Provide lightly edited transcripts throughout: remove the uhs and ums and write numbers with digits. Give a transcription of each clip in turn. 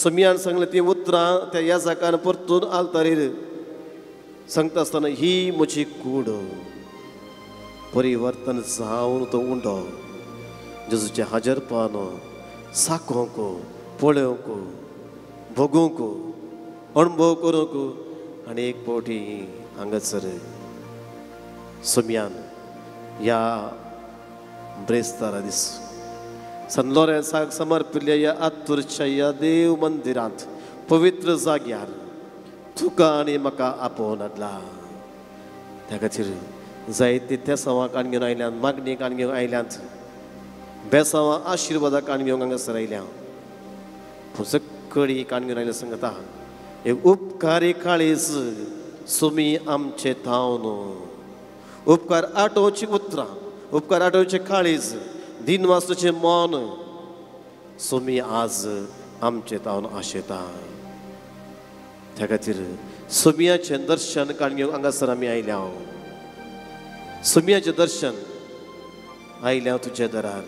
सोमियान सांगलें ती उतरां त्या याजकान परतून आलतारीर सांगता आसतना ही म्हजी कूड परिवर्तन जावन तो उंडो जेजूचे हाजरपण साकोंक पळोवंक भोगूंक अणभव करूंक आनी एक फावटी हांगासर सोमियान ह्या ब्रेस्तारा दीस सन लॉरेन्साक समर्पिल्ल्या ह्या आतुरच्या ह्या देव मंदिरांत पवित्र जाग्यार तुका आनी म्हाका आपोवन हाडला. त्या खातीर जायते त्या सवाक आण घेवन आयल्यात, मागणीक आण घेवन आयल्यात, बेसांवां आशिर्वादाक आण घेवंक हांगासर आयल्या. पूण सकळी आण घेवन आयल्या सांगता एक उपकारी काळीज सुमी आमचे थावन उपकार आठोवची उतरां उपकार आठोवचे काळीज दिनवासाचे मौन सुमी आज आमचे थावन आशेता. त्या खातीर सुमियाचें दर्शन काण घेवंक हांगासर आमी आयल्या. सुमियाचें दर्शन आयल्या तुज्या दरार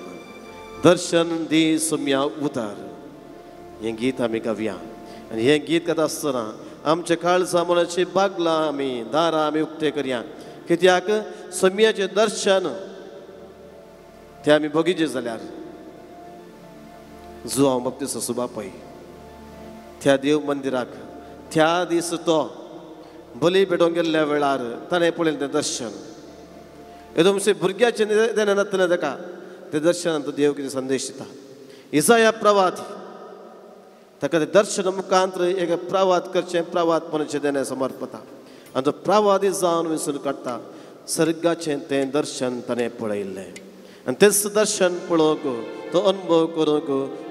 दर्शन दी सुमिया उदार हें गीत आमी गावया. आनी हें गीत गाता आसतना आमच्या काळजा मनाची बागलां आमी दारां आमी उक्ते करया. कित्याक सुमियाचें दर्शन तें आमी बगीचें जाल्यार जो हांव बाप्तिस्त सुबा पळय त्या देव मंदिराक त्या दीस तो बली पेटोवंक गेल्ल्या वेळार ताणें पळयलें तें दर्शन एकदमशें भुरग्याचें देना नासतना ताका तें दर्शनांत देव कितें संदेश दिता. इसाया प्रवाद ताका तें दर्शन मुखांतर एक प्रवाद करचें प्रवादपणाचें देणें समर्पता आनी तो प्रवादी जावन विसरून काडटा. सर्गाचें तें दर्शन ताणें पळयल्लें आनी तेच दर्शन पळोवंक तो अनुभव करूंक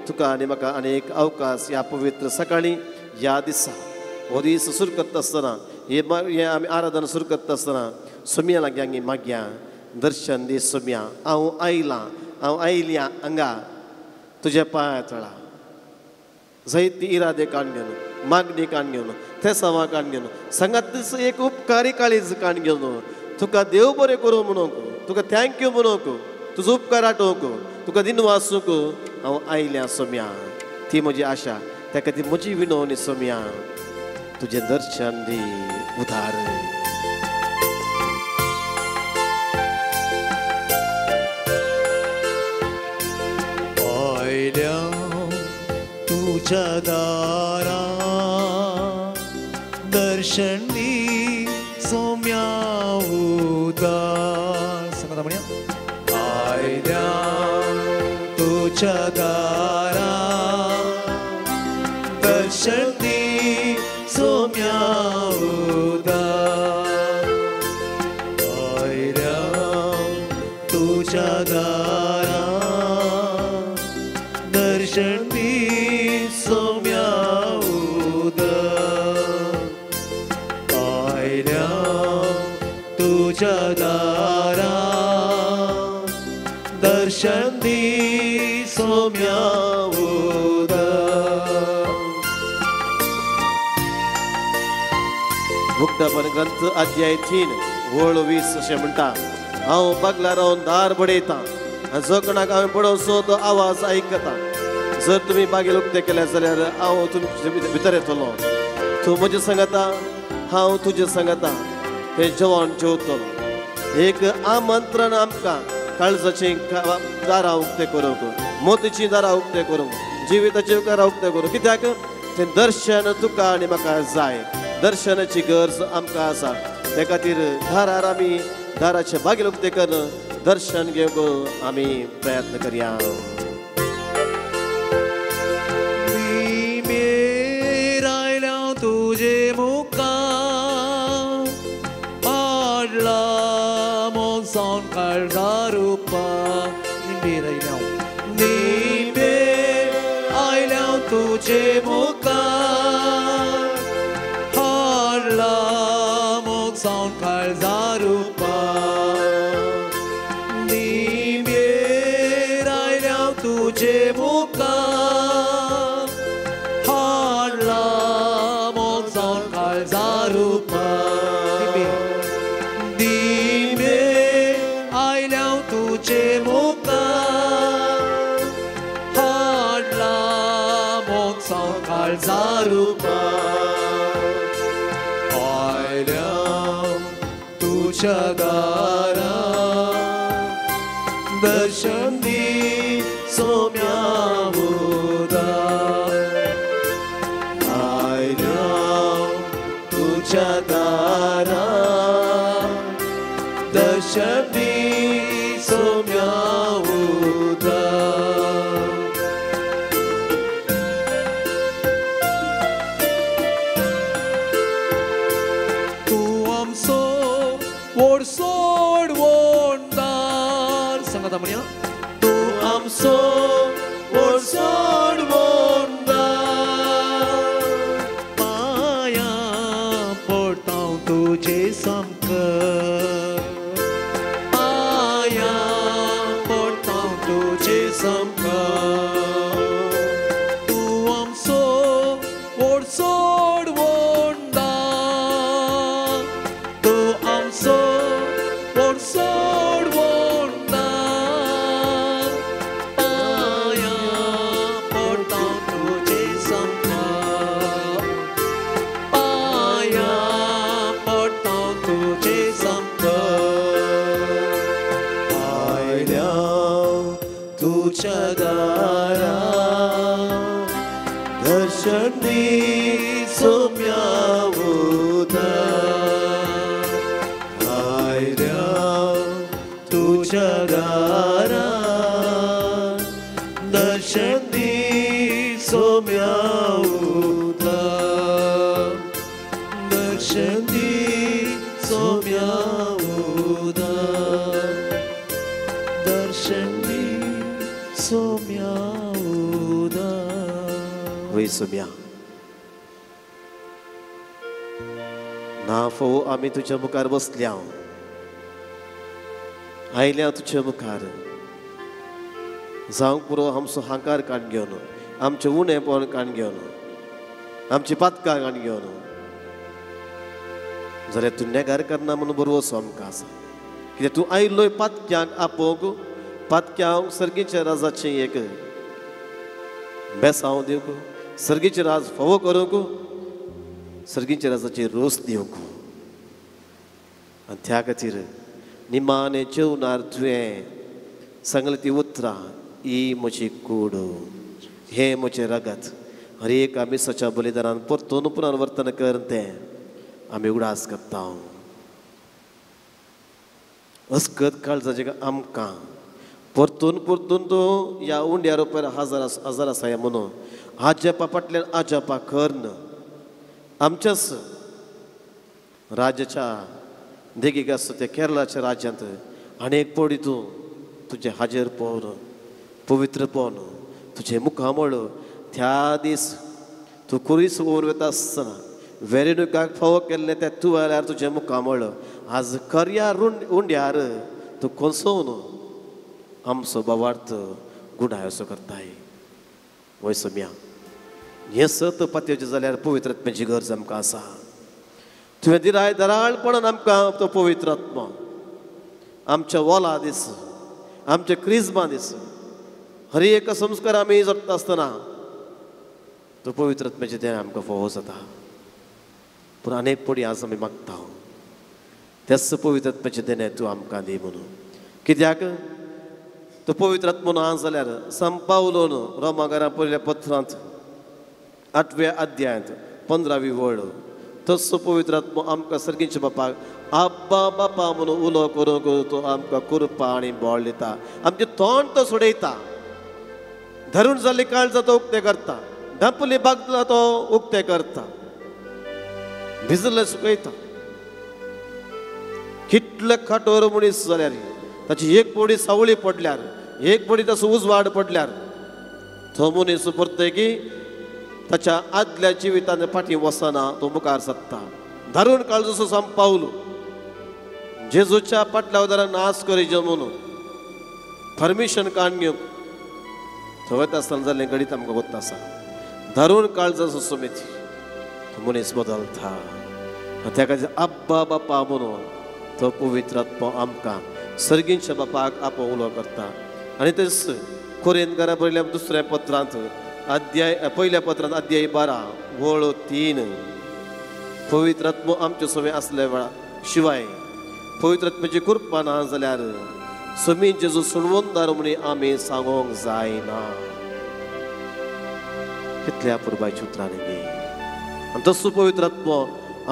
तुका आनी म्हाका अनेक अवकाश ह्या पवित्र सकाळी ह्या दिसा हो दीस सुरू करता आसतना हें आमी आराधना सुरू करता आसतना सुमिया लागीं आमी मागया. दर्शन दी सुमिया हांव आयल्या हांगा तुज्या पांया तळा जायती इरादे काण घेवन मागणी काण घेवन ते सवां काण घेवन सांगात एक उपकारी काळीज काण घेवन तुका देव बरें करूं म्हणूंक तुका थँक्यू म्हणूंक तुजो उपकार आठोवंक तुका दिन वासूंक हांव आयल्या सोम्या. ती म्हजी आशा. त्या खातीर म्हजी विनवणी सोम्या तुजें दर्शन दी उदार. आयल्या तुझ्या दारा दर्शन दी सोम्या उदार. सांगा म्हणया आयल्या तुझ्या दारा दर्शन दी सोम्या उदार. आयल्या तुझ्या दारा दर्शन दी सोम्या उदार. आयल्या तुझ्या दारा दर्शन दी सोम्या उदार. मुक्तापण ग्रंथ अध्याय 3 वळ 20 अशें म्हणटा हांव बागला रावन दार बडयतां आनी जो कोणाक हांवें बडोवचो तो आवाज आयकता. जर तुमी बागेल उक्तें केलें जाल्यार हांव तुमचे भितर येतलो. तूं म्हजें सांगता हांव तुजें सांगता हें जेवण जेवतलो. एक आमंत्रण आमकां काळजाचीं दारां उक्तें करूंक मोतीचीं दारां उक्तें करूंक जिविताचीं दारां उक्तें करूंक. कित्याक तें दर्शन तुका आनी म्हाका जाय. दर्शनाची गरज आमकां आसा. त्या खातीर दारार आमी दाराचे बागेल उक्तें करून दर्शन घेवंक आमी प्रयत्न करया. तुझे मुखार आडला मोग जावन काळजा रुपा. निंबेर आयल्या तुझे मुखार आडला मोग जावन काळजा रुपा. निंबेर आयल्या तुझे मुखार रूपा. दिवे आयल्या तुझे मुखार हाडला मोग जावन तुझ्या दारा दर्शन दी सोम्या उदार आयल्या तुझ्या दारा दर्शन दी सोम्या उदार सोड वोंडार सांगा म्हणया तू आमचो सोड वोंडार पाया पडता तुझे समक पाया पडता तुझे समक तू आमचो सोड वोंडार तू आमचो सोड वोंडार पाया पडता तुझे समक पाया पडता तुझे समक आयल्या तुझ्या दारा दर्शन दी सोम्या उदार आयल्या तुझ्या दारा दर्शन दी सोम्या उदार दर्शन दी सोम्या उदार दर्शन दी सोम्या उदार होय सोम्या ना फोव आम्ही तुझ्या मुखार बसल्या आयल्या तुझ्या मुखार जावंक पुरो आमचो हांकार काण घेवन आमचें उणेपण काण घेवन आमची पातकां काण घेवन जाल्यार तूं नेगार करना म्हणून बरो असो आमकां आसा कित्याक तूं आयिल्लोय पातक्यांक आपोवंक पातक्यांक सर्गीच्या राजाचें एक बेसांव दिवंक सर्गीचें राज फोव करूंक सर्गीच्या राजाचेर रोस दिवंक आनी त्या खातीर निमाणे जेवणार तुवें सांगलें ती उतरां ही म्हजी कूड हे म्हजें रगत हर एक आमी सच्या बलिदानान परतून पुनर्वर्तन कर तें आमी उडास करता अस्कत काळजाचें आमकां परतून परतून तूं ह्या उंड्या रुपयार हजार आसाय म्हणून आजपा फाटल्यान आजपा करन आमच्याच राज्याच्या देगीक आसा त्या केरळाच्या राज्यांत आनीक पडी तूं तुजें हाजेर पळोवन पवित्र पळोवन तुजें मुखामळ त्या दीस तूं कुरीस ओर वता आसतना वेरेणुकाक फावो केल्लें तें तूं आयल्यार तुजें मुखामळ आज करया उंड्यार तूं कोसोवन आमचो भावार्थ गुणाय असो करताय वय सोम्या हें सत पातयेचें जाल्यार पवित्रात्म्याची गरज आमकां आसा तुवें दिराय दराळपणान आमकां तो पवित्र आत्मा आमच्या वोला दीस आमच्या क्रिस्मा दीस हर एक संस्कार आमी जपता आसतना तो पवित्र आत्म्याचें तें आमकां फोव जाता पूण अनेक पडी आज आमी मागता तेच पवित्र आत्म्याचें देणें तूं आमकां दी म्हणून कित्याक तो पवित्र आत्मो ना जाल्यार संपावलोन रोमाकारां पयल्या पत्रांत 8व्या अध्यायांत 15वी वळ तसो पवित्र आत्मो आमकां सर्गीच्या बापाक आब्बा बापा म्हणून उलो करूंक तो आमकां कुरपा आनी बोळ दिता आमचें तोंड तो सोडयता धरून जाल्ली काळजां तो उक्तें करता ढपली बागला तो उक्तें करता भिजले सुकयता कितले कठोर मनीस जाल्यार ताची एक बडी सावळी पडल्यार एक बडी ताचो उजवाड पडल्यार तो मनीस परतकी ताच्या आदल्या जिवितान फाटीं वसना तो मुखार सरता धरून काळजो संपावलो जेजूच्या फाटल्या उदारान नास करी म्हणून परमिशन काण घेवंक थंय वता आसतना जाल्लें घडीत आमकां वता आसा धरून काळजो सुमेती तो मनीस बदलता त्या खातीर आब्बा बापा म्हणून तो पवित्र आत्मा आमकां सर्गीच्या बापाक आपो उलो करता आनी तेच कोरिंथकारां बरयल्या दुसऱ्या पत्रांत पहिल्या पत्रांत अध्याय 12 वळ 3 पवित्र आत्मो आमचे सवे असल्या वेळा शिवाय पवित्र आत्म्याची कृपा ना जाल्यार समी जेजू सोडवून दार म्हणी आमी सांगोंक जायना. कितल्या पुरबायच्या उतरांनी घे आनी तसो पवित्र आत्मो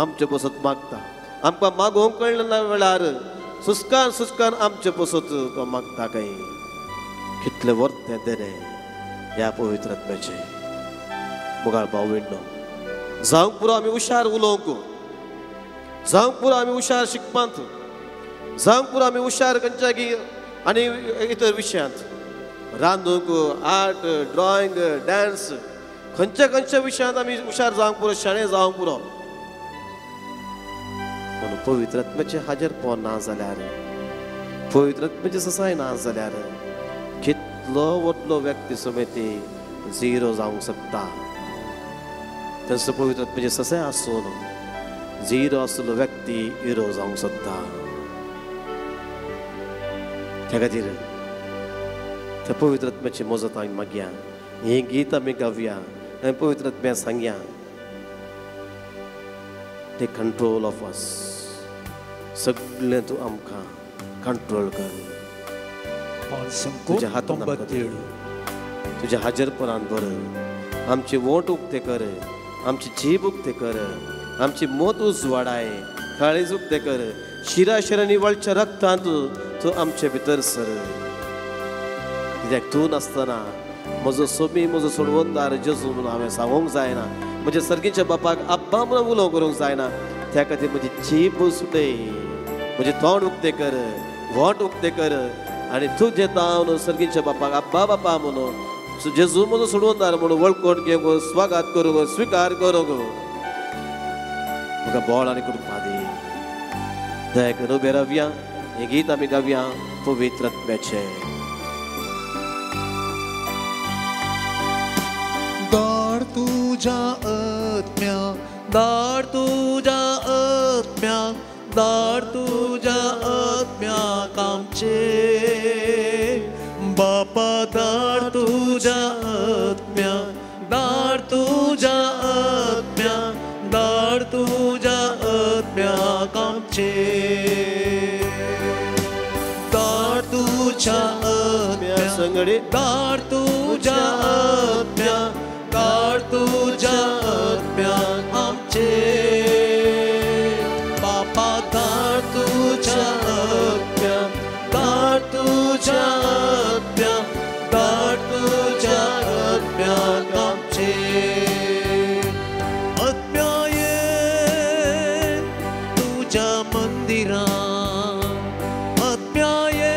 आमचे बसत मागता. आमकां मागोवंक कळना ना वेळार सुस्कान सुस्कान आमचे बसत तो मागता काय. कितले वर्थ तें देणे ह्या पवित्र आत्म्याचे. मुगाळ भाव विण्णो जावंक पुरो आमी हुशार उलोवंक, जावंक पुरो आमी हुशार शिकपांत, जावंक पुरो आमी हुशार खंयच्याय आनी इतर विशयांत, रांदूंक, आर्ट, ड्रॉइंग, डान्स, खंयच्या खंयच्या विशयांत आमी हुशार जावंक पुरो, शाणे जावंक पुरो. पूण पवित्र आत्म्याचे हाजीरपण ना जाल्यार, पवित्र आत्म्याची ससाय ना जाल्यार कितलो व्हडलो व्यक्ती समेती झिरो जावंक शकता. तसो पवित्र आत्म्याची ससाय आसून झिरो आसलो व्यक्ती हिरो जावंक शकता. त्या खातीर त्या पवित्र आत्म्याची मजत आमी मागया. हे गीत आमी गावया आनी पवित्र आत्म्या सांगया टेक कंट्रोल ऑफ अस. सगळें तूं आमकां कंट्रोल कर. तुज्या हातांत तुज्या हाजीरपणान भर. आमचे वोट उक्ते कर, आमची जीब उक्ते कर, आमची मोत उजवाडाय, काळीज उक्ते कर. शिरा शिरा निवळच्या रक्तांत तूं आमचे भितर सर. कित्याक तूं नासतना म्हजो सोमी, म्हजो सोडवणदार जेजू म्हणून हांवें सांगूंक जायना. म्हज्या सर्गीच्या बापाक आब्बा म्हणून उलोव करूंक जायना. त्या खातीर म्हजी जीब सुटय, म्हजें तोंड उक्तें कर, वोट उक्तें कर आनी तूं जेता हांव सर्गीच्या बापाक आब्बा बापा म्हणून जेजू म्हजो सोडवणदार म्हणून वळखून घेवंक, स्वागत करूंक, स्विकार करूंक म्हाका बोळ आनी कृपा दी. दया करून उबे रावया. हें गीत आमी गावया पवित्र आत्म्याचें. दाड तुझ्या आत्म्या, दाड तुझ्या आत्म्या, दाड तुझ्या आत्म्याक आमचे. बापा दाड तुझ्या आत्म्या, दाड तुझ्या आत्म्या, दाड तुझ्या आत्म्याक आमचे. दाड तुझ्या आत्म्या संगडी, दाड तुझ्या आत्म्या, दाड तुझ्या आत्म्याक आमचे. बापा दाड तुझ्या आत्म्या, दाड तुझ्या आत्म्या, दाड तुझ्या आत्म्याक आमचे. आत्म्या ये तुझ्या मंदिरांत, आत्म्या ये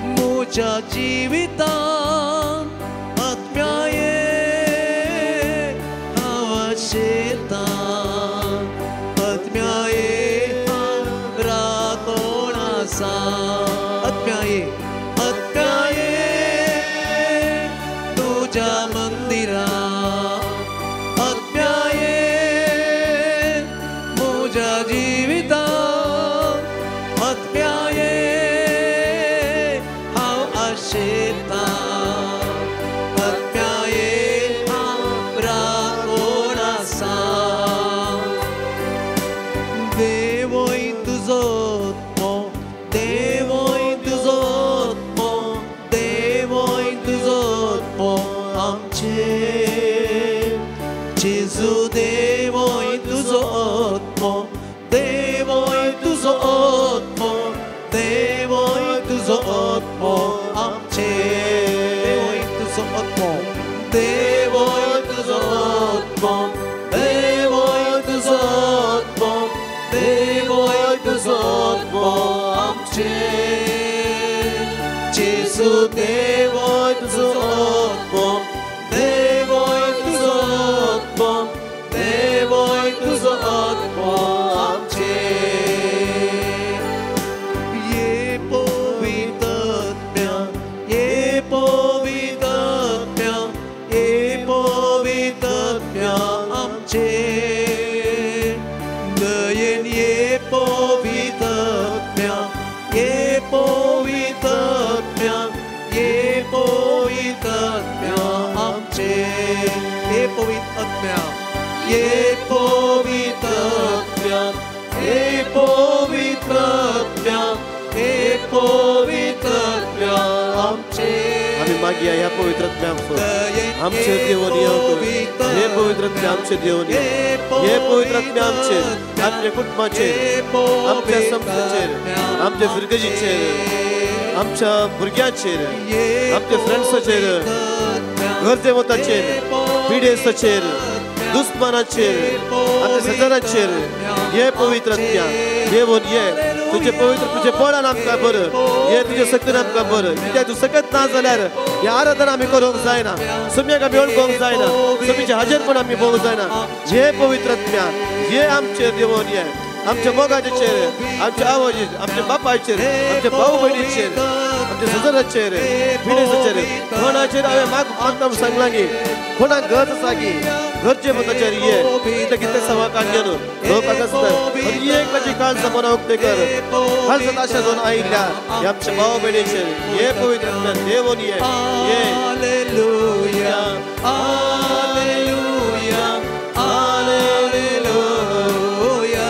म्हज्या जिवितांत, आत्म्या ये हांव आशेतां, आत्म्या ये हांव राखोण आसा. आत्म्या ये, आत्म्या ये तुझ्या मंदिरांत, आत्म्या ये म्हज्या जिवितांत, आत्म्या ये हांव आशेतां, आत्म्या ये हांव राखोण आसा. देवोय तुजो आत्मो, देवोय तुजो आत्मो, देवोय तुजो आत्मो आमचे. जेजू देवोय तुजो आत्मो, देवोय तुजो आत्मो, देवोय तुजो आत्मो आमचे. देवोय तुजो आत्मो, देवोय तुजो आत्मो, देवोय तुजो आत्मो, देवोय तुजो आत्मो आमचे. जेजू देवोय तुजो आत्मो, देवोय तुजो आत्मो, देवोय तुजो आत्मो आमचे. ये पवित्र आत्म्या, ये पवित्र आत्म्या, ये पवित्र आत्म्या आमचे. दयेन ये पवित्र आत्म्या, ये पवित्र आत्म्या, ये पवित्र आत्म्या आमचे. ये पवित्र आत्म्या, ये पवित्र आत्म्या, ये पवित्र मागया ह्या पवित्र आत्म्यापासून आमचे देवून येवं हे पवित्र आत्मे आमचे देवून हे पवित्र आत्मे आमचे आमच्या कुटुंबाचेर आमच्या संस्थेचेर आमच्या भुरग्यांचेर आमच्या भुरग्यांचेर आमच्या फ्रेंड्साचेर घरदेवताचेर पिडेसाचेर दुश्मनाचेर आमच्या सजनाचेर हे पवित्र आत्म्या देवून ये तुझे पवित्र तुझे बळान आमकां बरं हे तुझे शक्तीन आमकां बरं कित्याक तूं सकत ना जाल्यार हे आराधना आमी करूंक जायना सुम्याक आमी ओळखूंक जायना सुमीचे हाजेरपण आमी पळोवंक जायना हे पवित्र आत्म्या हे आमचेर देवून ये आमच्या मोगाचेर आमच्या आवयचेर आमच्या बापायचेर आमच्या भाऊ भयणीचेर आमच्या सजनाचेर पिडेसाचेर कोणाचेर हांवें मागता सांगलां की कोणाक गरज आसा की घरचे मताचेर ये कितें सवा काडून लोक आसता एक माझी काळ समोर उक्ते कर हर आशा दोन आयिल्ल्या हे आमच्या भाऊ भयणीचेर हे पवित्र आत्म्या देवून ये hallelujah hallelujah hallelujah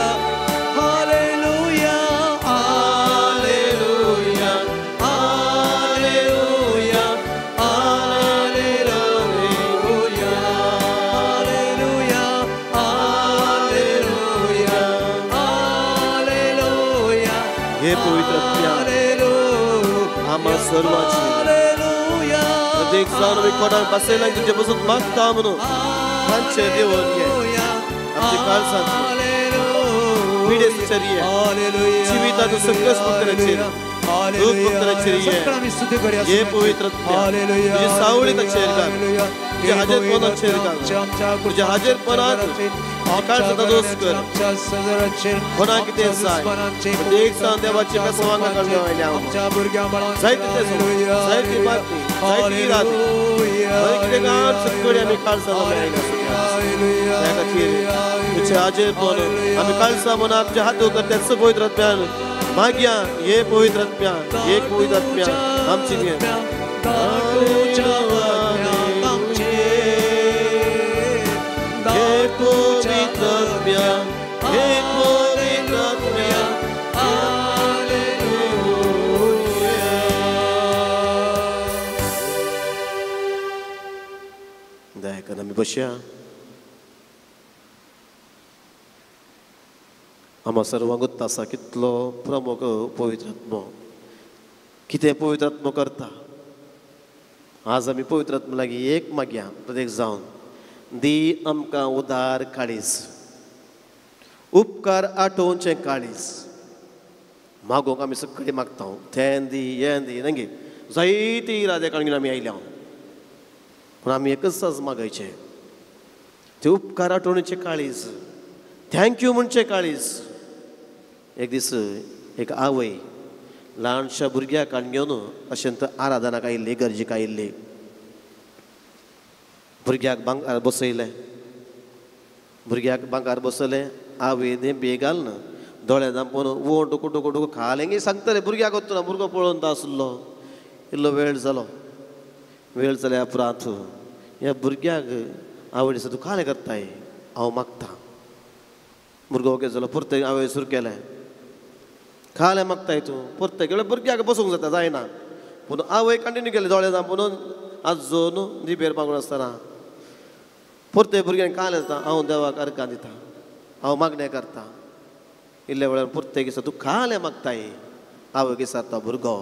hallelujah hallelujah hallelujah हे पवित्र आम्हा सर्वांची प्रत्येक जाण मी कोणाक बसयला तुझे बसून मागता म्हणून तांचे देवून ये आमचे काळजांत पिडेसाचेर ये जिवितांत संकट भक्तांचेर दुःख भक्तांचेर ये पवित्र तुझे सावळीताचेर घाल तुझे हाजेरपणाचेर घाल तुझे हाजेरपणांत काळजांत दोस कर कोणाक कितें जाय प्रत्येक जाण देवाचे कसवांगा काडून आयल्या जायती बातमी जायती राती कितें गांव सगळे आमी काळजां त्या खातीर तुझे हाजेरपण आमी काळजां म्हणून आमचे हात उकर त्याच पवित्र आत्म्यान मागया हे पवित्र आत्म्या हे पवित्र आत्म्या आमची घे हे पवित्र आत्म्या हे पवित्र आत्म्या दया कर आमी बसया आम्हा सर्वांगूच आसा कितलो प्रमुख पवित्र आत्मो कितें पवित्र आत्मो करता आज आमी पवित्र आत्मा लागीं एक मागया प्रत्येक जावन दी आमकां उदार काळीज उपकार आठोवचें काळीज मागोवंक आमी सगळीं मागता तें दी हें दी नंगे जायती इरादे काडून आमी आयल्या पूण आमी एकच साज मागयचें तें उपकार आठोवणेचें काळीज थँक्यू म्हणचें काळीज एक दीस एक आवय ल्हानशा भुरग्याक घेवन अशेंत आराधनाक आयिल्ली गरजेक आयिल्ली भुरग्याक भांगर बसयलें भुरग्याक भांगर बसयलें आवयन बे घालन दोळे धांपून वो टुकू टुकू टुकू खालें सांगतलें भुरग्याक वचना भुरगो पळोवन आसलो इल्लो वेळ जाल्या उपरांत ह्या भुरग्याक आवय दिसता तूं खालें करताय हांव मागतां भुरगो ओके जालो परते आवय सुरू केलें खालें मागताय तूं परते केल्यार भुरग्याक बसूंक जाता जायना पूण आवय कंटिन्यू केलें दोळे धांपून आजून जिबेर मागून आसतना परते भुरग्यांक खालें जाता हांव देवाक अर्घां दिता हांव मागणें करतां इल्ल्या वेळार परते दिसता तूं खालें मागताय आवय विचारता भुरगो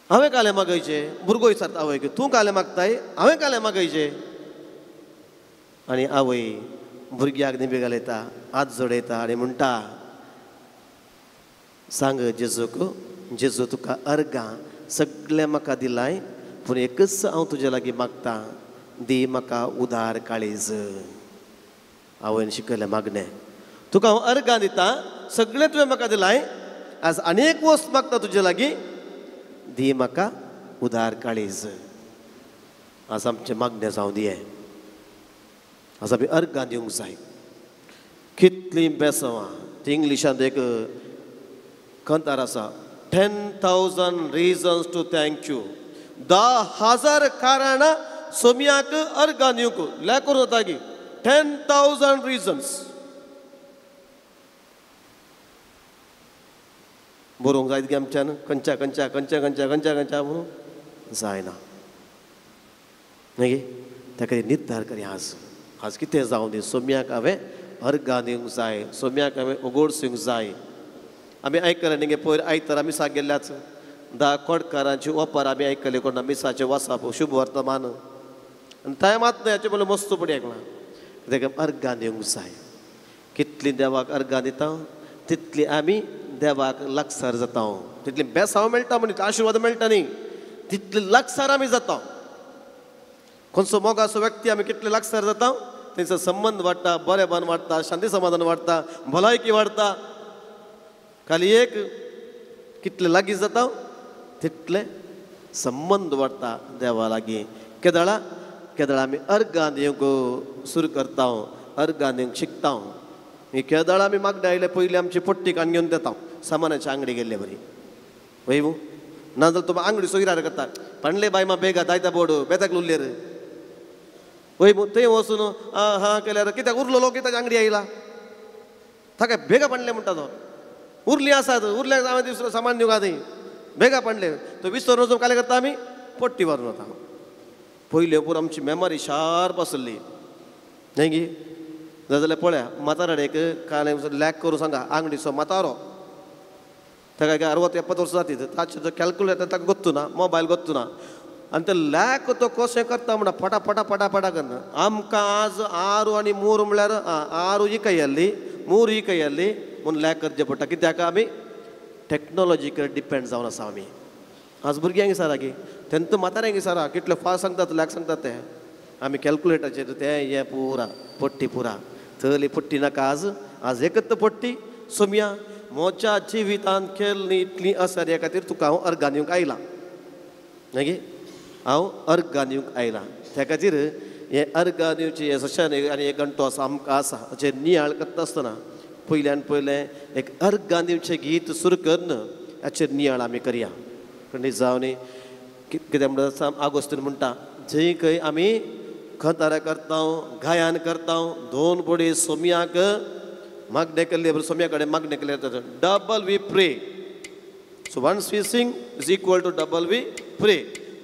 हांवें कालें मागयचें भुरगो विचारता आवयक तूं कालें मागताय हांवें कालें मागयचें आनी आवय भुरग्याक निबे घालयता हात जोडयता आनी म्हणटा सांग जेजू तुका अर्घां सगळें म्हाका दिलाय पूण एकच हांव तुजे लागीं मागतां दी म्हाका उदार काळीज आवयन शिकयलें मागणें तुका हांव अर्घां दिता सगळें तुवें म्हाका दिलाय आज आनीक वस्त मागता तुजे लागीं दी म्हाका उदार काळीज आज आमचें मागणें जावं दिये आज आमी अर्घां दिवंक जाय कितलीं बेसवां ती इंग्लिशांत एक कंतार आसा 10,000 reasons to thank you 10,000 कारणां सोम्याक अर्घां दिवंक लेकून जाता की 10,000 reasons बरोवंक जाय की आमच्यान खंयच्या खंयच्या खंयच्या खंयच्या खंयच्या खंयच्या म्हणून जायना न्ही ताका निर्धार करी आज कितें जावं दी सोम्याक हांवें अर्घा दिवंक जाय सोम्याक हांवें उगोडसूंक जाय आमी आयकलें न्ही पयर आयतार आमी मिसाक गेल्ल्याच 10 कोडकारांची ओपार आमी आयकले कोण मिसाचें वसाप शुभ वर्तमान आनी टायमात न्हय हाचे बोले मस्त पडी आयकलां कित्याक अर्घा दिवंक जाय कितली देवाक अर्घा दिता तितली आमी देवाक लागसार जाता तितली बेसांव मेळटा म्हणून आशिर्वाद मेळटा न्ही तितली लागसार आमी जाता खंयचो मोगाचो व्यक्ती आमी कितले लागसार जाता थंयचो संबंद वाडटा बरेपण वाडटा शांती समाधान वाडटा भलायकी वाडटा खाली एक कितले लागीं जाता तितले संबंद वाडटा देवा लागीं केदळा आमी अर्घा दिवंक सुरू करता अर्घा दिवंक शिकता ही केदळा आमी मागणे आयले पयलीं आमची पट्टी काडून घेवन देता सामानाच्या आंगडी गेल्ले बरी वय नाजाल्यार तुमी आंगडी सोयरार करता पणले बाय मा बेगा दायता बोर्ड बेताक उरलेर वय थंय वचून हा केल्यार कित्याक उरलो लोक कित्याक आंगडी आयला ताका बेगा पडले म्हणटा तो उरली आसात उरल्याक हांवें दुसरो सामान दिवंक आदी बेगा पडले तो विसरून वचून काय करता आमी पट्टी व्हरून वता पयले पूर आमची मेमरी शार्प आसली न्ही गी जाल्यार पळया माताराडेक काल लॅक करून सांगा आंगडीचो मातारो ताका 60-70 वर्सां जाती ताचे जो कॅल्क्युलेटर ताका गोत्तू ना मोबायल गोत्तू ना आनी ते लॅक तो कशें करता म्हणटा फटा करना आमकां आज 6 आनी 3 म्हळ्यार 6 ही कೈ ಅಲ್ಲಿ 3 ही कೈ ಅಲ್ಲಿ म्हूण लॅक करचें पडटा कित्याक आमी टॅक्नॉलॉजीकर डिपेंड जावन आसा आमी आज भुरग्यांक विचारा की तेंत म्हाताऱ्यांक विचारा कितले फास्ट सांगतात लॅक सांगतात ते आमी कॅल्क्युलेटराचेर ते हें पुरा पट्टी पुरा चली पट्टी नाका आज एकच पट्टी सोम्या मोच्या जिवितांत केल्ली इतली आसा ह्या खातीर तुका हांव अर्घा दिवंक आयला न्ही हांव अर्घा दिवंक आयला त्या खातीर हे अर्घा दिवची हे सशन आनी एक घंटो आसा आमकां आसा हाचेर नियाळ करता आसतना पयल्यान पयलें एक अर्घा दिवचें गीत सुरू करन हाचेर नियाळ आमी करया खंडीत जावन कितें म्हणटा आगोस्तीन म्हणटा जंय खंय आमी खतारा करता गायन करता 2 बडी सोम्याक मागणे केल्ले सोम्या कडेन मागणे केले double V pre so once we sing is equal to double V pre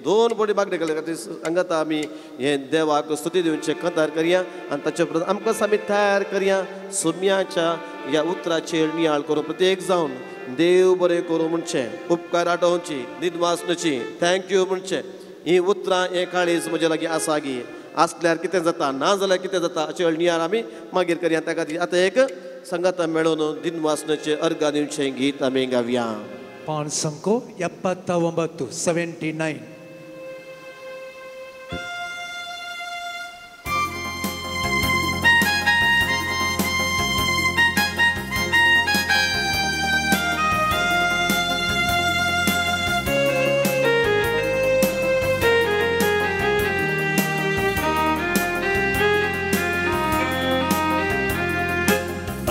2 बडी मागणे केले खातीर सांगात आमी हे देवाक स्तुती दिवचे खतार करया आनी ताचे परस आमकां आमी तयार करया सोम्याच्या ह्या उतराचेर नियाळ करून प्रत्येक जावन देव बरें करूं म्हणचे उपकार आठोवची निदवासणची थँक्यू म्हणचे ही उतरां हे काळीज म्हजे लागीं आसा गी आसल्यार कितें जाता ना जाल्यार कितें जाता हाचे नियाळ आमी मागीर करया त्या खातीर आतां एक संगता मेळून दिनवासनाचे अर्घा दिवचें गीत आमी गावया पान संको 79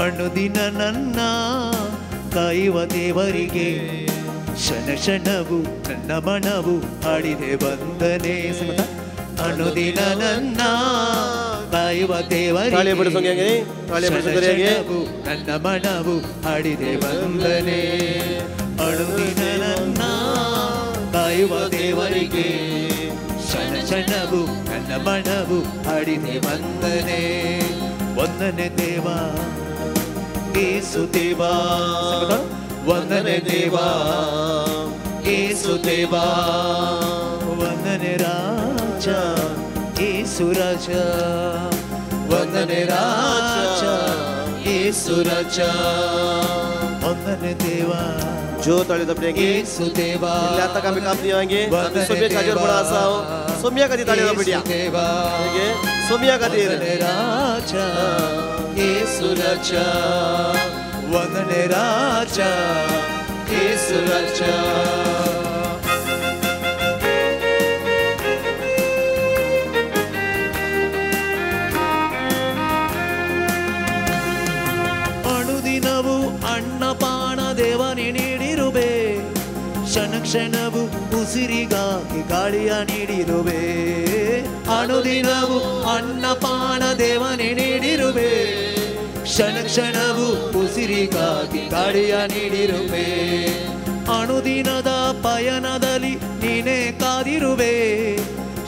ಅನುದಿನ ನನ್ನ ಕಾಯುವ ದೇವರಿಗೆ ಕ್ಷಣ ಕ್ಷಣವು ನನ್ನ ಮನವು ಹಾಡಿದೆ ಬಂದನೆ ಅನುದಿನ ನನ್ನ ಕಾಯುವ ದೇವರಿಗೆ ನನ್ನ ಮನವು ಹಾಡಿದೆ ಬಂದನೆ ಅನುದಿನ ನನ್ನ ಕಾಯುವ ದೇವರಿಗೆ ಕ್ಷಣ ಕ್ಷಣವು ನನ್ನ ಮನವು ಹಾಡಿದೆ ಬಂದನೆ ವಂದನೆ ದೇವಾ ಯೇಸು ದೇವಾ ವಂದನೆ ದೇವಾ ಯೇಸು ದೇವಾ ವಂದನೆ ರಾಜ ಯೇಸು ರಾಜ ವಂದನೆ ರಾಜ ಯೇಸು ರಾಜ ವಂದನೆ ದೇವಾ जो तळे दपडेंगे ಯೇಸು ದೇವಾ आता आमी काम दिवांगे आमी सोम्या खातीर बळा आसा सोम्या खातीर ताळे दपड्या देवा सोम्या खातीर ವಂದನೆ ರಾಜ ಯೇಸು ರಾಜ ವಂದನೆ ರಾಜ ಯೇಸು ರಾಜ ಅನುದಿನವು ಅನ್ನಪಾನ ದೇವನೇ ನೀಡಿರುವೆ ಕ್ಷಣ ಕ್ಷಣವು ಉಸಿರಿಗಾಗಿ ಗಾಳಿಯ ನೀಡಿರುವೆ ಅನುದಿನವು ಅನ್ನಪಾನ ದೇವನೇ ನೀಡಿರುವೆ ಕ್ಷಣ ಕ್ಷಣವು ಉಸಿರಿಗಾಗಿ ಗಾಳಿಯ ನೀಡಿರುವೆ ಅನುದಿನದ ಪಯಣದಲ್ಲಿ ನೀನೇ ಕಾದಿರುವೆ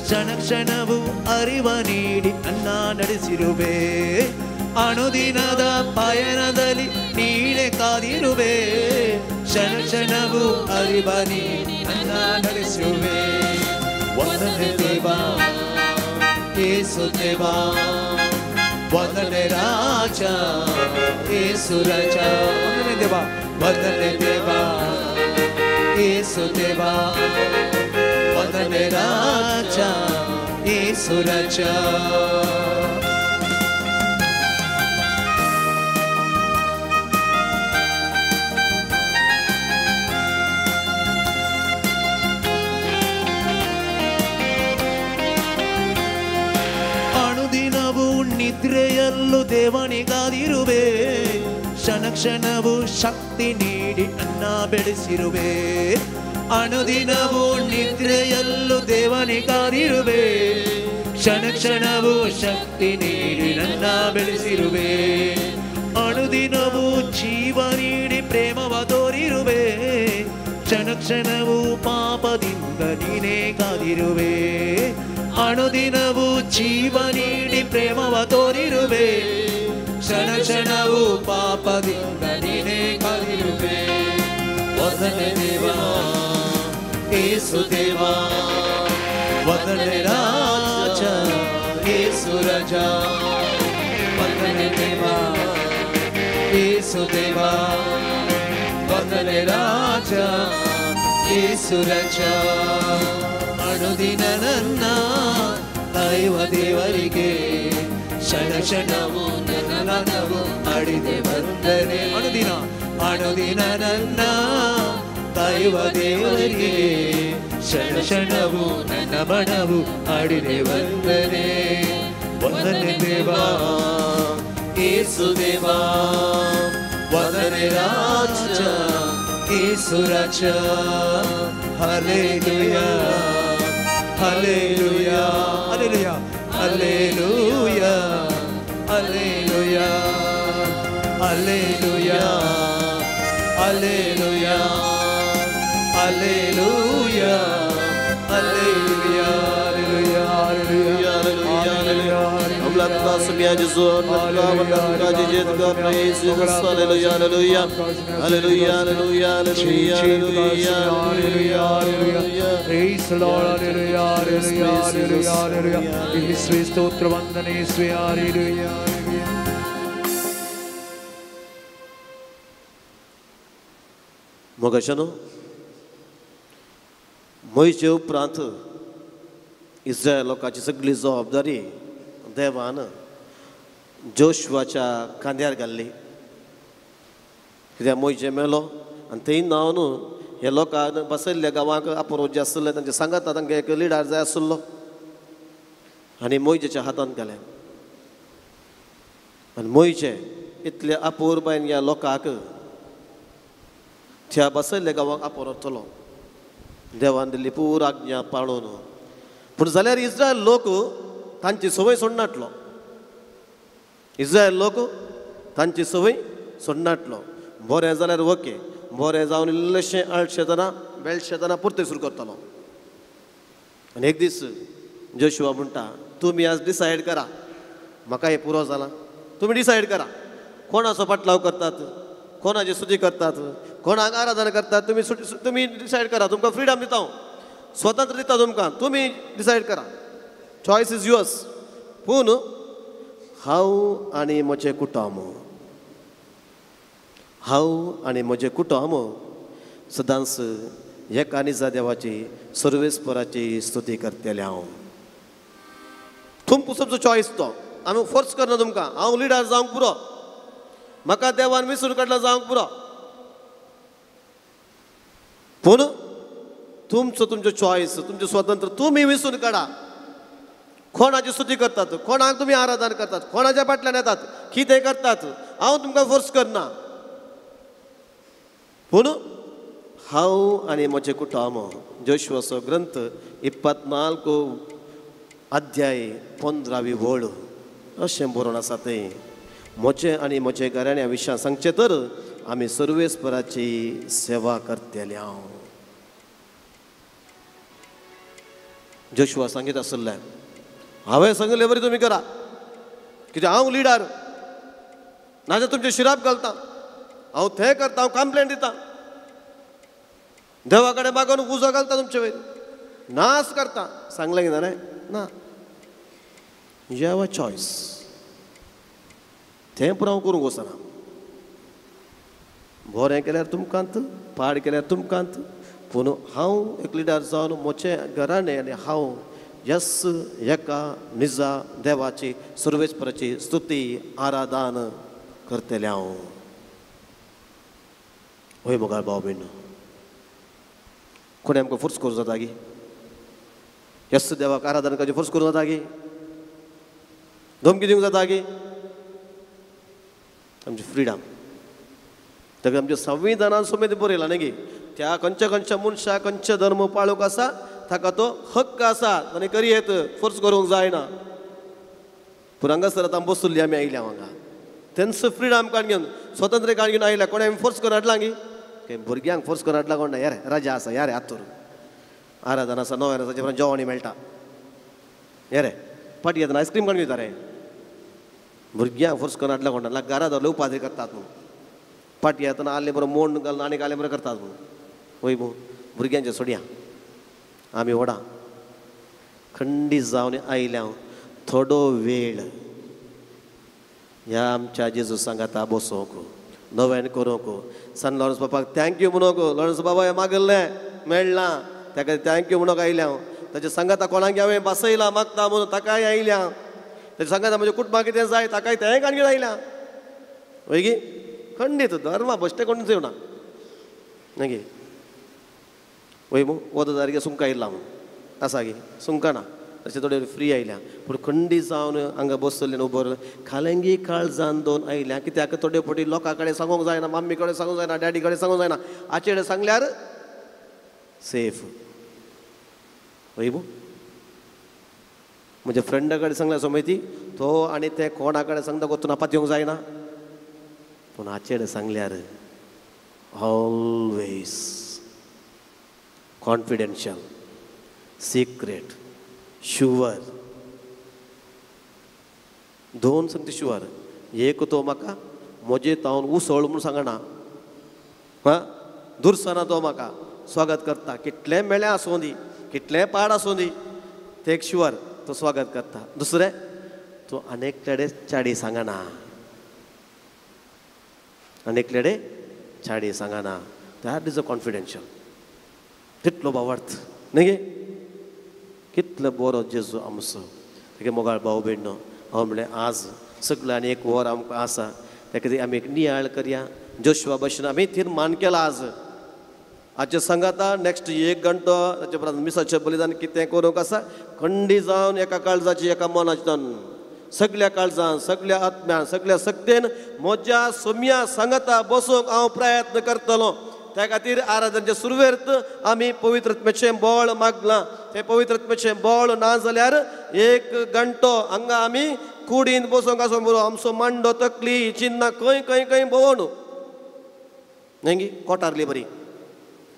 ಕ್ಷಣ ಕ್ಷಣವು ಅರಿವ ನೀಡಿ ನನ್ನ ನಡೆಸಿರುವೆ ಅನುದಿನದ ಪಯಣದಲ್ಲಿ ನೀನೇ ಕಾದಿರುವೆ ಕ್ಷಣ ಕ್ಷಣವು ಅರಿವ ನೀಡಿ ನನ್ನ ನಡೆಸಿರುವೆ ವಂದನೆ ದೇವಾ ಯೇಸು ದೇವಾ ವಂದನೆ ರಾಜ ಯೇಸು ರಾಜ ವಂದನೆ ದೇವಾ ವಂದನೆ ದೇವಾ ಯೇಸು ದೇವಾ ವಂದನೆ ರಾಜ ಯೇಸು ರಾಜ ಅನುದಿನವೂ ನಿದ್ರೆಯಲ್ಲೂ ದೇವನಿಗಾದಿರುವೆ ಕ್ಷಣ ಕ್ಷಣವು ಶಕ್ತಿ ನೀಡಿ ನನ್ನ ಬೆಳೆಸಿರುವೆ ಅನುದಿನವೂ ನಿದ್ರೆಯಲ್ಲೂ ದೇವನಿಗಾದಿರುವೆ ಕ್ಷಣ ಕ್ಷಣವು ಶಕ್ತಿ ನೀಡಿ ನನ್ನ ಬೆಳೆಸಿರುವೆ ಅನುದಿನವೂ ಜೀವ ನೀಡಿ ಪ್ರೇಮವ ತೋರಿರುವೆ ಕ್ಷಣ ಕ್ಷಣವು ಪಾಪದಿಂದ ನೀನೇ ಕಾದಿರುವೆ ಅನುದಿನವು ಜೀವ ನೀಡಿ ಪ್ರೇಮವ ತೋರಿರುವೆ ಕ್ಷಣ ಕ್ಷಣವು ಪಾಪದಿಂದ ನೀನೇ ಕಾದಿರುವೆ ವಂದನೆ ದೇವಾ ಯೇಸು ದೇವಾ ವಂದನೆ ರಾಜ ಯೇಸು ರಾಜ ವಂದನೆ ದೇವಾ ಯೇಸು ದೇವಾ ವಂದನೆ ರಾಜ ಯೇಸು ರಾಜ ಅನುದಿನ ನನ್ನ ದೈವ ದೇವರಿಗೆ ಕ್ಷಣ ಕ್ಷಣವು ನನಗೂ ಮಾಡಿದೆ ವಂದನೆ ಅನುದಿನ ಅನುದಿನ ನನ್ನ ದೈವ ದೇವರಿಗೆ ಕ್ಷಣ ಕ್ಷಣವು ನನ್ನ ಮನವು ಆಡಿದೆ ವಂದನೆ ವಂದನೆ ದೇವಾ ಯೇಸು ದೇವಾ ವಂದನೆ ರಾಜ ಯೇಸು ರಾಜ hallelujah hallelujah hallelujah hallelujah hallelujah hallelujah hallelujah hallelujah hallelujah hallelujah hallelujah Amlatna sumya Jesus Amlatna Amlatna Jesus God praise Jesus Hallelujah Hallelujah Hallelujah Hallelujah Hallelujah Hallelujah Hallelujah Praise the Lord Hallelujah Hallelujah Hallelujah Hallelujah Yeswe ಸ್ತೋತ್ರ ವಂದನೆ ಯೇಸುವೆ Hallelujah मोगाशानो मोईचे उपरांत Israel लोकांची सगळी जबाबदारी देवान जोशुआच्या खांद्यार घाल्ली कित्याक मोईचे मेलो आनी थंय नांव न्हू हे लोकांक बसयल्ल्या गांवांक आपोवप जे आसले तांचे सांगाता तांकां एक लिडर जाय आसलो आनी मोईजेच्या हातांत गेले आनी मोईचे इतले आपोवपायन ह्या लोकांक त्या बसयल्ल्या गांवांक आपोवतलो देवान दिल्ली पूर आज्ञा पाळून पूण जाल्यार इस्रायल लोक तांची संवय सोडनाटलो इस्रायल लोक तांची संवय सोडनाटलो बरें जाल्यार ओके बरें जावन इल्लेशें अळशेतना बेळशेतना परते सुरू करतलो आनी एक दीस जोशुआ म्हणटा तुमी आज डिसायड करा म्हाका हें पुरो जालां तुमी डिसायड करा कोणाचो पाटलाव करतात कोणाची स्तुती करतात कोणाक आराधना करतात तुमी डिसायड करा तुमकां फ्रीडम दिता हांव स्वतंत्र दिता तुमकां तुमी डिसायड करा चॉयस इज युअर्स पूण हांव आनी म्हजें कुटुंब सदांच एका निजा देवाची सर्वेस्पराची स्तुती करतलें हांव तुमचो चॉयस तो आमी फोर्स करना तुमकां हांव लिडर जावंक पुरो म्हाका देवान विसरून काडला जावंक पुरो पूण तुमचो चॉयस तुमचें स्वतंत्र तुमी विसरून काडा कोणाची स्तुती करतात कोणाक तुमी आराधना करतात कोणाच्या फाटल्यान येतात कितें करतात हांव तुमकां फोर्स करना पूण हांव आनी म्हजें कुटुंब जोशुआचो ग्रंथ 24 अध्याय 15वी वळ अशें बरोवन आसा तें म्हजें आनी म्हजे घराण्या विशयां सांगचें तर आम्ही सर्वेस्पराची सेवा करतले हांव. जोशुआ सांगीत आसले हांवें सांगले बरी तुमी करा कित्याक हांव लिडर नाजाल्यार तुमचे शिराप घालता हांव थंय करता हांव कंप्लेंट दिता देवा कडेन मागून उजो घालता तुमचे वयर नाश करता सांगलें कितें रे ना यू हॅव अ चॉयस तें पूण हांव करूंक वचना बरें केल्यार तुमकांत पाड केल्यार तुमकांत पूण हांव एक लिडर जावन म्हजे घराणे आनी हांव यस एका निजा देवाची सर्वेस्पराची स्तुती आराधन करतले हांव. होय मोगाळ भाव भयण कोणी आमकां फोर्स करूं जाता गी यस देवाक आराधन करची फोर्स करूं जाता गी धमकी दिवंक जाता गी आमची फ्रिडम ताका आमच्या संविधानान समेत बरयलां न्ही गे त्या खंयच्या मनशाक खंयचे धर्म पाळूंक आसा ताका तो हक्क आसा आनी करी येत फोर्स करूंक जायना पूण हांगासर आतां बसुल्ली आमी आयल्या हांगा तेंच फ्रिडम काण घेवन स्वतंत्र काण घेवन आयल्या कोणी आमी फोर्स करून हाडलां गी भुरग्यांक फोर्स करून हाडला कोण ना यार राजा आसा यार आतूर आराधन आसा 9 वर्साचे पर्यंत जेवणी मेळटा हे रे पाटी येतना आयस्क्रीम काण घेता रे भुरग्यांक फोर्स करून हाडला कोण ना घरा धरले उपाधी करतात म्हणून पाटी येतना आले बरो मोंड घालून आनीक आले बरें करतात म्हणून वय मू भुरग्यांचे सोडया आमी व्हडा खंडीत जावन आयल्या थोडो वेळ ह्या आमच्या जेजू सांगाता बसोंक नव्यान करूंक सान लॉरन्स बापाक थँक्यू म्हणूंक लॉरन्स बाबा हें मागल्लें मेळ्ळां ताका थँक्यू म्हणूंक आयल्या ताच्या सांगाता कोणाक हांवें बसयलां मागता म्हणून ताकाय आयल्या ताच्या सांगाता म्हज्या कुटुंबाक कितें जाय ताकाय तें काणगेन आयल्या वय गी खंडीत धर्मा बश्टे कोण जेवना न्ही गे वय मू वद तारखे सुंकां आयिल्लां म्हणून आसा गे सुंकां ना तशें थोडे फ्री आयल्या पूण खंडीत जावन हांगा बसले उबर खालंगी काळजान दोन आयल्या कित्याक थोडे फावटी लोकां कडेन सांगूंक जायना मम्मी कडेन सांगूंक जायना डॅडी कडेन सांगूंक जायना हाचे कडेन सांगल्यार सेफ वय मू म्हज्या फ्रेंडा कडेन सांगल्यार समयती तो आनी ते कोणा कडेन सांगता गो तूं नापात येवंक जायना पूण हाचे कडेन सांगल्यार ऑलवेज कॉन्फिडेन्शियल सिक्रेट शुवर दोन सांगता शुवर एक तो म्हाका म्हजे तावन उसळ म्हूण सांगना हां दुरसाना तो म्हाका स्वागत करता कितलें मेळ्ळें आसूं दी कितलें पाड आसूं दी ते एक शुवर तो स्वागत करता दुसरें तो अनेक कडेन चाडी सांगना अनेक कडेन चाडी सांगना दॅट इज अ कॉन्फिडेन्शियल तितलो भावार्थ न्ही गे कितलो बरो जेजू आमचो ताका मोगाळ भाव भयण हांव म्हणलें आज सगळें आनी एक वर आमकां आसा ताका आमी एक नियाळ करया जोशुआ भशेन आमी तीर्मान केला आज हाचे सांगाता नेक्स्ट 1 घंटो ताचे उपरांत मिसाचें बलिदान कितें करूंक आसा खंडी जावन एका काळजाची एका मनाच्यान सगळ्या काळजान सगळ्या आत्म्यान सगळ्या सक्तेन म्हज्या सोम्या सांगाता बसूंक हांव प्रयत्न करतलो त्या खातीर आराधनाचे सुरवेर्त आमी पवित्र आत्म्याचें बळ मागलां तें पवित्र आत्म्याचें बळ ना जाल्यार 1 घंटो हांगा आमी कुडीन बसूंक आसूं बरो आमचो मांडो तकली चिन्ना खंय भोंवून न्ही कोटारली बरी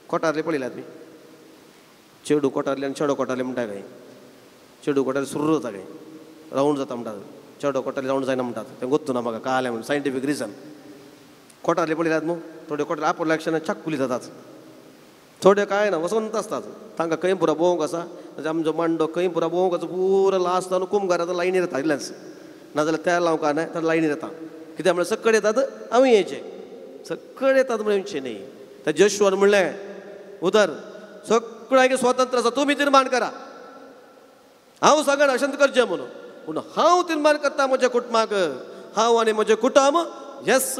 कोटारली पळयल्या तुमी चेडू कोटारली आनी चेडो कोटारली म्हणटा खंय चेडू कोटारली सुरू जाता खंय रावंड जाता म्हणटात चेडो कोटारली रावंड जायना म्हणटात तें गोत्तू ना म्हाका कळ्ळें म्हणून सायंटिफीक रिजन कोटारली पळयल्यात न्हू थोडे कोटारली आपल्या लक्षान चाकुली जातात थोडे काय ना वसंत असतात तांकां खंय पुरो भोंवंक आसा आमचो मांडो खंय पुरो भोंवंक आसा पुरो लास्ट जावन कुंभारांत लायनीर येता इतलेंच नाजाल्यार त्या लावंक ना तर लायनीर येता कित्याक म्हळ्यार सकयल येतात आमी येयचे सकयल येतात म्हण येवचे न्ही त्या जोशुआन म्हणलें उदर सगळ्यांक स्वातंत्र्य आसा तुमी तीर्मान करा हांव सांगना अशें करचें म्हणून पूण हांव तीर्मान करता म्हज्या कुटुंबाक हांव आनी म्हजें कुटुंब यस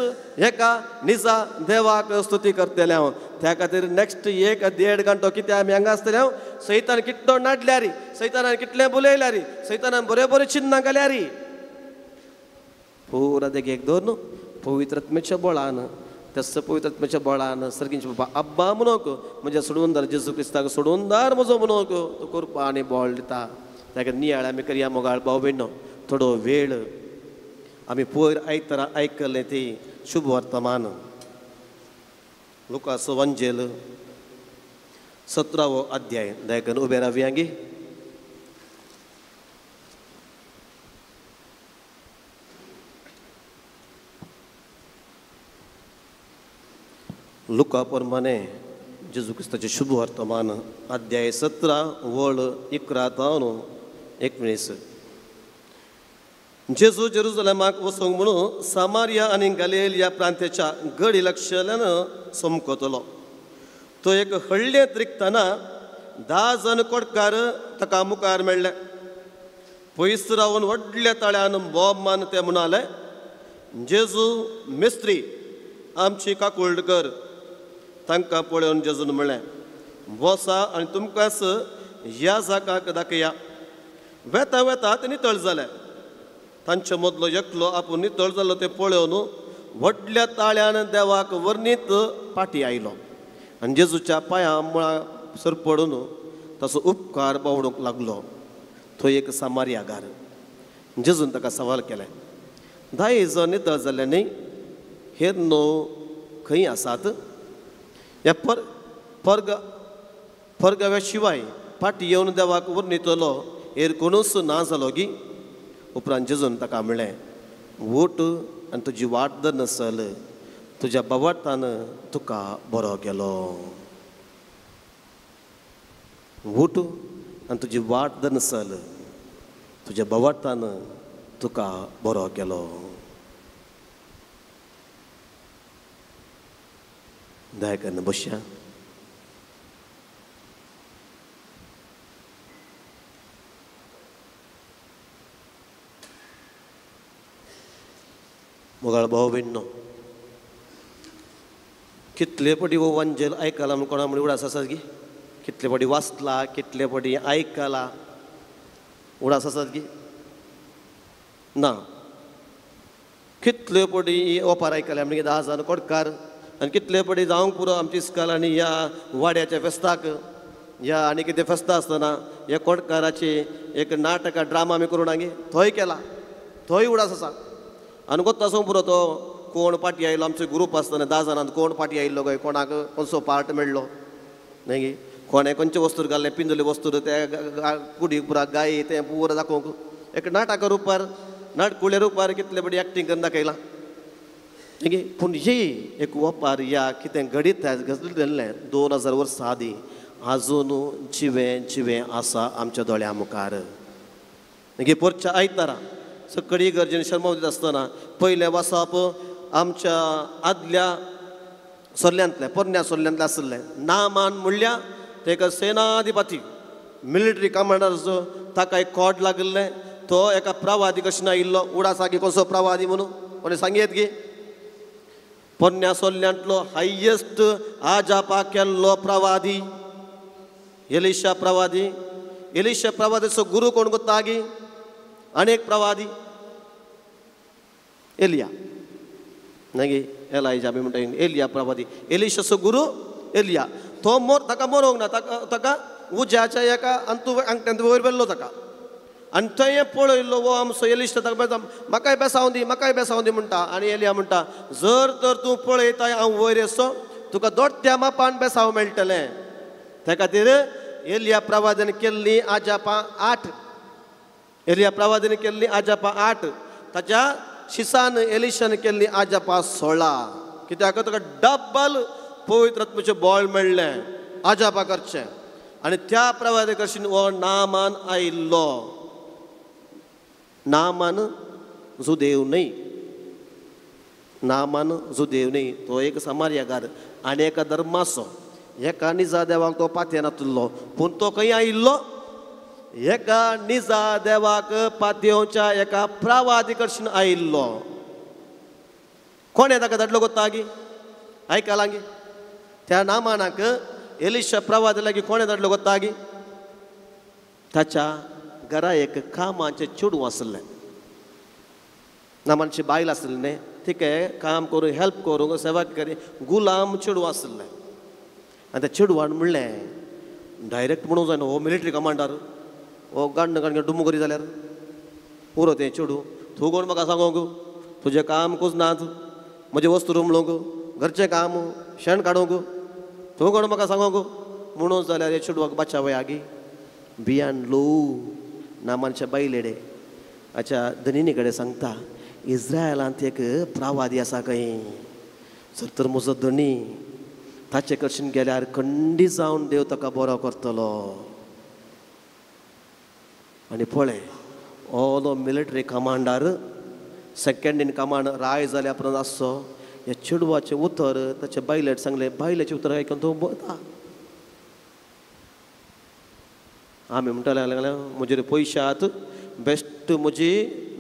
एका निजा देवाक स्तुती करतले हांव त्या खातीर नेक्स्ट 1-1.5 घंटो कित्याक आमी हांगा आसतले हांव सैतान कितलो नाडल्यारी सैतानान कितलें बुलयल्यारी सैतानान बरें चिन्नां घाल्यारी पुरा देगेक दवर पवित्र आत्म्याच्या बळान तस पवित्र आत्म्याच्या बळान सर्गींचे बाबा अब्बा म्हणूक म्हज्या सोडून दार जेजू क्रिस्ताक सोडून दार म्हजो म्हणूक तो करपा आनी बळ दिता ताका नियाळ आमी करया मोगाळ भाव भयण थोडो वेळ आमी पयर आयतारा आयकल्लें ती शुभ वर्तमान लुकास वंजेल 17वो अध्याय दयाकन उबे रावियांगी. लुका प्रमाणे जेजू क्रिस्ताचे शुभ वर्तमान अध्याय 17 वळ 11 तावन 19. जेजू जेरुसलेमाक वचूंक म्हणून सामारिया आनी गलील ह्या प्रांताच्या गड इलाख्यान समकतलो. तो एक हळ्ळेंत रिगतना 10 जण कोडकार ताका मुखार मेळ्ळे. पयस रावन व्हडल्या ताळ्यान बोब मान ते म्हणाले, जेजू मेस्त्री आमची काकुळट कर. तांकां पळोवन जेजून म्हणलें, बसा आनी तुमकांच ह्या जागाक दाखया. वेता वेता ते नितळ जाले. तांचे मदलो एकलो आपूण नितळ जालो ते पळोवन व्हडल्या ताळ्यान देवाक वर्णीत पाटी आयलो आनी जेजूच्या पांयां मुळां सर पडून ताचो उपकार बावडूंक लागलो. थंय एक सामारियागार. जेजून ताका सवाल केले, 10 जण नितळ जाले न्ही, हेर 9 खंय आसात? ह्या परगाव्या शिवाय पाटी येवन देवाक वर्णितलो हेर कोणूच ना जालो गी. उपरांत जेजून ताका म्हणलें, वोट आनी तुजी वाट धर नसल, तुज्या बाबाटान तुका बरो केलो. वोट आनी तुजी वाट धर नसल, तुज्या बाबाटान तुका बरो केलो. दयाकन बसया. मोगाळ भाव भयणो, कितले पटी वो वंजेल आयकला म्हण कोणा म्हण उडास आसात गी? कितले पटी वाचला, कितले पटी आयकला, उडास आसात गी? ना. कितले पटी ओपार आयकल्या म्हणजे 10 जण कोडकार आनी कितले पटी जावंक पुरो आमची इस्काल आनी ह्या वाड्याच्या फेस्ताक ह्या आनी कितें फेस्तां आसतना ह्या कोडकाराची एक नाटक ड्रामा आमी करून गे थंय केला. थंय उडास आसा. आनी गोत्ता सांग पुरो तो कोण पाटी आयलो आमचो ग्रूप आसतना 10 जाणांत कोण पाटी आयिल्लो गय, कोणाक कसो पार्ट मेळ्ळो न्हय गे. कोणें खंयचे वस्तूर घाल्ले, पिंजले वस्तूर ते कुडीक पुरा गाय तें पुरो दाखोवंक एक नाटका रुपार नाटकुळे रुपार कितले बडी एक्टींग करून दाखयलां न्हय गे. पूण हे एक ओपार या कितें घडीत घडलेलें 2000 वर्सां आदीं आजून जिवें आसा आमच्या दोळ्या मुखार न्हय गे. पोरच्या आयतारा सकळी गरजेन शर्मा दित आसतना पयलें वचप आमच्या आदल्या सोर्ल्यांतलें पोरण्या सोर्ल्यांतलें आसलें नामान म्हणल्या तेका सेनाधिपती मिलिटरी कमांडर जो ताका एक कॉड लागलें. तो एका प्रवादी कशें आयिल्लो उडासा गे कसो प्रवादी म्हणून कोणें सांगयत गे. पोरण्या सोर्ल्यांतलो हायेस्ट आजापा केल्लो प्रवादी एलिशा प्रवादी. एलिशा प्रवादीचो गुरू कोण कोत्ता गे? अनेक प्रवादी एलिया न्हय गे. एलायजा आमी म्हणटा एलिया प्रवादी. एलिशाचो गुरू एलिया. तो ताका मरोंक ना. ताका उज्याच्या एका अंगठ्यांत वयर व्हेल्लो ताका. आनी थंय पळयल्लो वो आमचो एलिशा ताका म्हाकाय बेसांव दी म्हणटा. आनी एलिया म्हणटा, जर तर तूं पळयता हांव वयर येसो तुका दोट्या मापान बेसांव मेळटलें. त्या खातीर एलिया प्रवादीन केल्ली आजापां 8. एलिया प्रवादीन केल्ली आजापां 8. ताच्या शिसान एलिशान केल्ली आजापां 16. कित्याक ताका डब्बल पवित्र आत्म्याचें बळ मेळ्ळें आजापा करचें. आनी त्या प्रवादी कडच्यान हो नामान आयिल्लो. नामान जुदेव न्हय. नामान जुदेव न्हय. तो एक सामारियागार आनी एका धर्माचो. एका निजा देवाक तो पातयेन आसलो. पूण तो खंय आयिल्लो? एका निजा देवाक पातयेवच्या एका प्रवादी कडच्यान आयिल्लो. कोणें ताका धाडलो कोत्ता गे? आयकलां गे. त्या नामानाक एलिशा प्रवादी लागीं कोणें धाडलो कोत्ता गे? ताच्या घरा एक कामाचें चेडूं आसलें. नामानची बायल आसली न्ही. तिके काम करूंक हेल्प करूंक सेवा करी गुलाम चेडूं आसलें. आनी त्या चेडवान म्हणलें डायरेक्ट म्हणूंक जायना हो मिलिटरी कमांडर हो गांड डुमू करी जाल्यार पुरो तें चेडूं तूं कोण म्हाका सांगोंक तुजें काम कुस नात म्हजे वस्तू रुमलोंक घरचें काम शेण काडूंक तूं कोण म्हाका सांगूंक म्हणून जाल्यार हे चेडवाक बाचावय आगी बियान लो नामानच्या बायलेडे अच्छा धनिनी कडेन सांगता इज्रायलांत एक प्रवादी आसा खंय जर तर म्हजो धनी ताचे कडच्यान गेल्यार खंडी जावन देव ताका बरो करतलो आनी पळय all military commander second in command राय जाल्या उपरांत आसचो हे चेडवाचें उतर ताचे बायलेट सांगलें बायलेचें उतर आयकून तो बता आमी म्हणटाले लागले म्हजे पयशे आहात बेस्ट म्हजी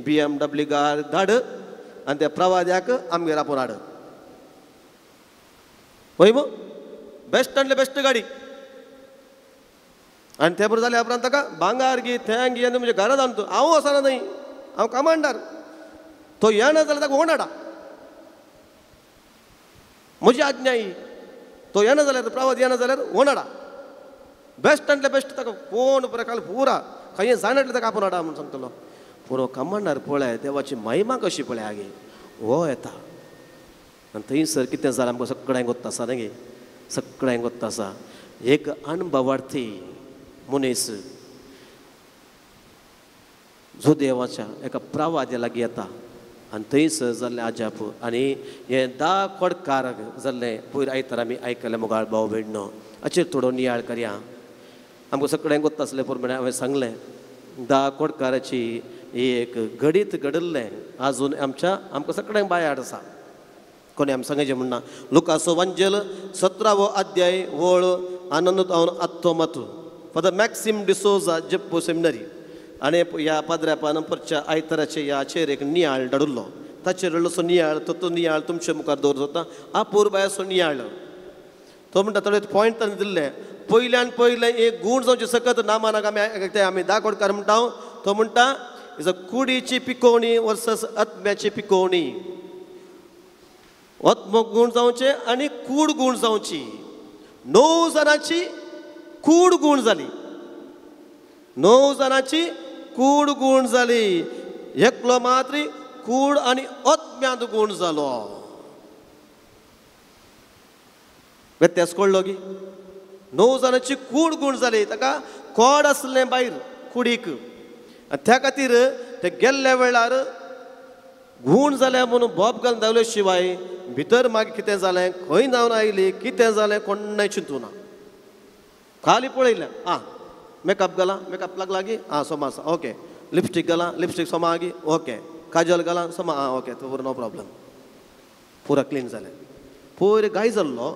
BMW कार धाड आनी त्या प्रवाद्याक आमगेर आपोवन हाड होय मग बेस्टांतले बेस्ट गाडी आनी ते बरें जाल्या उपरांत ताका भांगार घे थँग घे आनी म्हणजे घरांत हाडून हांव वचना न्हय हांव कमांडर तो येना जाल्यार ताका कोण हाडा म्हजी आज्ञा ही तो येना जाल्यार प्रवाद येना जाल्यार कोण हाडा बेस्टांतले बेस्ट ताका कोण बरें काल पुरा खंय जाणटले ताका आपोवन हाडा म्हूण सांगतलो पुरो कमांडर पळय देवाची महिमा कशी पळय आगे हो येता आनी थंयसर कितें जालें आमकां सगळ्यांक गोत्ता आसा न्ही सगळ्यांक गोत्ता आसा एक अणभवार्थी मनीस जो देवाच्या एका प्रवाद्या लागीं येता आनी थंयसर जाल्लें आजाप आनी हे 10 कोडकार जाल्ले पयर आयतार आमी आयकले मुगाळ भाव भयणो हाचेर थोडो नियाळ करया आमकां सगळ्यांक गोत्ता आसलें प्रमाणे हांवें सांगलें 10 कोडकाराची एक घडीत घडल्लें आजून आमकां सगळ्यांक बायाड आसा कोणी आमी सांगचें म्हणना लुकाचो वांजेल 17वो अध्याय वळ आनंद आत्तो मत फादर मॅक्सिम डिसोजा जेप्पो सेमिनरी आनी ह्या पाद्र्यापान परच्या आयताराचे ह्याचेर एक नियाळ धाडिल्लो ताचेर इल्लोसो नियाळ तो नियाळ तुमचे मुखार दवरता अपूर्व असो नियाळ तो म्हणटा थोडे पॉयंट ताणें दिल्ले पयल्यान पयलें एक गूण जावचे सकत नामानाक आमी 10 कोडकार म्हणटा तो म्हणटा इज अ कुडीची पिकोवणी वर्सस आत्म्याची पिकोवणी आत्मक गूण जावचे आनी कूड गूण जावची 9 जाणांची कूड गूण जाली 9 जाणांची कूड गूण जाली एकलो मात्र कूड आनी आत्म्यांत गूण जालो व्यत्यास कळ्ळो की 9 जाणांची कूड गूण जाली ताका कोड आसलें भायर कुडीक आनी त्या खातीर ते गेल्ल्या वेळार गूण जाल्या म्हणून बोब घालून धांवले शिवाय भितर मागीर कितें जालें खंय जावन आयली कितें जालें कोणय चिंतूना खाली पळयलें मेकअप घाला मेकअप लागला की सोमा आसा ओके लिपस्टीक घाला लिपस्टीक सोमा आगी ओके काजल घाला सोमा ओके तो नो प्रॉब्लेम पुरा क्लीन जालें पयर गाय जाल्लो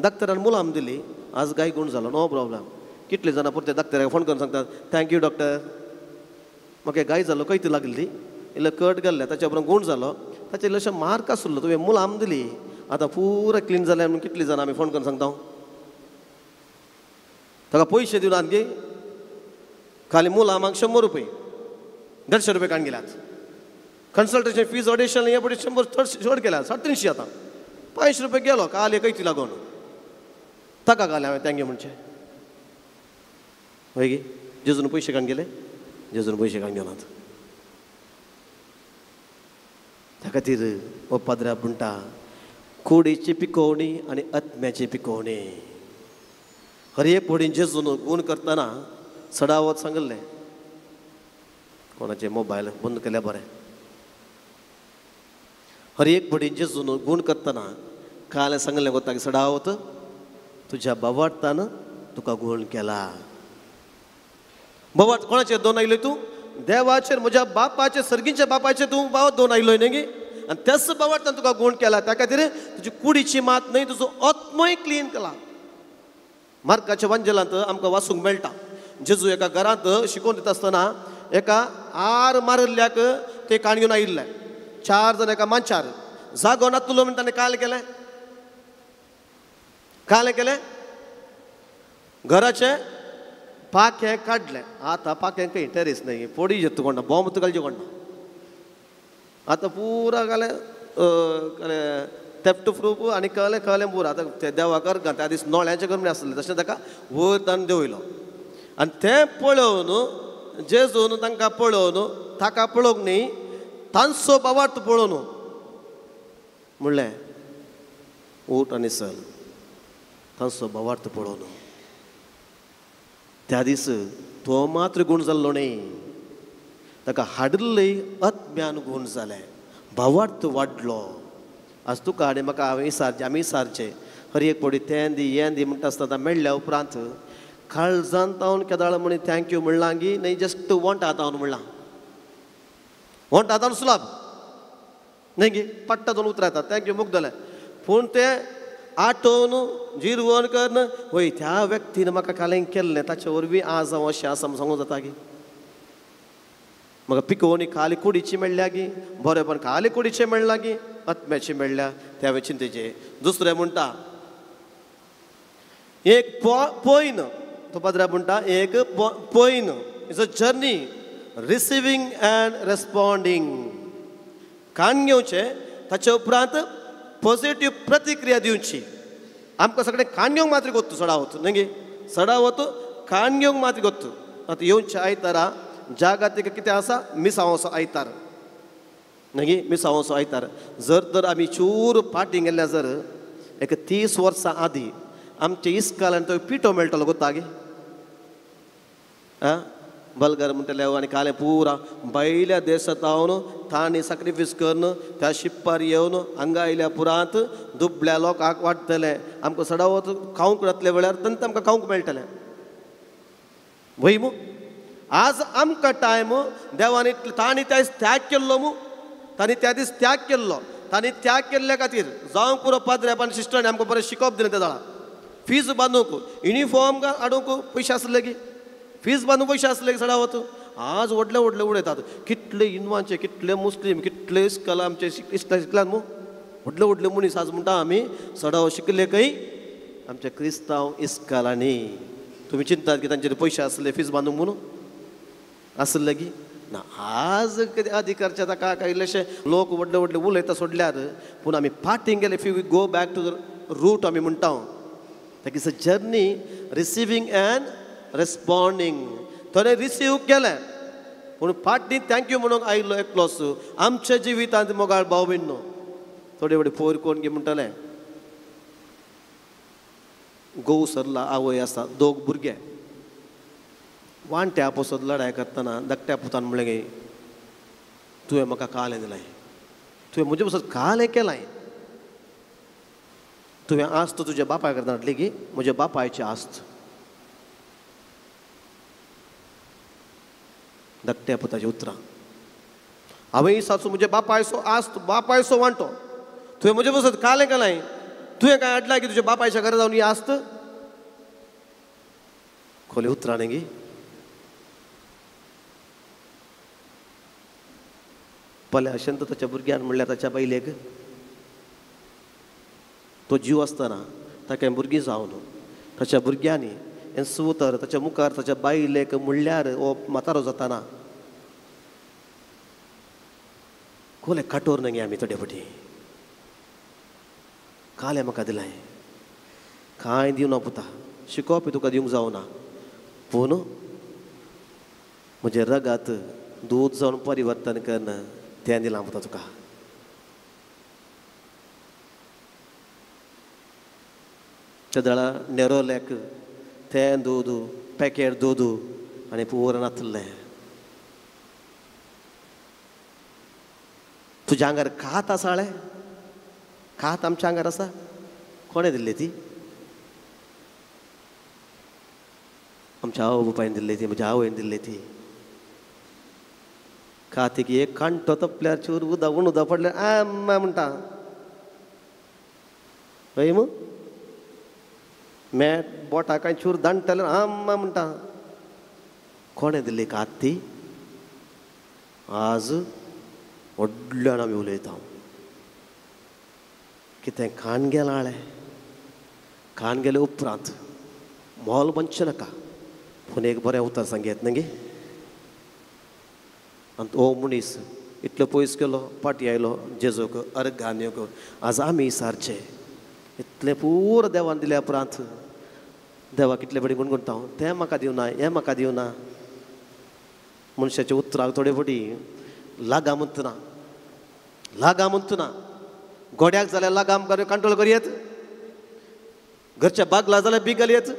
डॉक्टरान मुलाम दिली आज गाय गूण जालो नो प्रॉब्लेम कितले जाणां परते डॉक्टराक फोन करून सांगतात थँक्यू डॉक्टर म्हाका गाय जालो कैती लागली इल्लो कट घाल्ले ताच्या उपरांत गूण जालो ताचे इल्लोशें मार्क आसलो तुवें मुलाम दिली आतां पुरा क्लीन जालें म्हणून कितली जाणां आमी फोन करून सांगता ताका पयशे दिवन आनी खाली मुलामाक 100 रुपये 150 रुपये काण गेल्यात कन्सल्टेशन फीज ऑडिशन हे पडे 100 चड केल्या 350 आतां 500 रुपये गेलो काल कैती लागून ताका घाले हांवें थँक्यू म्हणचे हय गे जेजून पयशे काण गेले जेजून पयशे काण घेनात त्या खातीर हो पाद्रा म्हणटा कुडीची पिकोवणी आनी आत्म्याची पिकोवणी हर एक पडीन जेजून गूण करतना सडावत सांगलें कोणाचे मोबायल बंद केल्या बरें हर एक पडीन जेजून गूण करतना काल सांगलें गोता की सडावत तुज्या बावार्थान तुका गूण केला बावार्थ कोणाचेर दोन आयलोय तूं देवाचेर म्हज्या बापाचेर सर्गीच्या बापाचेर तूं बाव दोन आयलोय न्ही गे आनी त्याच बावार्थान तुका गूण केला त्या खातीर तुजी कुडीची मात न्हय तुजो आत्मय क्लीन केला मार्काच्या वांजेलांत आमकां वाचूंक मेळटा जेजू एका घरांत शिकोवन दिता आसतना एका आर मारिल्ल्याक ते काण घेवन आयिल्ले 4 जाण एका मांचार जागो नातलो म्हण ताणें कालें केलें घराचे पाखें काडलें आतां पाखें खंय टेरेस न्हय पोडी जेत्त कोणा बॉम्ब घालचे कोणा आतां पुरा घालें थेफ्ट प्रूफ आनी कळलें पुरा आतां ते देवाकार त्या दीस नोळ्याचें गरमी आसलें तशें ताका वयर ताणें देंवयलो आनी तें पळोवन जेजून तांकां पळोवन ताका पळोवंक न्ही तांचो बावार्थ पळोवन म्हणलें ऊट आनी सल तांचो भावार्थ पळोवन त्या दीस तो मात्र गूण जाल्लो न्ही, ताका हाडिल्ले अज्ञान गूण जाले, भावार्थ वाडलो. आज तुका आनी म्हाका हांवें इसारचें, आमी इसारचें हर एक पडी तें दी हें दी म्हणटा आसतना मेळ्ळ्या उपरांत काळजांत तावन केदाळ म्हणी थँक्यू म्हणलां गी न्ही, जस्ट वॉन्ट आतावन म्हणलां. वॉन्ट आतावन सुलाब न्ही गे, पट्टा दोन उतरां येतात थँक्यू मुख जालें. पूण तें आठोवन जिरवण करन वय त्या व्यक्तीन म्हाका कालें केल्लें ताचे वरवीं आज हांव अशें आसा सांगूं जाता गी. म्हाका पिकोवणी खाली कुडीची मेळ्ळ्या गी, बरेपण खाली कुडीचें मेळ्ळां गी, आत्म्याची मेळ्ळ्या त्या हांवें चिंतेचें. दुसरें म्हणटा एक पॉयन, तो पाद्रा म्हणटा एक पॉयन is a journey receiving and responding. कान घेवचें ताचे उपरांत पॉझिटिव्ह प्रतिक्रिया दिवची. आमकां सगळें कान घेवंक मात्र गोत्तू सडा वत न्ही गे, सडा वत कान घेवंक मात्र गोत्तू. आतां येवच्या आयतारा जागातीक कितें आसा मिसांवोचो आयतार न्ही गे, मिसांवोचो आयतार. जर तर आमी चूर फाटीं गेल्या जर एक 30 वर्सां आदीं आमच्या इस्कालान तो पिठो मेळटलो गोता गे. आं बलगर म्हणटले आनी कालें पुरा भायल्या देशांत हांवन तांणी सॅक्रिफीस करन त्या शिप्पार येवन हांगा आयल्या पुरांत दुबळ्या लोकांक वाडटले. आमकां सडा वत खावंक जातले वेळार तंत आमकां खावंक मेळटलें. वय मू आज आमकां टायम देवानी तांणी त्या दीस त्याग केल्लो मू, तांणी त्या दीस त्याग केल्लो. तांणी त्याग केल्ल्या खातीर जावं पुरो पाद्र्यापान सिस्टरांनी आमकां बरें शिकोवप दिलें त्या जाळा. फीज बांदूंक युनिफॉर्म हाडूंक पयशे आसले गी, फीज बांदूंक पयशे आसले गी सडा वत. आज व्हडले व्हडले उडयतात. कितले हिंदवांचे, कितले मुस्लीम, कितले इस्कॉल आमचे शिकल्यात मू. व्हडले व्हडले मनीस आज म्हणटा आमी सडा शिकले खंय आमच्या क्रिस्तांव इस्कॉलांनी. तुमी चिंतात की तांचेर पयशे आसले फीज बांदूंक म्हणून आसले गी ना. आज कितें अधिकारचे ताका काय इल्लेशे लोक व्हडले व्हडले उलयता सोडल्यार, पूण आमी फाटीं गेले. If you go back to the root आमी म्हणटा that is a journey receiving and responding. थोडे रिसीव केलें पूण फाटीं थँक्यू म्हणून आयिल्लो एकलोच. आमच्या जिवितांत मोगाळ भाव बीन थोडे व्हडे पोर कोण गे म्हणटले घोव सरला आवय आसा, दोग भुरगे वांट्या पासत लढाय करतना धाकट्या पुतान म्हणलें गे तुवें म्हाका कालें दिलें, तुवें म्हजे पासत कालें केलां, तुवें आस्त तुज्या बापाय करता हाडली गी, म्हज्या बापायची आस्त. धाकट्या पुताचें उतरां हांवें साचो म्हज्या बापायचो आस्त, बापायचो वांटो तुवें म्हजे पासत कालें केलां, तुवें काय हाडला की तुज्या बापायच्या घरा जावन ही आस्त. खोले उतरां न्ही गी. पल्या अशेंत ताच्या भुरग्यान म्हणल्यार ताच्या बायलेक तो जीव आसतना ताका भुरगीं जावन ताच्या भुरग्यांनी हें सुतर ताच्या मुखार ताच्या बायलेक म्हणल्यार हो म्हातारो जाताना खोले काटोर न्ही आमी थोडे फाटी. कालें म्हाका दिलां, कांय दिवना पुता, शिकोवपी तुका दिवंक जावना, पूण म्हजे रगात दूद जावन परिवर्तन करन तें दिलां पुता तुका. त्या दाळा नेरोलेक तें दूद पॅकेट दूद आनी पुरण नातलें. तुज्या आंगार कात आसाळे, कात आमच्या आंगार आसा, कोणें दिल्ली ती? आमच्या आवय बापायन दिल्ली ती, म्हज्या आवयन दिल्ली ती. कातीक एक कांटो तपल्यार चूर उदक उदक पडल्यार आम्मा म्हणटा हय मू. मॅट बोटा कांय चूर दांडटल्यार आम्मा म्हणटा. कोणें दिल्ली कात ती? आज व्हडल्यान आमी उलयता. कितें कान गेलां आळे, कान गेले उपरांत मोल मनचे नाका, पूण एक बरें उतर सांगेत न्ही गे. आनी हो मनीस इतलो पयस गेलो, फाटीं आयलो जेजूक अर्घान येवंक. आज आमी सारचे इतलें पुरो देवान दिल्या उपरांत देवा कितले बडी गुणगुणटा, तें म्हाका दिवना, हें म्हाका दिवना. मनशाच्या उतराक थोडे फाटी लागा म्हणटना, लागा म्हणटना घोड्याक जाल्यार लागाम कंट्रोल करयेत, घरच्या बागला जाल्यार बी घालयत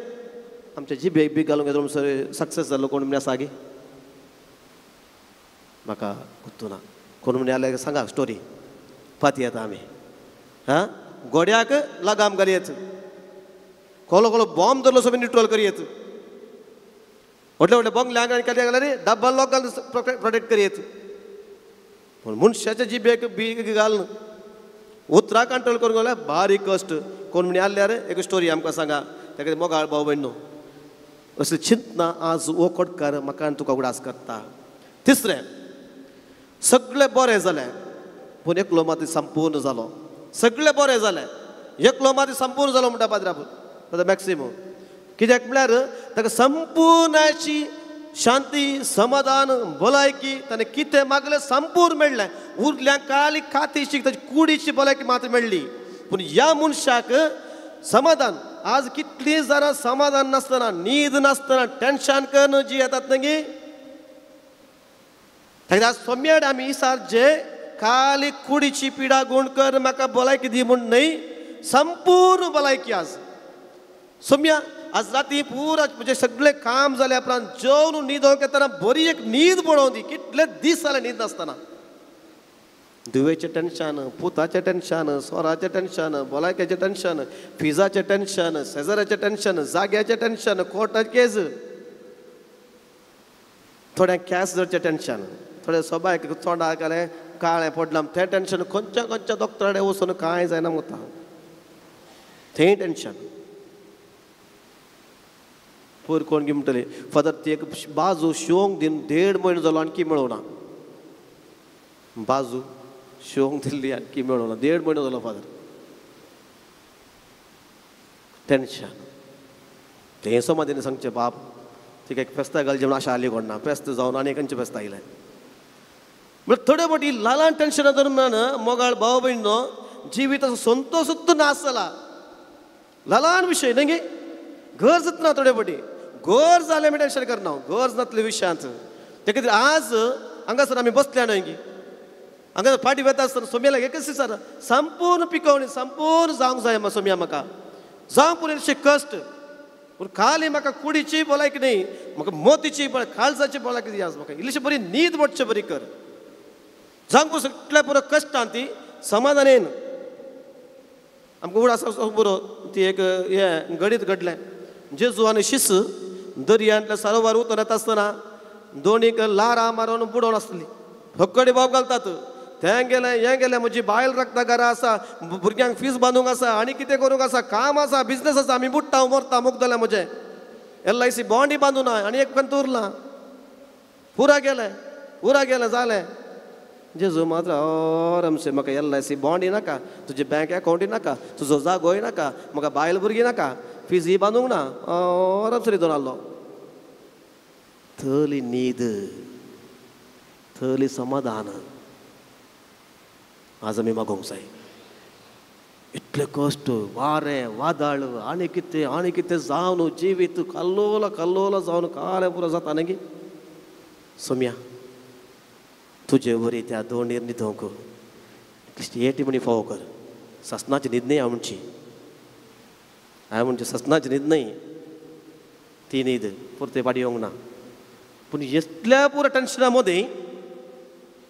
आमच्या जिबेक बी घालूंक येता सर सक्सेस जालो कोण म्हणे आसा गे म्हाका गुर्तू ना कोण म्हणे जाल्यार सांगा स्टोरी पाती येता आमी हां गोड्याक लगाम घालयत कोलो कोलो बॉम्ब धरलो सगळें न्यूट्रल करयत व्हडले व्हडले बंगल्यांक आनी केले गेल्यार डब्बल लॉक घालून प्रोटेक्ट करयत पूण मनशाच्या जिबेक बी घालून उतरां कंट्रोल करूंक गेल्यार बारीक कश्ट कोण म्हणे आसल्यार एक स्टोरी आमकां सांगा तेका मोगाळ भाव भयण न्हू असली चिंतना आज वखदकार म्हाका आनी तुका उडास करता तिसरें सगळें बरें जालें पूण एकलो मात संपूर्ण जालो सगळें बरें जालें एकलो मात संपूर्ण जालो म्हणटा पाद्रा मॅक्सिमम कित्याक म्हळ्यार ताका संपूर्णाची शांती समाधान भलायकी ताणें कितें मागलें संपूर्ण मेळ्ळें उरल्यांक काली खातीशी ताची कुडीची भलायकी मात्र मेळ्ळी पूण ह्या मनशाक समाधान आज कितलीं जाणां समाधान नासतना न्हीद नासतना टेन्शन करून जी येतात न्ही ताका सोम्याड आमी सारजे खाली कुडीची पिडा गुण कर म्हाका भलायकी दी म्हूण न्हय संपूर्ण भलायकी आज सोम्या आज राती पुरा म्हणजे सगळें काम जाल्या उपरांत जेवन न्हिदोंक येतना बरी एक न्हीद पडोवन दी कितले दीस जाले न्हीद नासतना दुवेचें टेन्शन पुताचें टेन्शन सोराचें टेन्शन भलायकेचें टेन्शन फिजाचें टेन्शन शेजाऱ्याचें टेन्शन जाग्याचें टेन्शन कोर्टाचें केस थोड्यांक कॅस धरचें टेन्शन थोडे सोबायक तोंडाक जालें काळें पडलां तें टेन्शन खंयच्या डॉक्टरा कडेन वचून कांय जायना म्हणटा थंय टेन्शन पयर कोण गी म्हणटले फादर ती एक बाजू शिवंक दिन 1.5 म्हयनो जालो आणकी मेळोना बाजू शिवंक दिल्ली आणकी मेळोना 1.5 म्हयनो जालो फादर टेन्शन तें समाधीन सांगचें बाप तिका एक फेस्ता घालचें म्हण आशा आली कोण ना फेस्त जावन आनी खंयचें फेस्त आयलें म्हळ्यार थोडे फावटी ल्हान टेन्शनां दरम्यान मोगाळ भाव भयण जिविताचो संतोषूच नासला ल्हान विशय न्ही गे घर जातना थोडे फावटी घर जालें म्हण टेन्शन करना घर जातले विशयांत ते खातीर आज हांगासर आमी बसल्या न्हय गी हांगा फाटी वता आसतना सोम्याक एकच दिसा संपूर्ण पिकवणी संपूर्ण जावंक जाय सोम्या म्हाका जावंक पुरेशें कश्ट पूण खाली म्हाका कुडीची भलायकी न्ही म्हाका मोतीची काळजाची भलायकी दी आज म्हाका इल्लीशी बरी न्हीद पडचे बरी कर जावंक पुरो इतल्या पुरो कश्टान ती समाधानेन आमकां उड आसा बरो ती एक हें घडीत घडलें जेजू आनी शिस दर्यांतल्या सरोवर उतर येता आसतना दोनीक लारां मारून बुडोवन आसली हक्कडी बाब घालतात तें गेलें हें गेलें म्हजी बायल रक्ता घरा आसा भुरग्यांक फीस बांदूंक आसा आनी कितें करूंक आसा काम आसा बिजनस आसा आमी बुडटा मरता मोग जालें म्हजें LIC बॉन्डी बांदूना आनी एक कंत उरलां पुरा गेलें जालें जेजू मात्र आरामशें म्हाका LIC बॉन्डी नाका तुजें बँक अकावंटी नाका तुजो जागोय नाका म्हाका बायल भुरगीं नाका फीज बांदूंक ना आरामसर हितून आहलो थली न्हीद थली समाधान आज आमी मागोवंक जाय इतले कश्ट वारें वादळ आनी कितें जावन जिवीत कल्लोला जावन काळें पुरो जाता न्ही सोम्या तुजे वरी त्या दोंडेर न्हिदोंक एटी मणी फावो कर ससनाची न्हीद न्ही हांवें म्हणजे ससनाची न्हीद न्ही ती न्हीद परते पाडी येवंक ना पूण इतल्या पुरो टेन्शना मदीं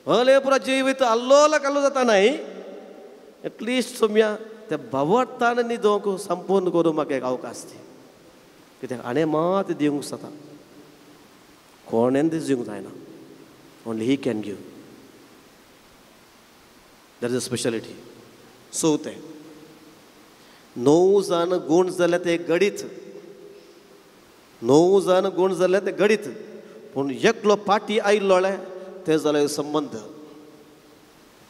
हले पुरो जिवीत कल्लो जाता न्हय एटलिस्ट सोम्या त्या भवतान न्हिदोंक संपूर्ण करूंक म्हाका एक अवकाश दी कित्याक आनी मात दिवंक जाता कोणेन दिवंक जायना only he can give that is a speciality so तें 9 जाण गूण जाले ते गडीत 9 जाण गूण जाले ते गडीत पूण एकलो पाटी आयिल्लोळे ते जाले संबंध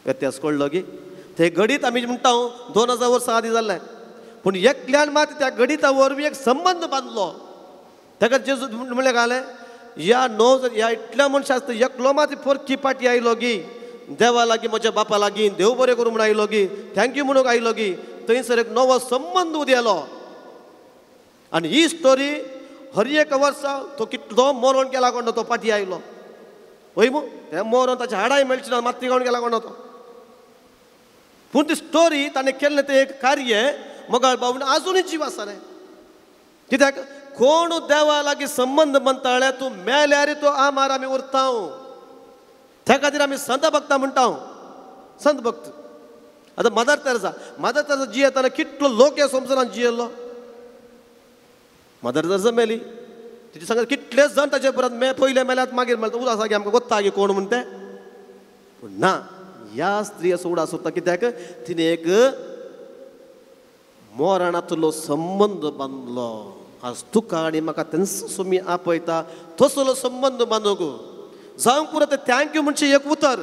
व्यत्यास कळ्ळो की ते गडीत आमी म्हणटा 2000 वर्सां आदी जाल्लें पूण एकल्यान मात त्या गडिता वरवीं एक संबंध बांदलो ताका जेजू म्हणलें घालें ह्या इतल्या मनशां आसता एकलो मात परकी पाटी आयलो गी देवा लागीं म्हज्या बापा लागीं देव बरें करूं म्हूण आयलो गी थँक्यू म्हणून आयलो गी थंयसर एक नवो संबंध उदेलो आनी ही स्टोरी हर एक वर्सा तो कितलो मरण गेला कोण तो पाटी आयलो वय मू तें मरण ताच्या हाडाय मेळची ना माती गावन गेला कोण तो पूण ती स्टोरी ताणें केल्लें तें एक कार्य मोगाळ भाऊन अजूनही जीव आसा रे कित्याक कोण देवा लागीं संबंध म्हणटाळे तूं मेल्यार तो आमार आमी उरता त्या खातीर आमी संत भक्ता म्हणटा संत भक्त आतां मदर तेरेसा जियेताना कितलो लोक हे संवसारान जियेल्लो मदर तेरेसा मेली तिचे सांगत कितलेच जाण ताचे परत पयले मेल्यात मागीर मेळटा उदास की आमकां कोत्ता की कोण म्हण ते पूण ना ह्या स्त्री असो उडास उरता कित्याक तिणें एक मोराणांतलो संबंध बांदलो आज तुका आनी म्हाका तेन्ना आपयता तसलो संबंध बांदूंक जावंक पुरो ते थँक्यू म्हणचे एक उतर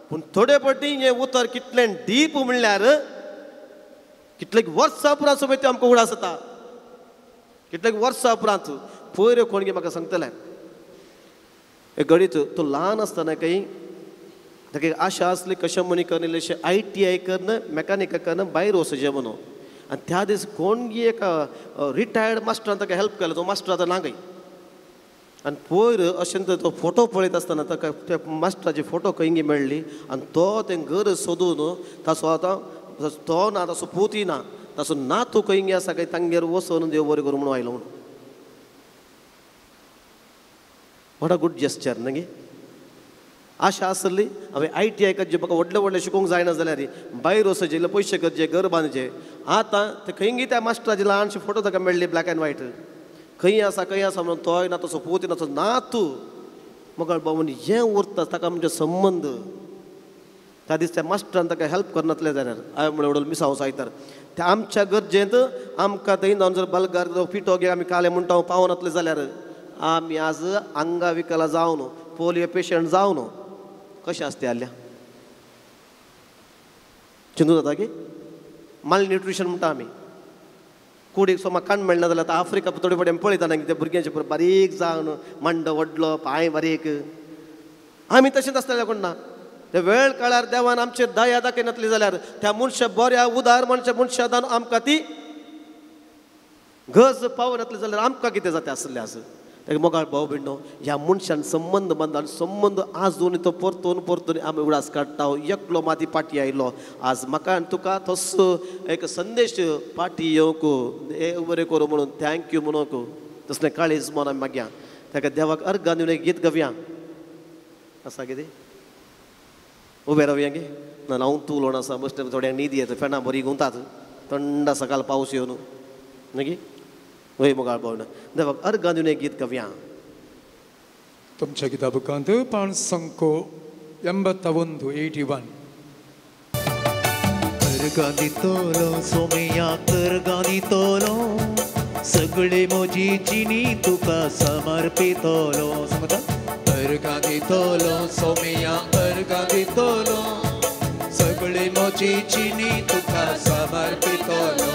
पूण थोडे फावटी हें उतर कितलें डीप म्हणल्यार कितलेक वर्सां उपरांत समेत आमकां उडास येता कितलेक वर्सां उपरांत पयर कोण गे म्हाका सांगतले एक घडीत तो ल्हान आसतना काही ताका एक आशा आसली कशें म्हणी करन इल्लेशें ITI करन मॅकानिका करन भायर वचचें म्हणून आनी त्या दीस कोण गी एक रिटायर्ड मास्टरान ताका हेल्प केलो तो मास्टर आतां ना गई आनी पयर अशें तो फोटो पळयत आसतना ताका त्या मास्टराची फोटो खंय मेळ्ळी आनी तो तें घर सोदून ताचो आतां तो ना ताचो पुती ना ताचो नातू खंय आसा काय तांगेर वचून देव बरें करूं म्हणून आयलो म्हणून वॉट अ गुड जेस्चर न्ही आशा आसली हांवें ITI करचें म्हाका व्हडलें व्हडलें शिकूंक जायना जाल्यार भायर वचचें इल्ले पयशे करचे घर बांदचें आतां ते खंय त्या मास्टराची ल्हानशी फोटो ताका मेळ्ळी ब्लॅक एंड व्हायट खंय आसा म्हणून तोय ना तसो पोती ना तसो नातू मोगाळ बाबून हें उरता ताका म्हणजे संबंध त्या दीस त्या मास्टरान ताका हेल्प करनातले जाल्यार हांवें म्हणलें उडल मिसांव सायतार त्या आमच्या गरजेंत आमकां थंय जावन जर बल्गार पिठो घे आमी काले म्हणटा पावनातले जाल्यार आमी आज अंगविकला जावन पोलियो पेशंट जावन कशें आसता आल्या चिंतू जाता की माल न्यूट्रिशन म्हणटा आमी कुडीक सोमाक काण मेळना जाल्यार आतां आफ्रिका थोडे फावटी आमी पळयता न्ही ते भुरग्यांचे बारीक जावन मांडो व्हडलो पांय बारीक आमी तशेंच आसतले कोण ना ते वेळ काळार देवान आमचे दया दाखयनातली जाल्यार त्या मनशा बऱ्या उदार मनशा जावन आमकां ती गज पावनातली जाल्यार आमकां कितें जाता आसलें आस मोगाळ भाव भिण्णो ह्या मनशान संबंध बांदला संबंध आजून तो परतून आमी उडास काडटा एकलो माती पाटी आयलो आज म्हाका आनी तुका तसो एक संदेश पाटी येवंक बरें करूं म्हणून थँक्यू म्हणूंक तसलें काळीज म्हणून आमी मागया ताका देवाक अर्घ दिवन एक गीत गावया आसा कितें उबे रावया गे ना हांव तूं लोण आसा बस थोड्यांक न्हीद येता फेणां बरी गुंतात थंड सकाळ पावस येवन न्ही वय मोगाळ भावना देवाक अर्घ दिवन एक गीत गावया तुमच्या गिता बुकांत पाण संको 81 अर्गादितोलो सोमया अर्गादितोलो सगळे मोजी चिनी तुका समर्पितोलो समजा अर्गादितोलो सोमया अर्गादितोलो सगळे मोजी चिनी तुका समर्पितोलो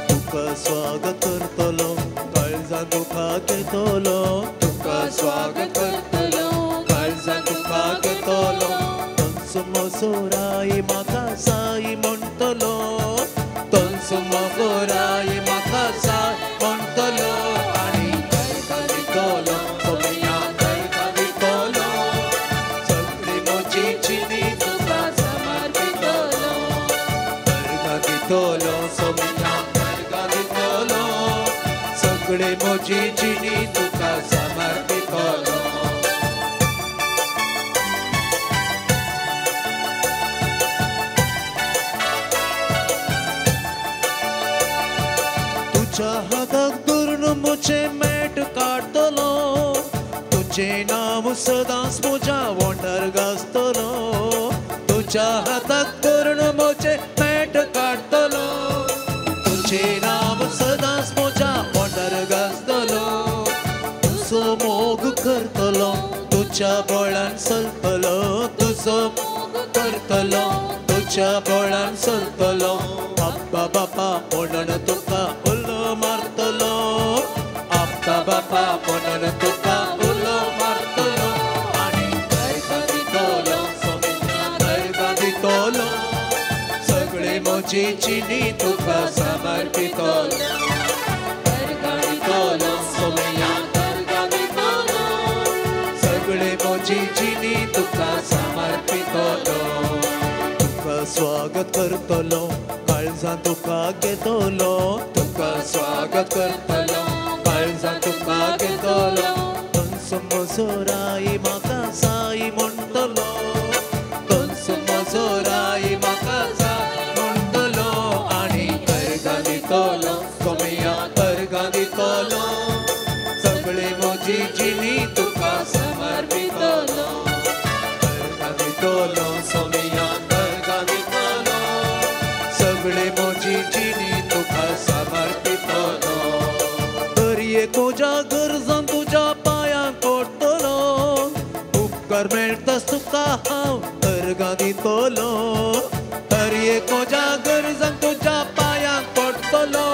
तुका स्वागत करतलो काळजा तुका घेतलो तुका स्वागत करतलो काळजा तुका घेतलो तंसुम सोराई म्हाका साई म्हणटलो तंसुम गोराई म्हाका साय म्हणटलो आनी अर्गादितोलो सोमया अर्गादितोलो सगळी मोजी चिनी तुका समर्पितोलो अर्गादितोलो सोमया सगळे मोजी चिनी तुका समर्पितोलो तुझ्या हाताक धरून मुझे मेट काढतलो तुझे नाव सदांच म्हज्या वोंटार गाजतलो तुझ्या हाताक धरून मुझे मेट काढतलो तुझे नाव सदांच म्हज्या वोंटार गाजतलो तुजो मोग करतलो तुझ्या बळान चलतलो तुजो मोग करतलो तुझ्या बळान चलतलो आप्पा बापा म्हणून तुका उलो मारतलो आप्पा बापा म्हणून तुका उलो मारतलो आनी अर्घ दितलो सोमया अर्घ दितलो सगळे मोजी चिनी तुका समर्पितोलो अर्घ दितलो सोमया अर्घ दितलो सगळे मोजी चिनी तुका समर्पितोलो तुका स्वागत करतलो काळजा तुका घेतलो तुका स्वागत करतलो काळजा तुका घेतलो कंस म्हजो राई म्हाका जाई म्हणटलो कंस म्हजो राई म्हाका जाई म्हणटलो आनी अर्गां दितलो सोमया अर्गां दितलो सगळे म्हजी जिणी तुका समर्पितलो अर्गां दितलो सोमया अर्गां दितलो सगळे म्हजी जिणी तुका समर्पितलो दर्ये तुज्या गरजां तुज्या पांयांक पडटलो उपकार मेळटास तुका हांव अर्गां दितलो दर्ये तुज्या गरजांक तुज्या पांयांक पडटलो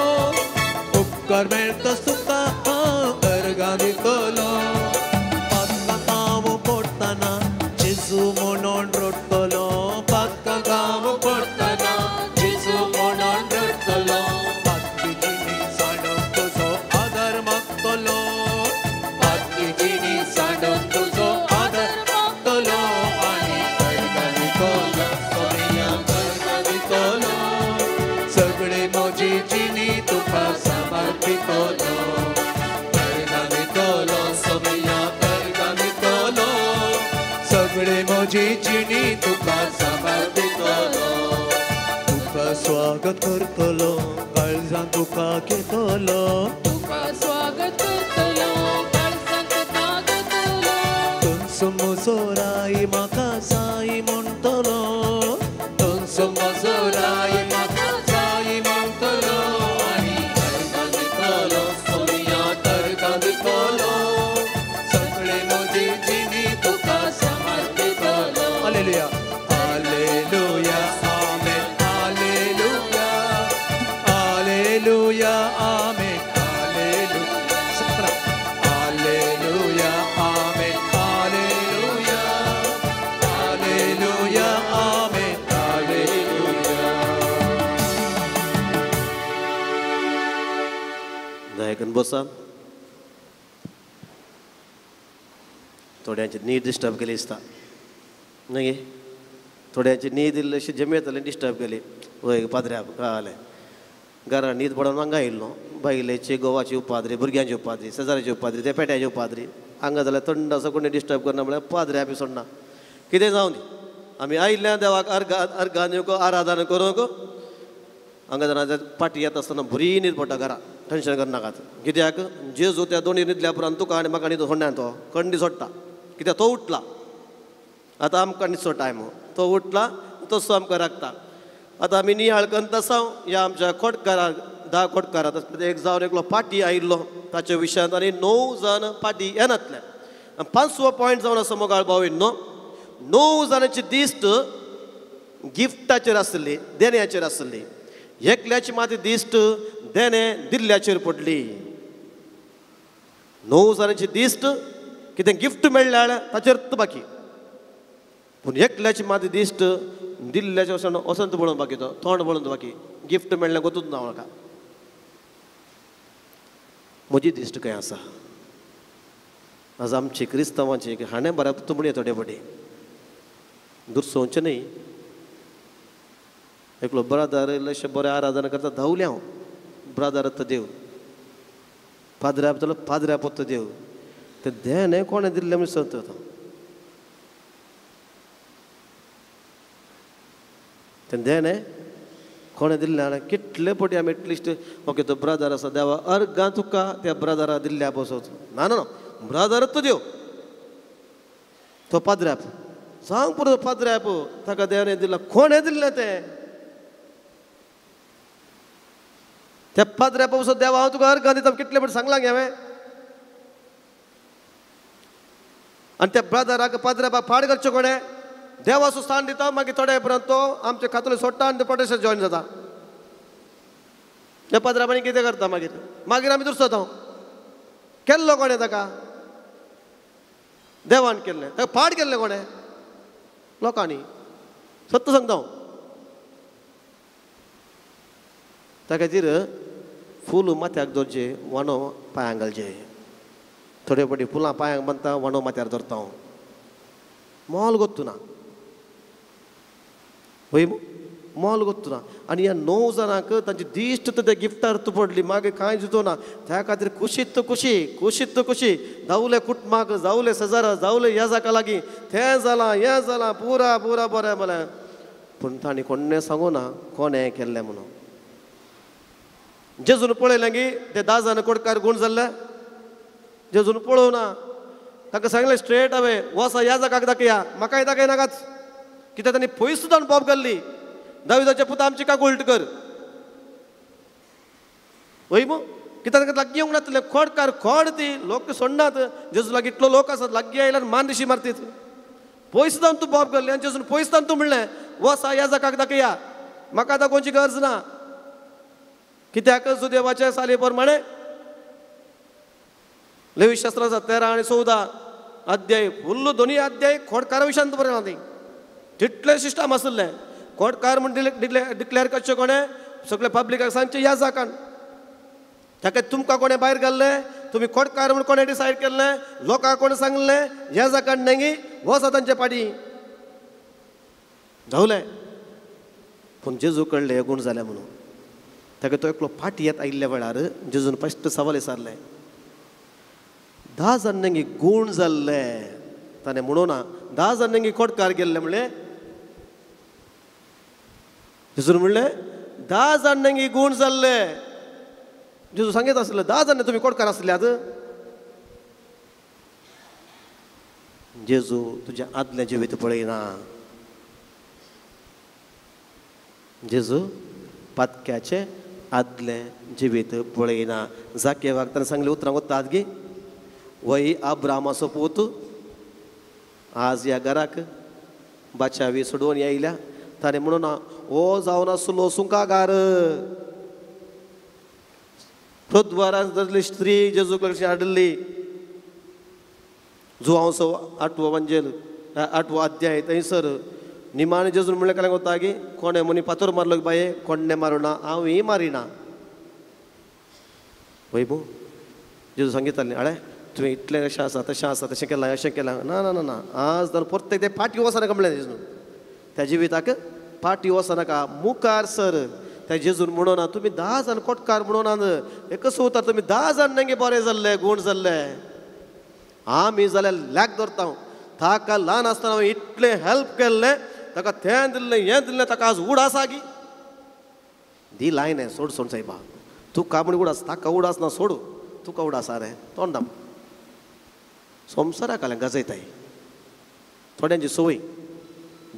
उपकार मेळटास तुका हांव अर्गां दितलो पातकांक हांव पडटना जेजू म्हणून रडटलो पातकांक हांव पडटना जेजू म्हणून रडटलो पातकी जिणी सांडोवंक तुजो आदार मागतलो पातकी जिणी सांडोवंक तुजो आदार मागतलो आनी अर्गां दितलो सोमया अर्गां दितलो सगळे म्हजी जिणी तुका समर्पितलो अर्गां दितलो सोमया अर्गां दितलो सगळे म्हजी जिणी तुका समर्पितलो तुका स्वागत करतलो काळजां तुका घेतलो तुका स्वागत करतलो काळजां तुका घेतलो कंस म्हजो राई म्हाका जाई म्हणटलो कंस म्हजो राई म्हाका जाई म्हणटलो आनी अर्गां दितलो सोमया अर्गां दितलो सगळे म्हजी जिणी तुका समर्पितलो hallelujah hallelujah amen hallelujah hallelujah amen hallelujah सत्रा hallelujah amen hallelujah hallelujah amen hallelujah दयाकन बसा थोड्यांची न्हीद डिस्टर्ब केली दिसता न्ही थोड्यांची न्हीद इल्ली अशी जमेतले डिस्टर्ब केली वय पाद्र्याक कळ्ळें घरा न्हीद पडोन हांगा येयल्लो बायलेची गोवाची उपाद्री भुरग्यांची उपाद्री शेजाऱ्याची उपाद्री ते पेट्याची उपाद्री हांगा जाल्यार थंड असो कोणी डिस्टर्ब करना म्हळ्यार पाद्र्या बी सोडना कितें जावन आमी आयिल्ल्या देवाक अर्गां दिवंक आराधना करूंक हांगा जाणां पाटी येता आसतना बरी न्हीद पडटा घरा टेंशन करनाकात कित्याक जेजू त्या दोनी न्हिदल्या उपरांत तुका आनी म्हाका न्हीद सोडना तो कंडी सोडटा कित्याक तो उठला आतां आमकां न्हिदचो टायम तो उठला तसो आमकां राखता आतां आमी नियाळ करता आसां ह्या आमच्या खोटकाराक 10 खोटकाराक एक जावन एकलो पाटी आयिल्लो ताच्या विशयांत आनी 9 जाण पाटी येनातले 5वो पॉयंट जावन आसा मोगाळ भावींनो 9 जाणांची दिश्ट गिफ्टाचेर आसली देण्याचेर आसली एकल्याची मात दिश्ट देणे दिल्ल्याचेर पडली 9 जाणांची दिश्ट कितें गिफ्ट मेळ्ळ्यार ताचेर बाकी पूण एकल्याची मात दिश्ट दिल्ल्याचे वसंत पळोवन बाकी तो तोंड पळोवन बाकी गिफ्ट मेळ्ळें गोतूच ना म्हाका म्हजी दिश्ट खंय आसा आज आमची क्रिस्तांवांची हाणें बऱ्या तुमणी थोडे पटी दुरसोवचें न्ही एकलो ब्रादर इल्लेशें बरें आराधना करता धांवलें हांव ब्रादर तो देव पाद्र्या जालो पाद्र्या पोत्तो देव तें देणें कोणें दिल्लें म्हूण सांगता तो तें देणें कोणें दिल्लें आनी कितले पटी आमी एटलिस्ट ओके तो ब्रादर आसा देवा अर्गां तुका त्या ब्रादरा दिल्ल्या बसोवचो ना ना ब्रादर तो देव तो पाद्र्याप सांग पुरो पाद्र्याप ताका देवणें दिलां कोणें दिल्लें तें त्या पाद्र्या पावसो देवा हांव तुका अर्गां दिता कितले फावटी सांगलां गे हांवें आनी त्या ब्रादराक पाद्र्यापाक फाड करचें कोणें देवाचो स्थान दिता मागीर थोड्या उपरांत तो आमचे खातले सोडटा आनी प्रोटेस्टांत जॉयन जाता त्या पाद्र्यापानी कितें करता मागीर मागीर आमी दुसरो हांव केल्लो कोणें ताका देवान केल्लें ताका फाड केल्लें कोणें लोकांनी सत्य सांगता हांव ताका खातीर फूल माथ्याक धरचे वांडो पांयांक घालचे थोडे फावटी फुलां पांयांक बांदता वांडो माथ्यार धरता हांव मोल गोत्तू ना होय मोल गोत्तुना आनी ह्या 9 जाणांक तांची दिश्ट ते गिफ्टार पडली मागे कांय दितो ना त्या खातीर खुशीत खुशी जावले कुटुंबाक जावले शेजारा जावले येजाका लागीं तें जालां हें जालां पुरा बरें बरें पूण तांणी कोणें सांगू ना कोणें केल्लें म्हणून जेजून पळयलें की ते 10 जाण कोडकार गूण जाल्ले जेजून पळोवं ना ताका सांगलें स्ट्रेट अवे वसा ह्या जागाक दाखया म्हाकाय दाखयनाकाच कित्याक तांणी पयस सुद्दां बोब घाल्ली दाविदाच्या पुता आमची काक उलट कर वय मग कित्याक ताका लागीं येवंक नातले खोडकार खोड ती लोक सोडनात जेजू लागीं इतलो लोक आसात लागीं आयल्यार मान दिशी मारतीत पयस सुद्दां तूं बोब घाल्ली आनी जेजून पयस सुद्दां तूं म्हणलें वसा ह्या जागाक दाखया म्हाका दाखोवची गरज ना कित्याक सुदेवाच्या साली प्रमाणे लेवी शास्त्राचा 13 आनी 14 अध्याय फुल्ल दोनी अध्याय खोडकारा विशयान बरयला तितलें सिस्टम आसलें खोडकार म्हण डिक्लेअर करचें कोणें सगळे पब्लिकाक सांगचें ह्या जागान ताका तुमकां कोणें भायर घाल्लें तुमी खोडकार म्हण कोणें डिसायड केल्लें लोकांक कोणें सांगलें ह्या जागान नेंगी वसा तांचे पाटी जावलें पूण जेजू कळ्ळें हे गूण जालें म्हणून ताका तो एकलो फाटी येत आयिल्ल्या वेळार जेजून फस्ट सवाल विचारलें 10 जाणांनी गूण जाल्ले ताणें म्हणून ना 10 जाणांनी खोडकार गेल्ले म्हणलें जेजून म्हणलें 10 जाणांनी गूण जाल्ले जेजू सांगीत आसलें 10 जाण तुमी खोडकार आसल्यात जेजू तुजें आदलें जिवीत पळयना जेजू पातक्याचें आदलें जिवीत पळयना जाके वागताना सांगलें उतरां वतात गे वय अब्रामाचो पूत आज ह्या घराक बाचावी सोडून येयल्या ताणें म्हणून हो जावन आसलो सुंकागार प्रद्वारान जाल्ली स्त्री जेजू कडची हाडली जुआंवचो 8वो वंजेल 8वो अध्याय थंयसर निमाणे जेजून म्हणलें काय वता की कोणें मनी फातर मारलो बाये कोणें मारुना हांवूय मारिना वय मू जेजू सांगितलें आळे तुवें इतलें अशें आसा तशें केलां अशें केलां ना ना ना ना आज जावन परतेक ते फाटी वचनाका म्हणलें जेजून त्या जिविताक फाटी वचनाका मुखार सर त्या जेजून म्हणून तुमी 10 जाण खोडकार म्हणून एकच उतर तुमी 10 जाण नेंगे बरें जाल्ले गूण जाल्ले आमी जाल्यार लॅक धरता ताका ल्हान आसतना हांवें इतलें हेल्प केल्लें ताका तें दिल्लें हें दिल्लें ताका आज उडास आगी दी लायन सोड सायबा तूं कामणी उडास ताका उडास ना सोड तुका उडास रे तोंडाम संवसाराक आल्या गजयताय थोड्यांची संवय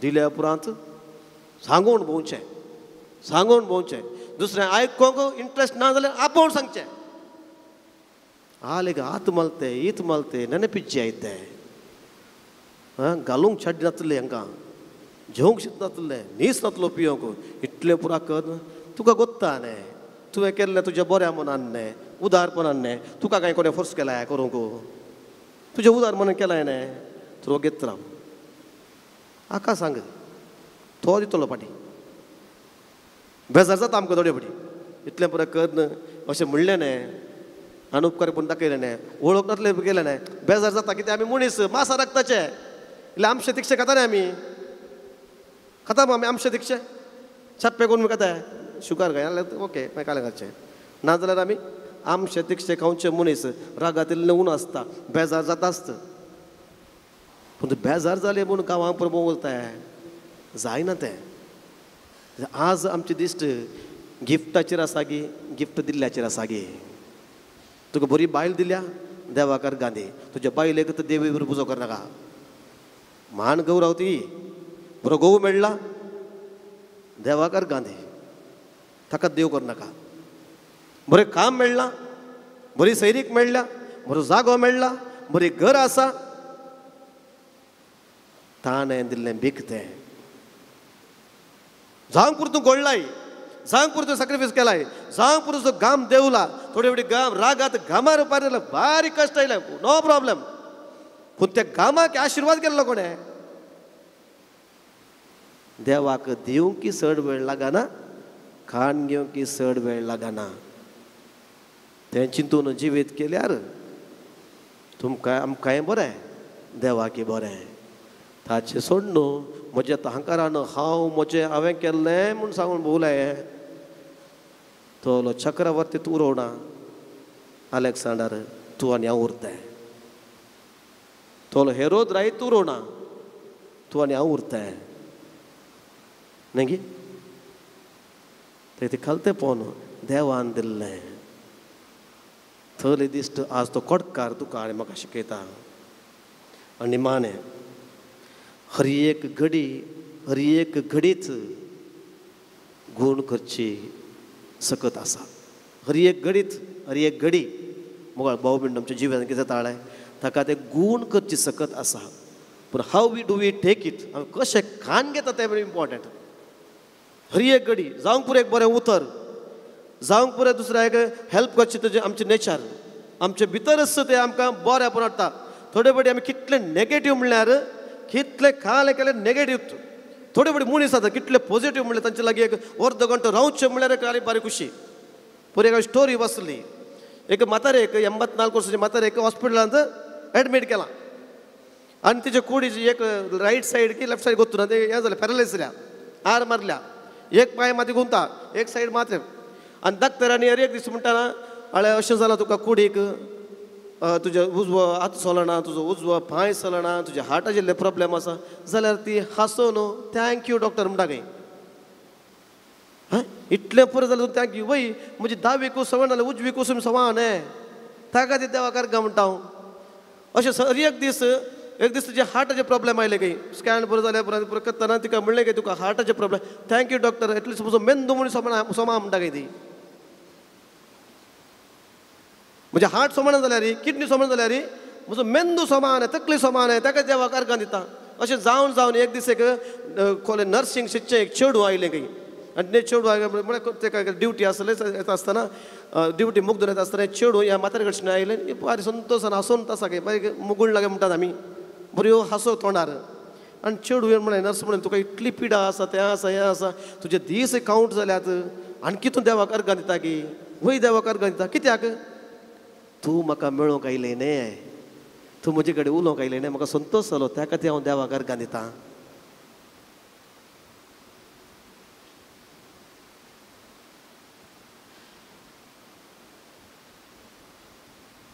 दिल्या उपरांत सांगून भोंवचें दुसऱ्या आयकोंक इंट्रस्ट ना जाल्यार आपोवन सांगचें आलेग आत मलते ईत मलते नेनपिच्चे आयते घालूंक छड्ड नातलें हांकां जेवंक शीत नातलें न्हीस नातलो पियोंक इतलें पुरा कर तुका गोत्ता न्ही तुवें केल्लें तुज्या बऱ्या मनान न्ही उदारपणान न्ही तुका कांय कोणें फोर्स केला करूंक तुजें उदार मनान केलां न्ही तूं घेत राव आका सांग तो दितलो पाटी बेजार जाता आमकां थोडे फाटी इतलें पुरो कर न्ही अशें म्हणलें न्ही अनुपकार पूण दाखयलें न्ही वळख नातलें केलें न्ही बेजार जाता कित्याक आमी मनीस मासा रक्ताचे इल्ले आमचे तिक्षे खाता न्ही आमी खाता आमी आमचे तिक्षे छप्पे करून खाता शुगर घाय ओके मागीर कालें घालचें नाजाल्यार आमी आमचे तिक्षे खावचे मनीस रागातिल्लें उन आसता बेजार जाता आसता पूण बेजार जालें म्हणून गांवांक प्रभू उरताय जायना तें आज आमची दिश्ट गिफ्टाचेर आसा गी गिफ्ट दिल्ल्याचेर आसा गे तुका बरी बायल दिल्या देवाकार गांधी तुज्या बायलेक तर देवी बरोबर पुजो करनाका मान गौरव ती बरो गोव मेळ्ळा देवाकार गांधी ताका देव करनाका बरें काम मेळ्ळां बरी सैरीक मेळ्ळ्या बरो जागो मेळ्ळा बरी घर आसा ताणें दिल्लें भीक तें जावंक पुरतो घोडलाय जावंक पुरतो सॅक्रिफायस केलाय जावंक पुरतो घाम देवला थोडे थोडी घाम रागात घामार पारले भारी कश्ट आयले नो प्रॉब्लेम पूण त्या घामाक आशिर्वाद केल्लो कोणें देवाक दिवंक चड वेळ लागना खाण घेवंक चड वेळ लागना तें चिंतून जिवीत केल्यार तुमकां आमकांय बरें देवाकी बरें ताचें सोड न्हू म्हज्या अहंकारान हांवें केल्लें म्हूण सांगून भोवलें. तो चक्रवर्ती तूं उरोवना, अलेक्सांडर तूं आनी हांव उरताय. तो हेरोद राय तूं उरोवना, तूं आनी हांव उरताय. न्ही ते कलते पोवन देवान दिल्लें. थंय दिश्ट आज तो कोडकार तुका आनी म्हाका शिकयता. आनी निमाणें हर एक घडीच गूण करची सकत आसा. हर एक घडी मुगाळ भाऊ बीण आमच्या जिव्यान कितें जाताळें ताका ते गूण करची सकत आसा. पूण how do we take it, हांव कशें खाण घेता तें वेरी इम्पॉर्टंट. हर एक घडी जावंक पुरो एक बरें उतर, जावंक पुरो दुसऱ्याक हेल्प करचें तेजें आमचें नेचर, आमचे भितरच तें आमकां बरें आपूण हाडटा. थोडे फावटी आमी कितले नेगेटीव म्हणल्यार कितले खाले केले नेगेटीव. थोडे फावटी मनीस आसा कितले पॉझिटीव म्हणल्यार तांचे लागीं एक अर्द घंटो रावचें म्हणल्यार एक बारी खुशी. पुरी एक स्टोरी वाचली. एक म्हातारेक 84 वर्साचे म्हातारेक हॉस्पिटलांत एडमीट केलां आनी तिचे कुडीची एक रायट सायड की लेफ्ट सायड गोत्तून ते हें जालें पॅरलायज जाल्या, आर मारल्या, एक पांय माती गुंता, एक सायड मात्र. आनी डाक्टरांनी एक दीस म्हणटाना आळे अशें जालां तुका कुडीक, तुजे उजवो हात चलना, तुजो उजवो पांय चलना, तुज्या हार्टाचे प्रॉब्लेम आसा. जाल्यार ती हांसून थँक्यू डॉक्टर म्हणटा खंय. इतलें पुरो जालें थँक्यू वय म्हजी दावेकूय सवण जालें उजवीकूय समान ताका ती देवाकार गा म्हणटा हांव. अशें सर एक दीस तुजे हार्टाचे प्रॉब्लेम आयले खंय. स्कॅन पुरो जाले पुरो करतना तिका म्हणलें खंय तुका हार्टाचे प्रॉब्लेम, थँक्यू डॉक्टर एटलिस्ट म्हजो मेंदू म्हणून समान म्हणटा खंय ती. म्हणजे हार्ट समान जाल्यार किडनी समान जाल्यार म्हजो मेंदू समान आहे, तकली समान आहे, ताका देवाक अर्घ दिता. अशें जावन एक दीस एक खोले नर्सींग शिकचें एक चेडूं आयलें खंय. आनी तें चेडूं म्हळ्यार ताका ड्युटी आसलें येता आसतना ड्युटी मुगदून येता आसतना चेडूं ह्या म्हातारे कडच्यान आयलें बारी संतोशान हांसून आसा खंय. मागीर मुगूण लागे म्हणटात आमी बऱ्यो हांसो तोंडार. आनी चेडूं म्हळें नर्स म्हण तुका इतली पिडा आसा, तें आसा हें आसा, तुजे दीस कावंट जाल्यात आनी कितून देवाक अर्घ दिता की वय देवाक अर्घ दिता. कित्याक तूं म्हाका मेळोवंक आयलें न्ही, तूं म्हजे कडेन उलोवंक आयलें न्ही, म्हाका संतोश जालो, त्या खातीर हांव देवाक अर्घ दितां.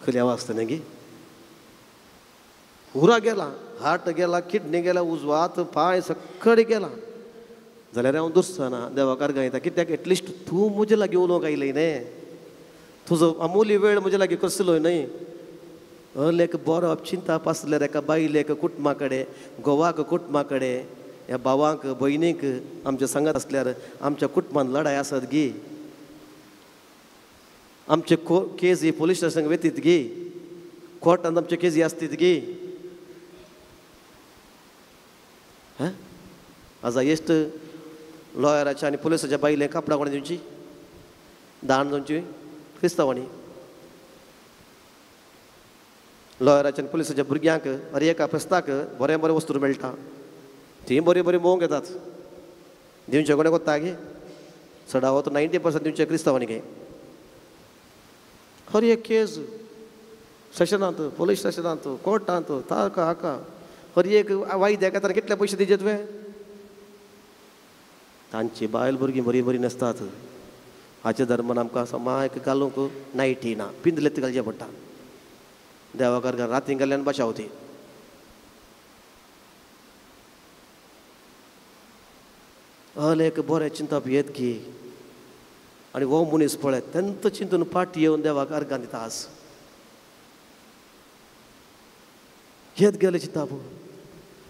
खरी आवाज न्ही गी. उरा गेला, हार्ट गेला, किडनी गेला, उजवा हात पांय सकड गेला जाल्यार हांव दुसना देवाक अर्घ दितां. कित्याक एटलिस्ट तूं म्हजे लागीं उलोवंक आयलें न्ही, तुजो अमूल्य वेळ म्हजे लागीं कसलो न्ही. लेक बरोवप चिंता पासल्यार एका बायलेक कुटुंबा कडेन, घोवाक कुटुंबा कडेन, ह्या भावांक भयणीक आमच्या सांगात आसल्यार आमच्या कुटुंबान लढाय आसत गी. आमचे केस ही पुलीस स्टेशनाक वेतीत गी, कोर्टांत आमचे केसी आसतीत गी. आजा एस्ट लॉयराच्या आनी पुलिसाच्या बायलें कापडां कोणी दिवची, दान दिवची क्रिस्तांवांनी. लॉयराच्या आनी पुलिसाच्या भुरग्यांक अरे एका फेस्ताक बरें बरें वस्तू मेळटा, ती बरी बरी मोग येतात. दिवचे कोणे कोत्ता गे चडावो तो 90% दिवचे क्रिस्तांवांनी गे. हर एक केस सेशनांत, पुलीस स्टेशनांत, कोर्टांत, ताका हाका हर एक वायद्याक येताना कितले पयशे दिचे तुवें. तांची बायल भुरगीं बरी बरी नासतात. हाचे धर्मान आमकां समायक घालूंक नायटी ना, पिंदलेत घालचें पडटा. देवाकार राती गेल्यान बचावती. हल एक बरें चिंतप येत की आनी हो मनीस पळय तेंत चिंतून फाटी येवन देवाक अर्घ दिता. आज येत गेले चिंताप.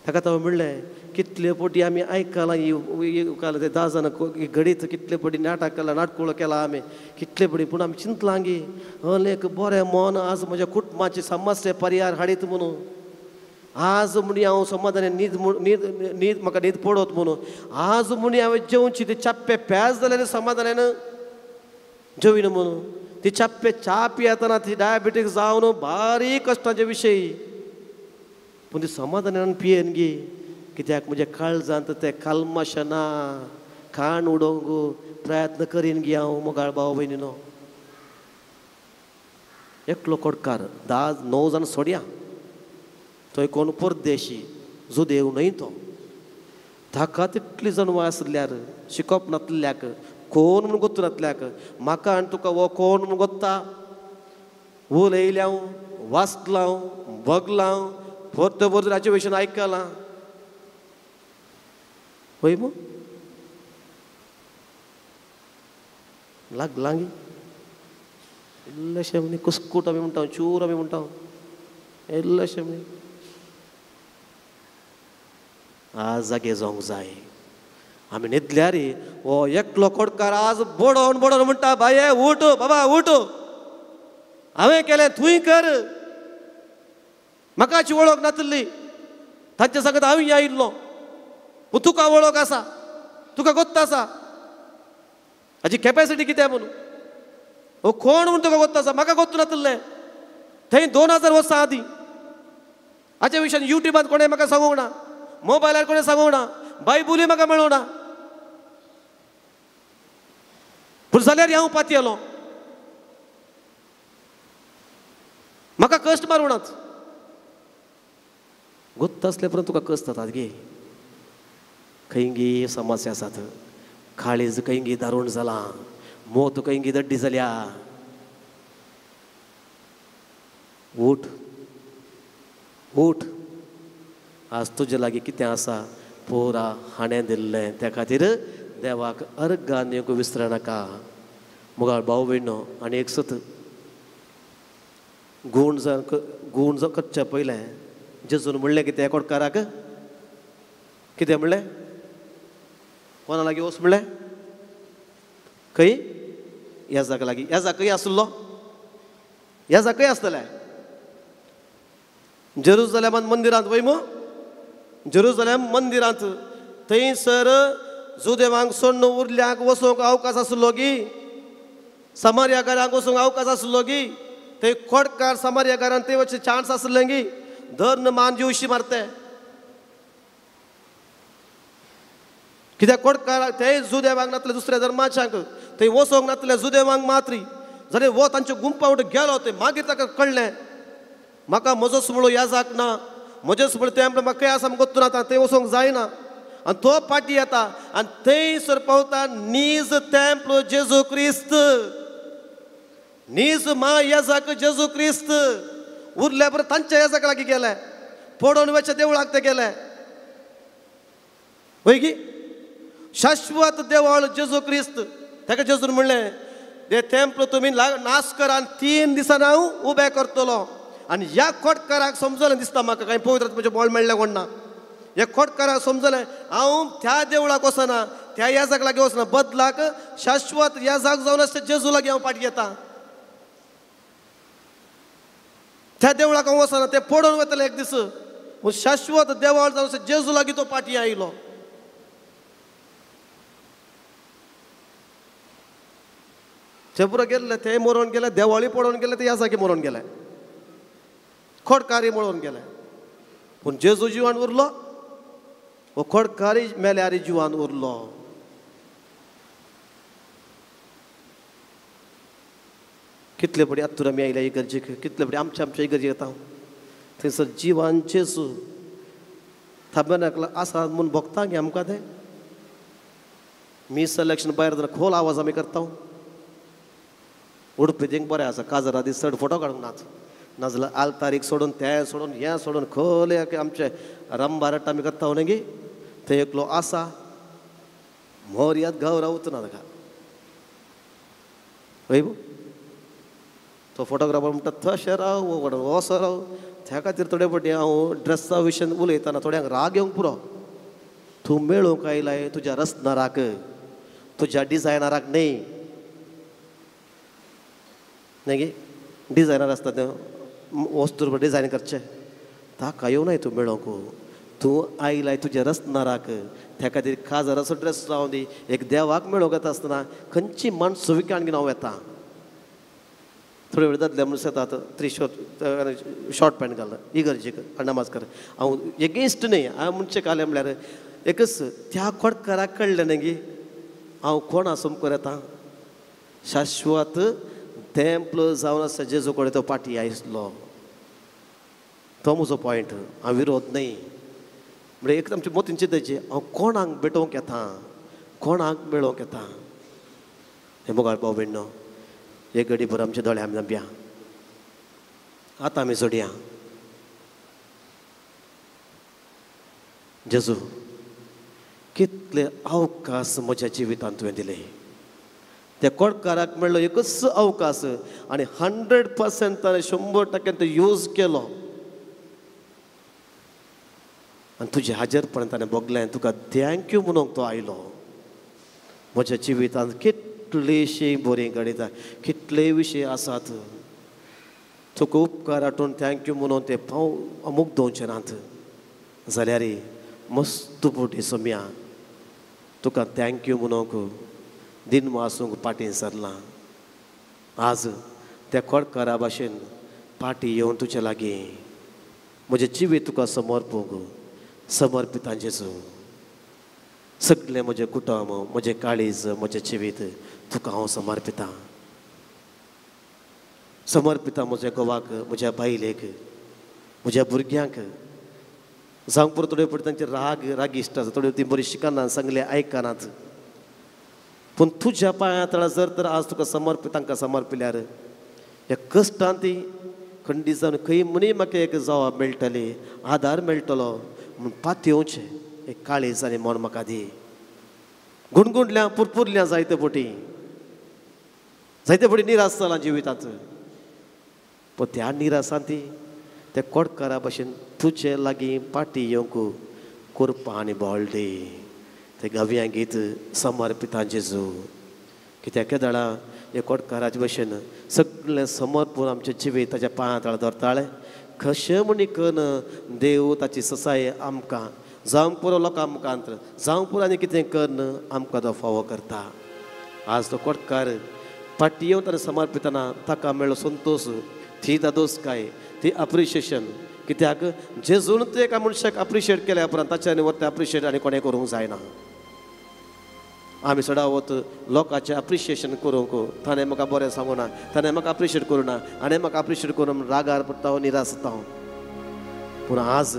ताका तो म्हणलें कितले फावटी आमी आयकलां ते 10 जाण घडीत कितले फावटी नाटक केलां, नाटकुळो केला आमी कितले फावटी. पूण आमी चिंतलां गी हल एक बरें मन आज म्हज्या कुटुंबाची समस्या पर्याय हाडीत म्हणून. आज म्हणी हांव समाधान न्हीद म्हाका न्हीद पडत म्हणून. आज म्हणी हांवें जेवची ते चाप्पे प्याज जाल्यार समाधानान जेवीन म्हणून. ती चाप्पे च्या पियेतना ती डायबिटीक जावन भारी कश्टाचे विशयी. पूण ती समाधानान पियेन गी. कित्याक म्हज्या काळजांत ते कल्मशां ना. खाण उडोवंक प्रयत्न करीन गी हांव मोगाळ भाव भयणीनो. एकलो कोडकार 9 जाण सोडया. थंय कोण परदेशी जुदेव न्हय तो. ताका तितली जणवाय आसल्यार शिकप नासल्याक कोण म्हूण गोत्तू नासल्याक म्हाका आनी तुका वो कोण म्हूण गोत्ता उल येयल्या वाचलां बगलां परत परत राजवेशन आयकलां होय मू लागलांगी इल्लेशें म्हणी कुस्कूट आमी म्हणटा चूर आमी म्हणटा इल्लेशें म्हणी आज जागे जावंक जाय आमी न्हिदल्यार हो एकलो कोडकार आज बडोवन बडोवन म्हणटा बाये उठ बाबा उठ हांवें केलें तुंय कर म्हाकाची वळख नासली तांचे सांगत हांव आयिल्लो तुका वळख आसा तुका गोत्त आसा हाजी कॅपॅसिटी कितें म्हणून हो कोण म्हणून तुका गोत्त आसा म्हाका गोत्त नासलें थंय 2000 वर्सां आदीं हाच्या विशयान युट्यूबान कोणें म्हाका सांगूंक ना मोबायलार कोणें सांगूंक ना बायबुली म्हाका मेळूंक ना पूण जाल्यार हांव पातयेलो म्हाका कश्ट मारूनात गोत्त आसले परंतु तुका कश्ट जातात गे खंयगी समस्या आसात काळीज खंयगी दारूण जालां मोत खंयगी दड्डी जाल्या उठ उठ आज तुजे लागीं कितें आसा पोरा हाणें दिल्लें त्या खातीर देवाक अर्घ दिवंक विसरनाका मुगाळ भाव भयणो आनी एक सत गूण जो करचे पयलें जेजून म्हणलें कितें कोडकाराक कितें म्हणलें कोणा लागीं वच म्हणलें खंय येजाक लागीं येजाकय आसलो येजाकय आसतलें जेरुसलेमान मंदिरांत वय मो जेरुसलेम मंदिरांत थंयसर जुदेवांक सोडून उरल्यांक वचूंक अवकाश आसलो गी समार्याकारांक वचूंक अवकाश आसलो गी थंय खोडकार समार्याकारांक थंय वचचे चान्स आसलें गी धर्न मान दिवशी मारते कित्याक खोडकार थंय जुदेवांक नातले दुसऱ्या धर्माच्यांक थंय वचोंक नातले जुदेवांक मात्री जाल्यार वो तांच्या गुंपा उठ गेलो थंय मागीर ताका कळ्ळें म्हाका म्हजो सुमळो याजाक ना म्हजे सुमळो तें म्हाका खंय आसा गोत्तू ना थंय वचोंक जायना आनी तो पाटी येता आनी थंयसर पावता नीज तेंप्लो जेजू क्रिस्त नीज मा येजाक जेजू क्रिस्त उरल्या बरें तांच्या येजाक लागीं गेले पडोवन वेच्या देवळाक ते गेले वय गी शाश्वत देवळ जेजू क्रिस्त ताका जेजून म्हणलें ते तेंप्ल तुमी नाश कर आनी 3 दिसान हांव उबें करतलो आनी ह्या खोडकाराक समजलें दिसता म्हाका कांय पवित्र म्हजें बोल मेळ्ळें कोण ना ह्या खोडकाराक समजलें हांव त्या देवळाक वचना त्या येजाक लागीं वचना बदलाक शाश्वत येजाक जावन आसता जेजू लागीं हांव पाटी येता त्या देवळाक हांव वचना ते पडोवन वतले एक दीस पूण शाश्वत देवळ जावन आसता जेजू लागीं तो पाटी आयलो ते पुरो गेल्ले ते मरोवन गेले देवाळी पडोवन गेले ते ह्या जागी मरोवन गेले खोडकारी मरोवन गेले पूण जेजू जिवान उरलो वो खोडकारी मेल्यार जिवान उरलो कितले बडी आत्तूर आमी आयल्या इगर्जेक कितले बडी आमच्या इगर्जेक येता थंयसर जिवान जेजू थाबनाकला आसा म्हूण भोगता गे आमकां तें मी सिलेक्शन भायर जाल्यार खोल आवाज आमी करता उडपी थिंग बरें आसा काजरा दीस चड फोटो काडूंक नात नाजाल्यार आलतारीक सोडून तें सोडून हें सोडून खोल आमचे रंबारट आमी करता न्ही गे थंय एकलो आसा मोर्याद गौरव उरना ताका हय तो फोटोग्राफर म्हणटा तशें राव असो राव त्या खातीर थोडे फावटी हांव ड्रेसा विशयन उलयतना थोड्यांक राग येवंक पुरो तूं मेळूंक आयलाय तुज्या रस्नाराक तुज्या डिजायनराक न्ही गे डिजायनर आसता ते वस्तू डिजायन करचे ताका येवनाय तूं मेळोंक तूं आयलाय तुज्या रस्नाराक त्या खातीर काजर असो ड्रेस लावन दी एक देवाक मेळोंक येता आसतना खंयची मन सुविकान घेवन हांव येता थोडे वेळ दादले मनीस येतात 3 शॉर्ट पॅन्ट घालना इगर्जेक नमाज कर हांव एगेन्स्ट न्ही हांव म्हणचे काले म्हळ्यार एकच त्या खोडकाराक कळ्ळें न्ही गे हांव कोण आसूंक येता शाश्वत तेंप्ल जावन आसा जेजू कडेन तो पाटी आयसलो तो म्हजो पॉयंट हांव विरोध न्ही म्हणजे एक आमचे मोतीन चिंतायचे हांव कोणाक भेटोवंक येता कोणाक मेळोवंक येता हे मोगाळ भाव भयणो एक घडी भर आमचे दोळे आमी धांपया आतां आमी सोडया जेजू कितले अवकाश म्हज्या जिवितांत तुवें दिले त्या कोडकाराक मेळ्ळो एकच अवकाश आनी 100% ताणें 100% तो यूज केलो आनी तुजें हाजेरपण ताणें भोगलें तुका थँक्यू म्हणूंक तो आयलो म्हज्या जिवितांत कितलीशीं बरीं घडयता कितले विशय आसात तुका उपकार आठोवन थँक्यू म्हणून ते पाव अमूक दोनशे नात जाल्यार मस्त पोटी सोम्या तुका थँक्यू म्हणूंक दिन वासूंक पाटीन सरलां आज त्या कोडकारा भाशेन पाटी येवन तुजे लागीं म्हजें जिवीत तुका समर्पितां जेजू सगळें म्हजें कुटुंब म्हजें काळीज म्हजें जिवीत तुका हांव समर्पितां म्हज्या घोवाक म्हज्या बायलेक म्हज्या भुरग्यांक जावंक पुरो थोड्यो पडटा तांचे राग इश्ट आसा थोड्यो ती बरी शिकनात सांगले आयकनात पूण तुज्या पांया तळा जर तर आज तुका तांकां समर्पिल्यार ह्या कश्टांत ती खंडीत जावन खंय मनी म्हाका एक जवाब मेळटली आधार मेळटलो म्हूण पातयेवचें एक काळीज आनी मन म्हाका दी गुणगुणल्या पुरपुरल्या जायते फावटी निराश जालां जिवितांत पूण त्या निराशांत ती त्या कोडकारा भाशेन तुजे लागीं पाटी येवंक कोरपा आनी बोळ्ळी ते गव्या गीत समर्पितां जेजू कित्याक दाडा हे कोडकाराचे भशेन सगळें समर्पून आमचें जिवीत ताच्या पांया तळा धरताळे कशें म्हणी करून देव ताची ससाय आमकां जावंक पुरो लोकां मुखांत जावंक पुरो आनी कितें करून आमकां तो फावो करता आज तो कोडकार पाटी येवन ताणें समर्पितना ताका मेळ्ळो संतोश ती दादोसकाय ती अप्रिशिएशन कित्याक जेजून तूं एका मनशाक अप्रिशिएट केल्या उपरांत ताच्यानी वर अप्रिशिएट आनी कोणें करूंक जायना आमी सदांवत लोकांचें अप्रिशिएशन करूंक ताणें म्हाका बरें सांगूं ना ताणें म्हाका अप्रिशिएट करूं ना आनी म्हाका अप्रिशिएट करून रागार पडटा हांव निराश जाता हांव पूण आज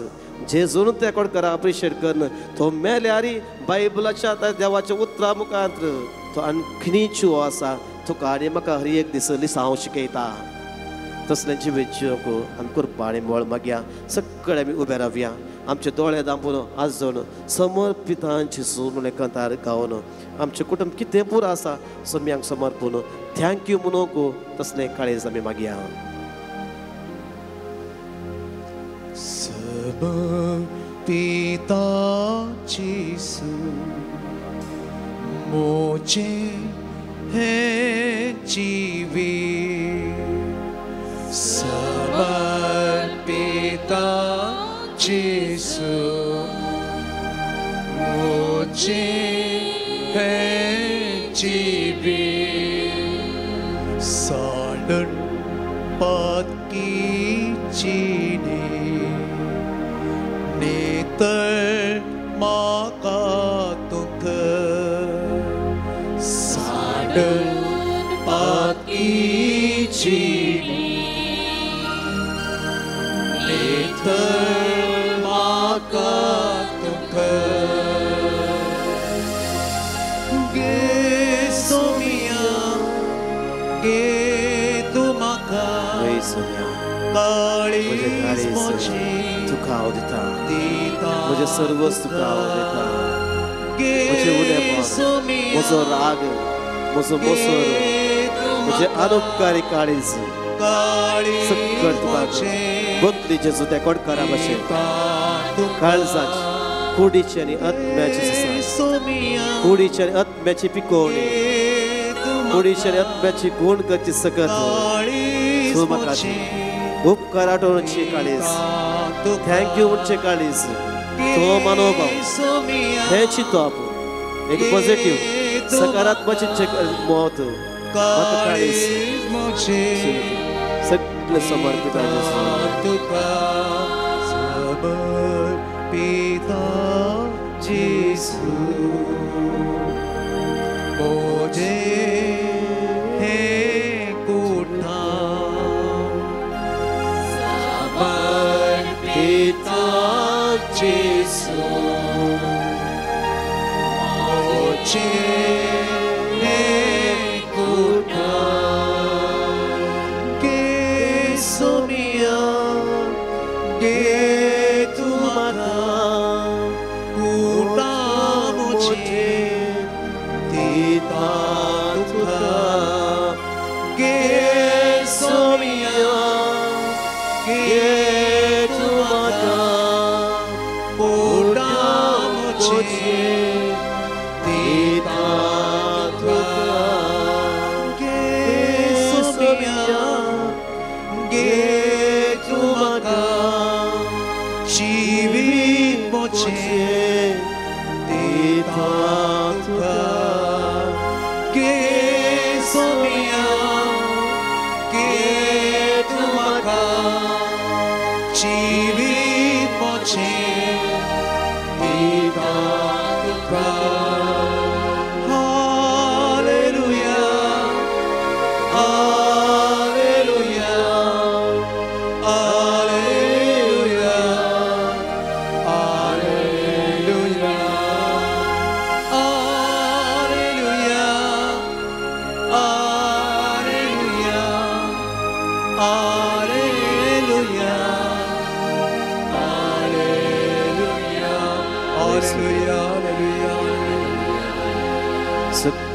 जेजून त्या कोडकाराक अप्रिशिएट करून तो मेल्यार बायबलाच्या देवाच्या उतरां मुखांत तो आणखीन जिवो आसा तुका आनी म्हाका हर एक दीस लिसांव शिकयता तसलें जिवीत जिवंक आमी करपा आनी मोळ मागया सगळे आमी उबे रावया आमचे दोळे धांपून आज जावन समर्पितांची सूर म्हणून कंतार गावन आमचें कुटुंब कितें पुरो आसा सम्यांक समर्पून थँक्यू म्हणूंक तसलें काळीज आमी मागया समर्पितांची सूर मोचें हें जिवीत समर्पितांची सूर मोचें हें जिवीत साडण पातकीची नेतर म्हाका तुका साडण पातकीची नेतर म्हाका तुका गे सोमिया गे तूं म्हाका काळीज म्हजें तुका हांव दिता म्हजें सर्वस्व तुका हांव दिता म्हजें उणेपण म्हजो राग म्हजो मोसोर म्हजें अनुपकारी काळीज सगळें तुका बदली जेजू त्या कोडकारा भाशेन काळजाची कुडीची आनी आत्म्याची कुडीची आनी आत्म्याची पिकोवणी कुडीची आनी आत्म्याची गुण करची सकत तूं म्हाका उपकार आठोवणची काळीज थँक्यू म्हणचे काळीज तो मनोभाव हें चिंतप एक पॉझिटिव्ह सकारात्मक मत म्हाका काळीज सगळें समर्पित जेजू मोजें हें कुठार समर्पित जेजू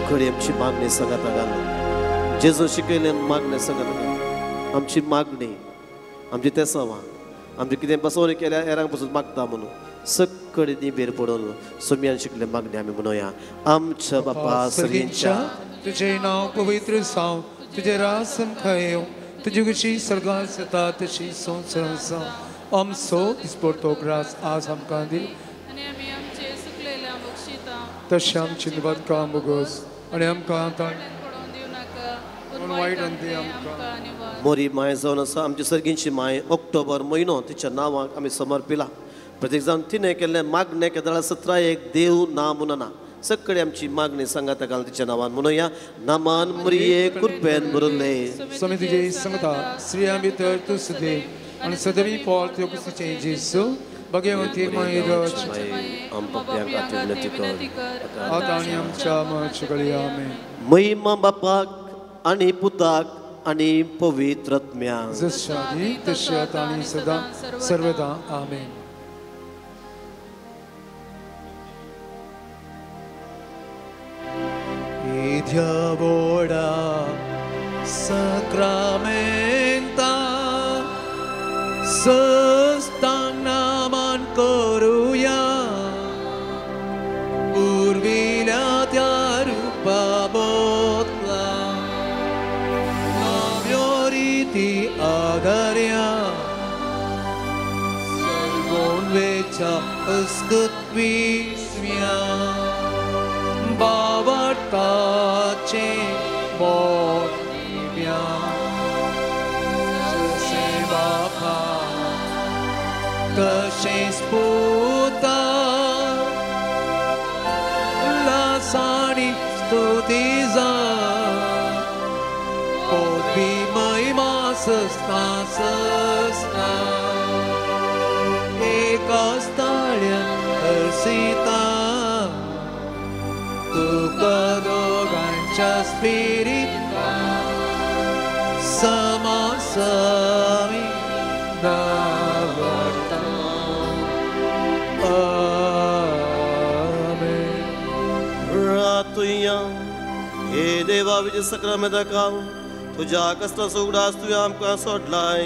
सगळी आमची मागणी सांगत घाल जेजू शिकयले मागणी सांगत घाल आमची मागणी आमची तेसावा आमचे कितें बसवणी केल्या एरांक पासून मागता म्हणून सगळी निबेर पडून सोम्यान शिकले मागणी आमी म्हणूया आमच्या बापा सगळींच्या तुझे नाव पवित्र जावं तुझे रासम खायो तुझी कशी सर्गांत जाता तशी संवसारांत जावं आमचो दिसपडटो ग्रास आज आमकां दी आणि आम्ही आमचे सुकलेल्या बक्षिता तशें आमची निवादकां बोगस आनी आमकां पडोवन दिवं नाका पूण वायट वायटांतले आमकां आमकां निवार मोरी माय जावन आसा आमची सर्गींची माय ऑक्टोबर म्हयनो तिच्या नांवाक आमी समर्पिला प्रत्येक जावन तिणें केल्लें मागणें केदाळ 17 एक देव ना म्हणना सगळी आमची मागणी सांगात घाल तिच्या नांवान म्हणूया नामान मरिये कृपेन भरले स्वामी तुजे सांगता स्त्रियां भितर तूं सुदे आनी सदवी पोळ त्यो कुशीचे जेजू भगवंती मायरच आमच्या खातीर विनंती कर आतां आनी आमच्या मरचे घडी आमेन महिमा बापाक आनी पुताक आनी पवित्रत्म्याक जशें आदी तशें आतां आनी सदां सर्वदा आमेन Diavola sacramenta sostanaman coruya urvila tiarupa botla navioriti agaria servon vecha ascutvismia Bavartace Bornivia Se Bapa Tășe sputa Lasani stutiza Pot fi măima să-sta E castalia îrsita Tu cadogancha spirita Samasami Davarta Amen रातुया हे देवा विजय सक्रामेदाका तुझ्या कष्टा सुगडास तुवें आमकां सोडलाय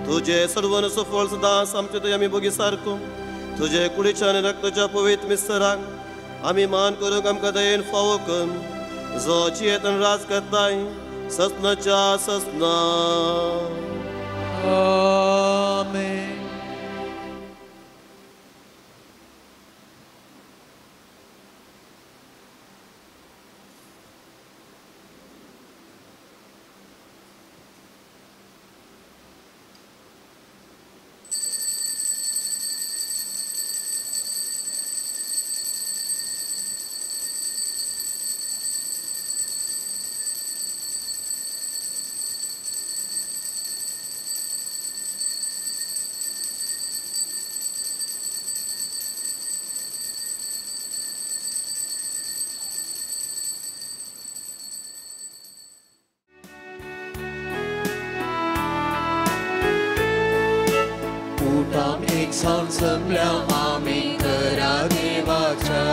तुझे सर्वनसो फळ सदांच आमचे थंय आमी बोगी सारको तुझे कुडीच्या आनी रक्ताच्या पवित्र मिस्तराक आमी मान करूंक आमकां दयेन फावो कर जो जियेतन राज करताय ससनाच्या ससना Amen संसमल्या आम्ही करा देवाच्या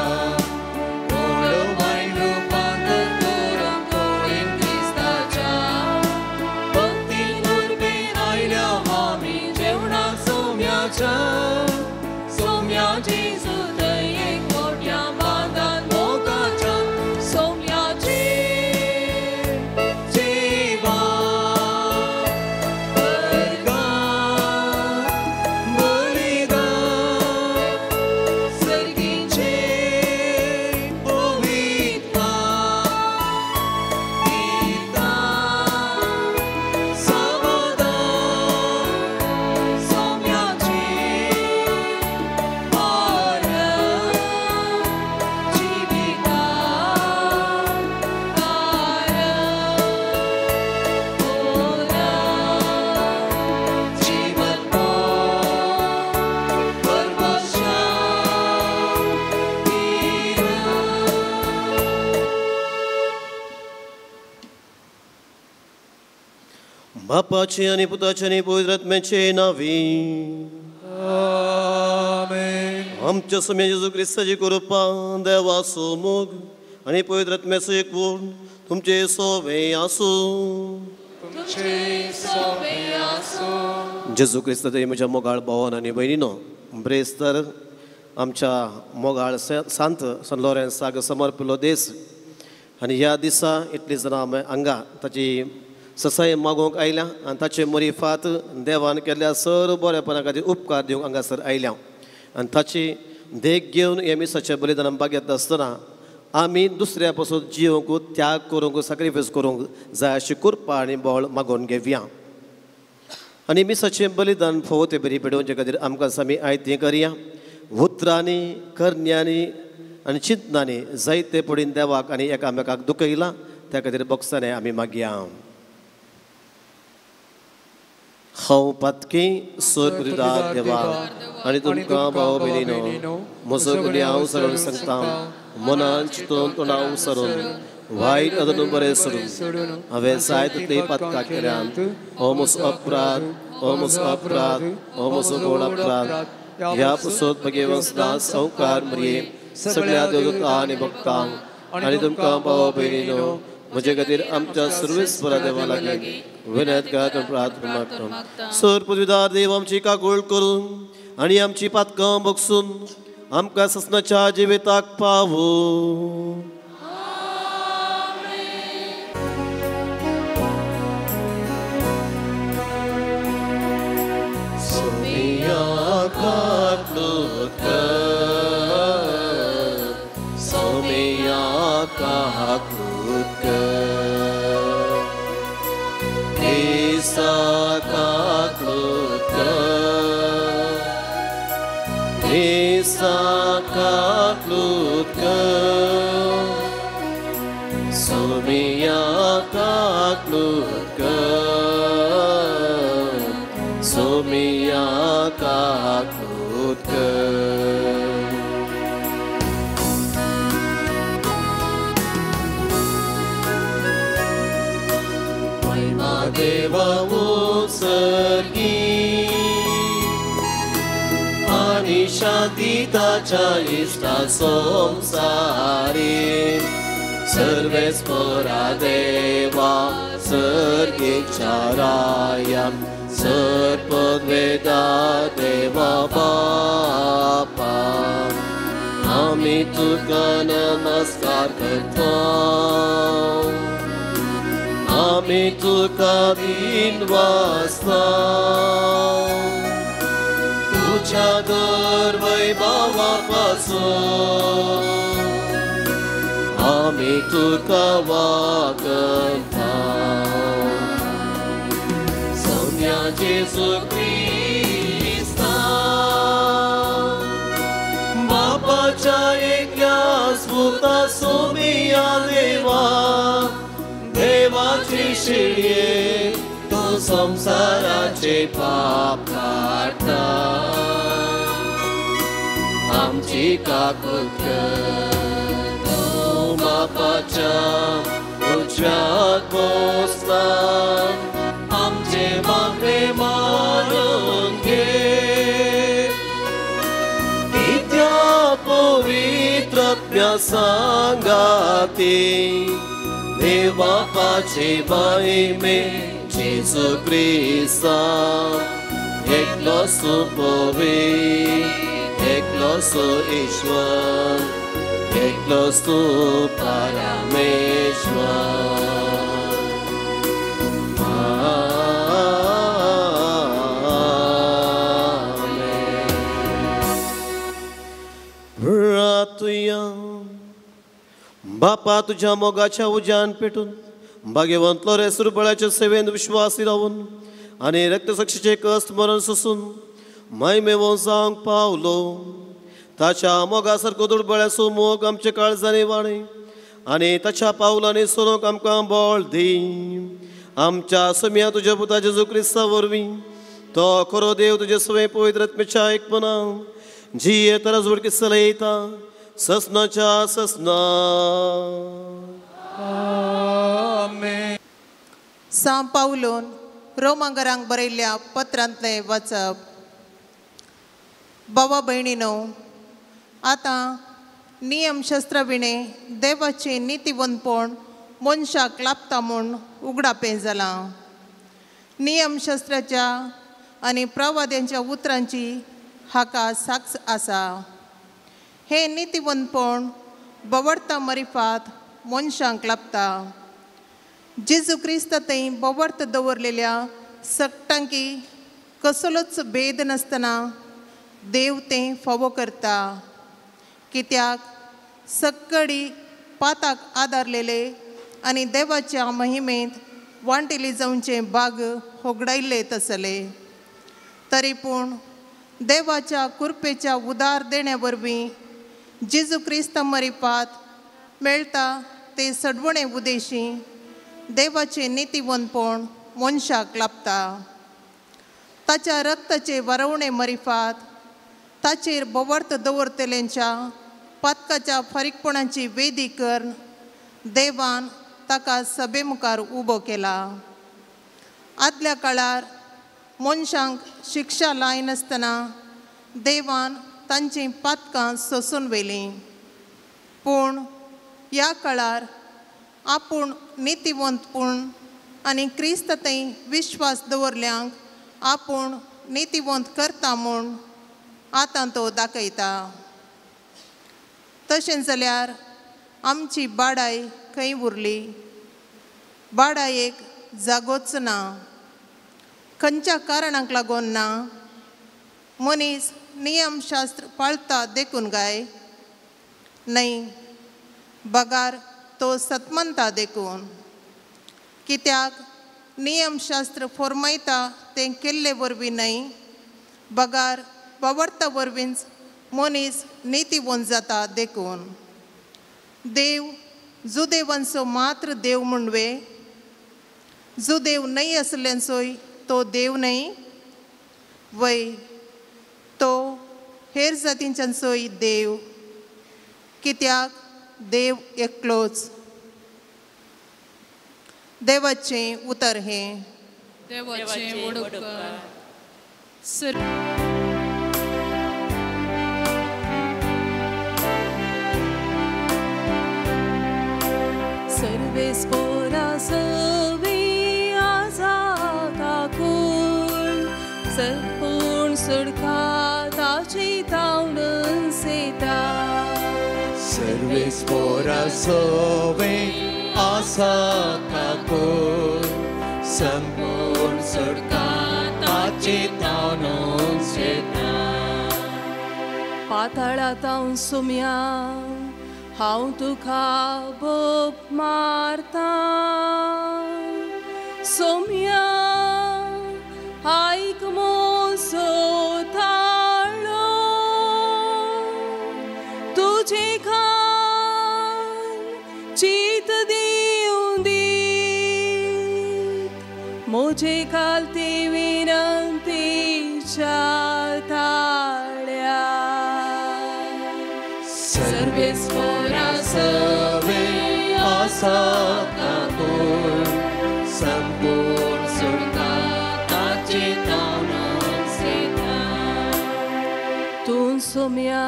वाईट रूपांतर करून कोळीन ख्रिस्ताच्या भक्ती उर्बे आयल्या आम्ही जेवणाक सौम्याच्या सौम्याची सुदये मोठ्या बांधान मोगाच्या सौम्याची जेवा बापाचे आणि पुताचे आणि पवित्र आत्म्याचे नावी आमेन. आमच्या समय जेजू ख्रिस्ताची कृपा देवाचो मोग आणि पवित्र आत्म्याचो एकवट तुमचे सोबे आसू. तुमचे सोबे आसो. जेजू ख्रिस्ताचे म्हज्या मोगाळ भावान आनी भयणीनो ब्रेस्तर आमच्या मोगाळ सांत सन लॉरेन्साक समर्पिल्लो देस आनी ह्या दिसा इतली जाणां हांगा ताची ससाय मागोवंक आयल्या आनी ताचे मरिफात देवान केल्ल्या सर बरेपणा खातीर उपकार दिवंक हांगासर आयल्या आनी ताची देख घेवन हे मिसाच्या बलिदानाक भाग घेता आसतना आमी दुसऱ्या पासून जिवंक त्याग करूंक सॅक्रिफायस करूंक जाय अशी कृपा आनी बळ मागोवन घेवया. आनी मिसाचें बलिदान फोव ते बरी पेडोवचे खातीर आमकां आमी आयतें करया. उतरांनी करण्यांनी आनी चिंतनांनी जायते पडीन देवाक आनी एकामेकाक दुखयलां त्या खातीर बोगसाने आमी मागया. हांव पातकी सोरपुरीदार देवा आनी तुमकां भाव भयणीनो म्हजो गुन्यांव हांव सरून सांगता मनान चिंतून तोंडां सरून वायट अदून बरें सोडून हांवें जायते पातकां केल्यात. हो म्हजो अपराध हो म्हजो अपराध हो म्हजो व्हड अपराध. ह्या पुसत म्हगे वंसदास संवकार मरये सगळ्या देवदूतां आनी भक्तांक आनी तुमकां भाव भयणीनो म्हजे खातीर आमच्या सर्वेस्परा देवा लागीं विनयत प्रार्थना मागता. सर पदवीदार देव आमची काकूळ करून आनी आमची पातकां बगसून आमकां ससनाच्या जिविताक पावो. Deva उत्सर्गी आणि शांतीताच्या इष्टा संसारी सर्वेस्परा देवा सर्गीच्या राया सर्पद्वेदा देवा बापा आम्ही तुका नमस्कार करतो. आम्ही तुका बिनवासता तुझ्या दर वैभवापासून आम्ही तुका वागता. सौम्या जेजू ख्रिस्ता बापाच्या एकल्या स्फुता सोमिया देवा देवाची शिडये तो संसाराचे पाप काढता. आमची काकूत तू बापाच्या उजव्यात बसता. आमचे मागणे मानून घे सांगाती देव बापाचे महिमे जेजू क्रिस्ता एकलो सुपोवी एकलो सु ईश्वर एकलो सु परमेश्वर बापा तुझ्या मोगाच्या उजान पेटून भाग्यवंतलो रे सुरबळाच्या सेवेंत विश्वासी रावून आणि रक्तसाक्षीचे कष्ट मरण सोसून महिमे वंसांक पावलो ताच्या मोगासारको दुर्बळ्याचो मोग आमचे काळजांनी वाडे आणि ताच्या पावलांनी सोरोंक आमकां बळ दी आमच्या समिया तुझ्या पुता जेजू क्रिस्ता वरवीं तो खरो देव तुजे सवे पवित्र आत्म्याच्या एकमना जी तरच उडकी चलयता ससनाच्या ससना आमेन. सांव पावलोन रोमांगरांक बरयल्ल्या पत्रांतले वचप. भावा भयणीनो, आतां नियमशास्त्रा विणे देवाचे नितीवंतपण मनशाक लाभता म्हूण उगडापें जालां. नियमशास्त्राच्या आनी प्रवाद्यांच्या उतरांची हाका साक्ष आसा. हे नितीवंतपण बवडता मरिफात मनशांक लाभता. जेजू क्रिस्त थंय बवडत दवरलेल्या सक्टांकी कसलोच भेद नासतना देव तें फावो करता. कित्याक सक्कडी पाताक आदारलेले आनी देवाच्या महिमेंत वांटिली जावचे भाग होगडायले तसले. तरी पूण देवाच्या कृपेच्या उदार देण्या वरवीं जेजू क्रिस्त मरिपात मेळटा ते सडवणे उदेशी देवाचे नितीवंतपण मनशाक लाभता. ताच्या रक्ताचे वरवणे मरिफात ताचेर बवडत दवरतल्यांच्या पातकाच्या फारीकपणाची वेदी करून देवान ताका सभे मुखार उबो केला. आदल्या काळार मनशांक शिक्षा लायनासतना देवान तांची पातकां सोसून व्हेलीं. पूण ह्या काळार आपूण नितीवंतपण आनी क्रिस्त थंय विश्वास दवरल्यांक आपूण नितीवंत करता म्हूण आतां तो दाखयता. तशें जाल्यार आमची बाडाय खंय उरली? बाडायेक जागोच ना. खंयच्या कारणांक लागून ना? मनीस नियमशास्त्र पाळता देखून काय? न्हय, बगार तो सतमंता देखून. कित्याक नियमशास्त्र फॉर्मायता तें केल्ले वरवीं न्हय, बगार बवडता वरवींच मनीस नितीवंत जाता देखून. देव जुदेवांचो मात्र देव म्हणवे? जुदेव न्हय आसल्यांचोय तो देव न्हय? वय, तो हेर जातींच्यांचोय देव. कित्याक देव एकलोच. देवाचें उतर हें. देवाचें वडोवकार. सर्वेस्पोरा सवे आजा काकून सर्पूण सुडका ताची तावडून सेता. सर्वेस्पोरा सवे आसा काकून संपूर्ण सुडका ताची तावडून सेता. पाताळांत हांव सुम्या हांव तुका बोप मारता. सोम्या आयक मोसो ताळो तुजे खान चित दिवं दीत मोजे कालते विनंतीच्या ताळ्या. सर्वेस्पोरा सवे आसा काकून संपूर्ण सुडका ताची तावडून सेता. तूं सोम्या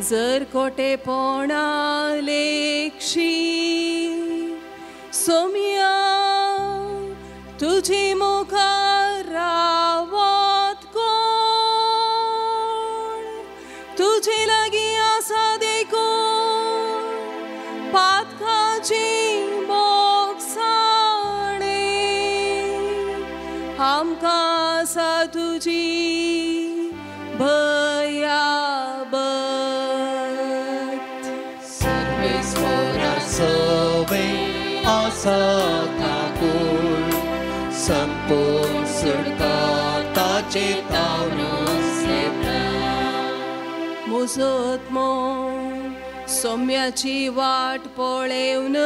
जर खोटेपणा लेखशी सोम्या तुझी मुखार रावत कोण तुझे लागीं आसा देखून पातकाची मोगसाणे आमकां आसा तुजी भयाबत सर्वेस्वरा सवे आसा ठाकूर संपूर्ण सुटका ताचे मुजोत्मो सोम्याची वाट पळेवन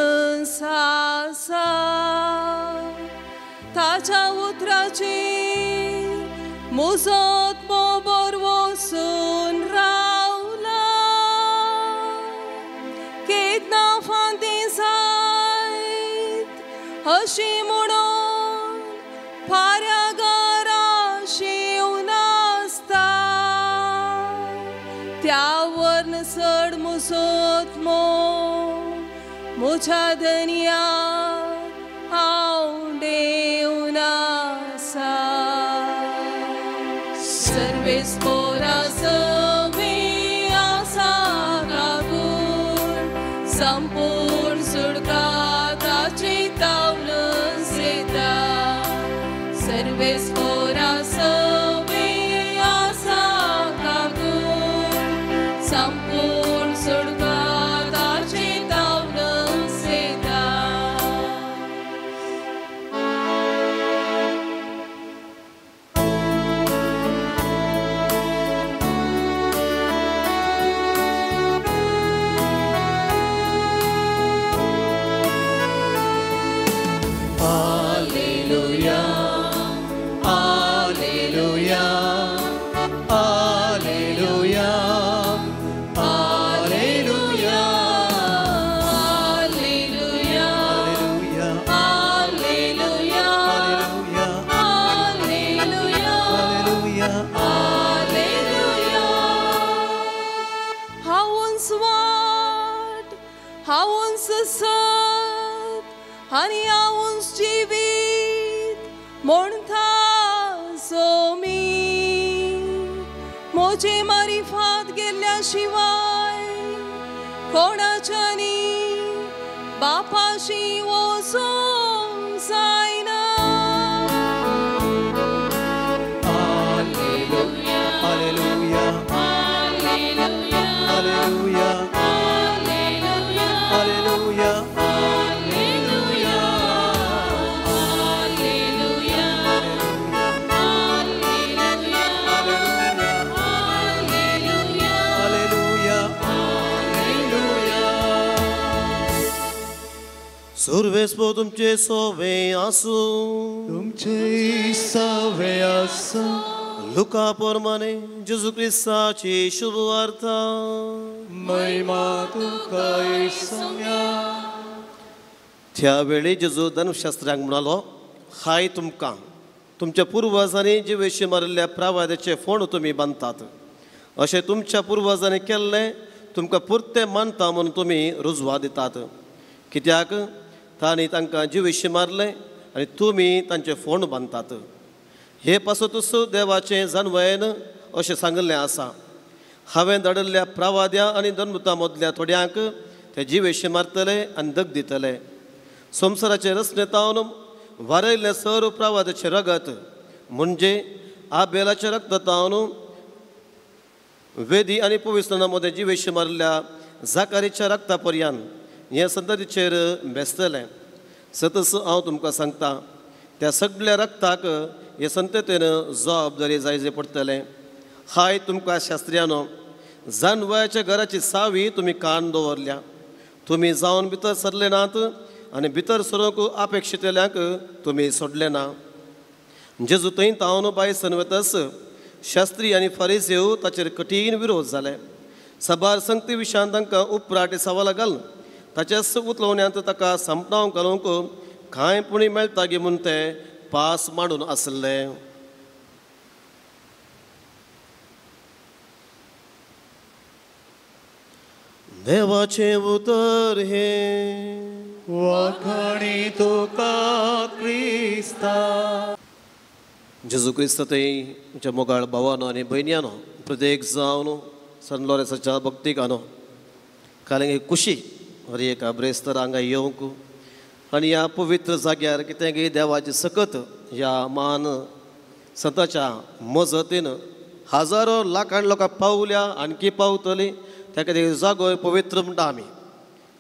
सासा ताच्या उतराचेर मुजोत्मो बरवसून रावला केदना फांती जायत अशी म्हणून फाऱ्या घरा शिवून आसता त्या वरन चड मुजोत्मो म्हज्या धन्या हांव देवून आसा सर्वेस्परा सवे आसा ठाकूर संपूर्ण सुटका ताची तावलन सेता सर्वेस्परा सवे आसा ठाकूर संपूर्ण सुटका ताची तावलन सेता आणि हांवूच जिवीत म्हणटा सोमी म्हजे मारिफात गेल्ल्या शिवाय कोणाच्यानी बापाशी वचूंक जायना hallelujah hallelujah hallelujah hallelujah hallelujah सुरवेस्पो तुमचे सोवे आसू तुमचे सवे आसा लुका पोरमाने जेजू क्रिस्ताची शुभ वार्ता महिमा तुका येसुया त्या वेळी जेजू धर्मशास्त्रांक म्हणालो हाय तुमकां तुमच्या पुर्वजांनी जिवेशी मारिल्ल्या प्रावाद्याचे फोंड तुमी बांदतात अशें तुमच्या पुर्वजांनी केल्लें तुमकां पुर्तें मानता म्हणून तुमी रुजवा दितात कित्याक तांणी तांकां जिवेशी मारलें आनी तुमी तांचे फोंड बांदतात हे पासतूच देवाचें जानवेन अशें सांगिल्लें आसा हांवें धाडिल्ल्या प्रावाद्या आनी धर्मता मदल्या थोड्यांक ते जिवेशी मारतले आनी दग दितले संवसाराचे रचनेतावन वारयल्ले सर्व प्रावाद्याचे रगत म्हणजे आबेलाचे रक्ततावन वेदी आनी पवित्रना मदें जिवेशी मारल्या जाकारीच्या रक्ता पर्यंत हे संततीचेर बेसतलें सतस हांव तुमकां सांगता त्या सगळ्या रक्ताक हे संततेन जबाबदारी जायजे पडटलें हाय तुमकां शास्त्र्यानो जानवयाच्या घराची सावी तुमी कान दवरल्या तुमी जावन भितर सरले नात आनी भितर सरूंक अपेक्षितल्यांक तुमी सोडले ना जेजू थंय तावन भायर वतस शास्त्री आनी फारिसेव ताचेर कठीण विरोध जाले सभार संगती विशयान तांकां उपराटे सवालां घाल ताच्याच उतलोवण्यांत ताका संपणावंक घालूंक कांय पुणी मेळटा गे म्हूण ते पास मांडून आसले देवाचे उतर हे वखणी तुका क्रिस्ता. जेजू क्रिस्त तुमच्या मोगाळ भावानो आनी भयण्यानो प्रत्येक जावन सन लॉरेन्साच्या भक्तीक आनो कालेंगे खुशी हर एका ब्रेस्तर हांगा येवंक आनी ह्या पवित्र जाग्यार कितें गे देवाचे सकत ह्या मान संताच्या मजतीन हजारो लाखांनी लोकां पावल्या आणखी पावतली त्या खातीर जागो पवित्र म्हणटा आमी.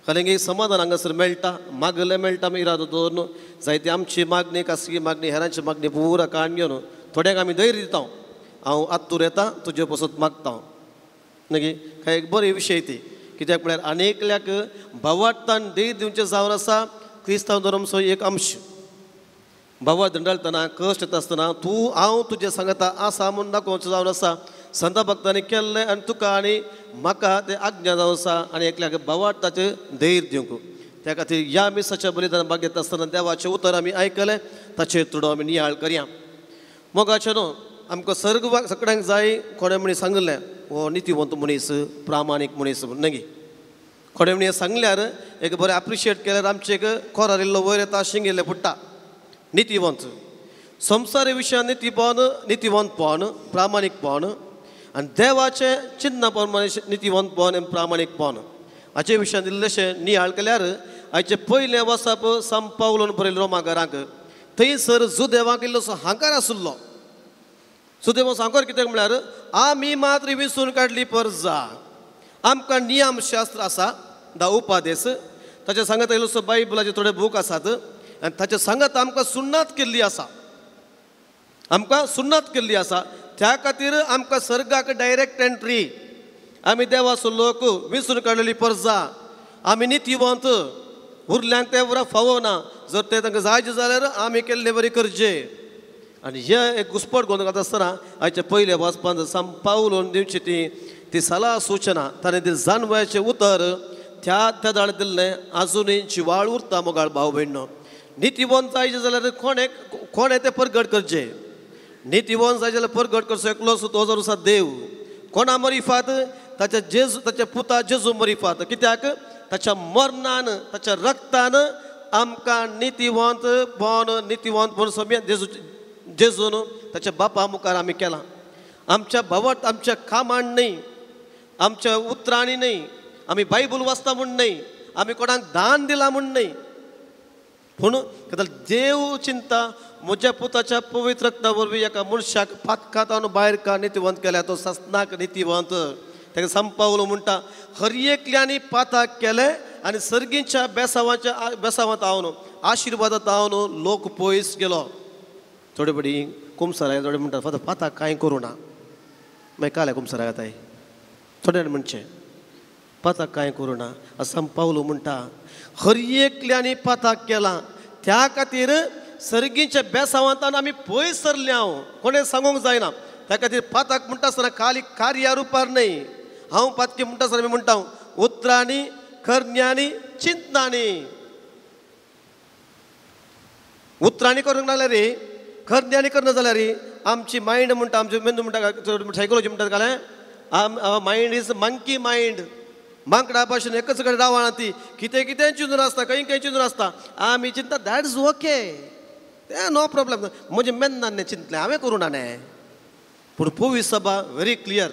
कारण समाधान हांगासर मेळटा मागले मेळटा आमी इरादो दवरून जायती आमची मागणी खासगी मागणी हेरांची मागणी पुरा काण घेवन थोड्यांक आमी धैर्य दिता. हांव आत्तूर येता तुजे पासून मागता न्ही काय एक बरे विशय ती कित्याक म्हळ्यार अनेकल्याक भावार्थान धैर्य दिवचें जावन आसा क्रिस्तांव धर्माचो एक अंश. भावा दंडाळतना कश्ट येता आसतना तूं हांव तुजे सांगता आसा म्हूण दाखोवचें जावन आसा. संत भक्तांनी केल्लें आनी तुका आनी म्हाका तें आज्ञा जावन आसा आनी एकल्याक भावार्थाचें धैर्य दिवंक. त्या खातीर ह्या मिसाच्या बलिदान भाग घेता आसतना देवाचें उतर आमी आयकलें ताचेर तुडो आमी नियाळ करया. मोगाचें न्हू आमकां सर्ग सगळ्यांक जाय कोणे मनीस सांगलें हो नितीवंत मनीस प्रामाणीक मनीस म्हूण न्ही. कोणे मनीस सांगल्यार एक बरें एप्रिशिएट केल्यार आमचे एक खोरार इल्लो वयर येता शिंगिल्लें पडटा. नितीवंत संवसारी विशयान नितीवंतपण प्रामाणीकपण आनी देवाचें चिन्हपण नितीवंतपण आनी प्रामाणीकपण हाचे विशयान इल्लेशें नियाळ केल्यार हाचे पयलें वचप सान पावलोन बरयलें रोमाकारांक थंयसर जुदेवाक इल्लोसो हांकार आशिल्लो. सुदेव सांगोर कितें म्हळ्यार आमी मात्र विसरून काडली परजा. आमकां नियम शास्त्र आसा 10 उपादेश ताचे सांगत इल्लोसो बायबलाचे थोडे बूक आसात आनी ताचे सांगत आमकां सुन्नात केल्ली आसा. आमकां सुन्नात केल्ली आसा त्या खातीर आमकां सर्गाक डायरेक्ट एंट्री. आमी देवाचो लोक विसरून काडलेली परजा आमी नितीवंत उरल्यांक ते बरो फावो ना. जर ते तांकां जायचे जाल्यार आमी केल्लें बरें करचें. आनी हे एक घुसपट घेवन वता आसतना हाचे पयले वचपान सान पावलोन दिवची ती सलाह सूचना ताणें दिलें जानवयाचें उतर त्या दाड दिल्लें आजुनूय जिवाळ उरता मोगाळ भाव भयणो. नितीवंत जायचे जाल्यार कोणें तें परगट करचें. नितीवंत जाय जाल्यार परगट करचो एकलो तो जर आसा देव. कोणा मरिफात ताच्या पुता जेजू मरिफात. कित्याक ताच्या मरणान ताच्या रक्तान आमकां नितीवंत म्हूण सगळें जेजून ताच्या बापा मुखार आमी केलां. आमच्या भावार्थ आमच्या कामांड न्ही आमच्या उतरांनी न्ही आमी बायबल वाचता म्हूण न्ही आमी कोणाक दान दिलां म्हूण न्ही पूण देव चिंता म्हज्या पुताच्या पवित्र रक्ता वरवीं एका मनशाक पातकांतावन भायर का नितीवंत केल्या तो सस्नाक नितीवंत. ताका सान पावलो म्हणटा हर एकल्यांनी पाताक केलें आनी सर्गीच्या बेसावांत हांव आशिर्वादांत हांव लोक पयस गेलो. थोडे बडी कुमसार थोडे म्हणटा फक्त पाताक कांय करूं ना मागीर काल्या कुमसार येताय थोडे म्हणचे पाताक कांय करूं ना. सान पावलो म्हणटा हर एकल्यांनी पाताक केलां त्या खातीर सर्गीच्या बेसावांतान आमी पयस सरले. हांव कोणें सांगूंक जायना त्या खातीर पाताक म्हणटा आसतना खाली कार्या रुपार न्ही. हांव पातकी म्हणटा आसतना आमी म्हणटा उतरांनी करण्यांनी चिंतनांनी. उतरांनी करूंक नाल्यार रे करण्यांनी करना जाल्यार आमची मायंड म्हणटा आमचे मेंदू म्हणटा सायकोलॉजी म्हणटा जाल्यार मायंड इज मंकी मायंड. मांकडा भाशेन एकच कडेन रावना ती कितें कितें चिंतून आसता खंय खंय चिंतून आसता. आमी चिंता दॅट इज ओके तें नो प्रॉब्लेम म्हजें मेंदान चिंतलें हांवें करूं ना न्ही. पूण पवित्र सभा व्हेरी क्लियर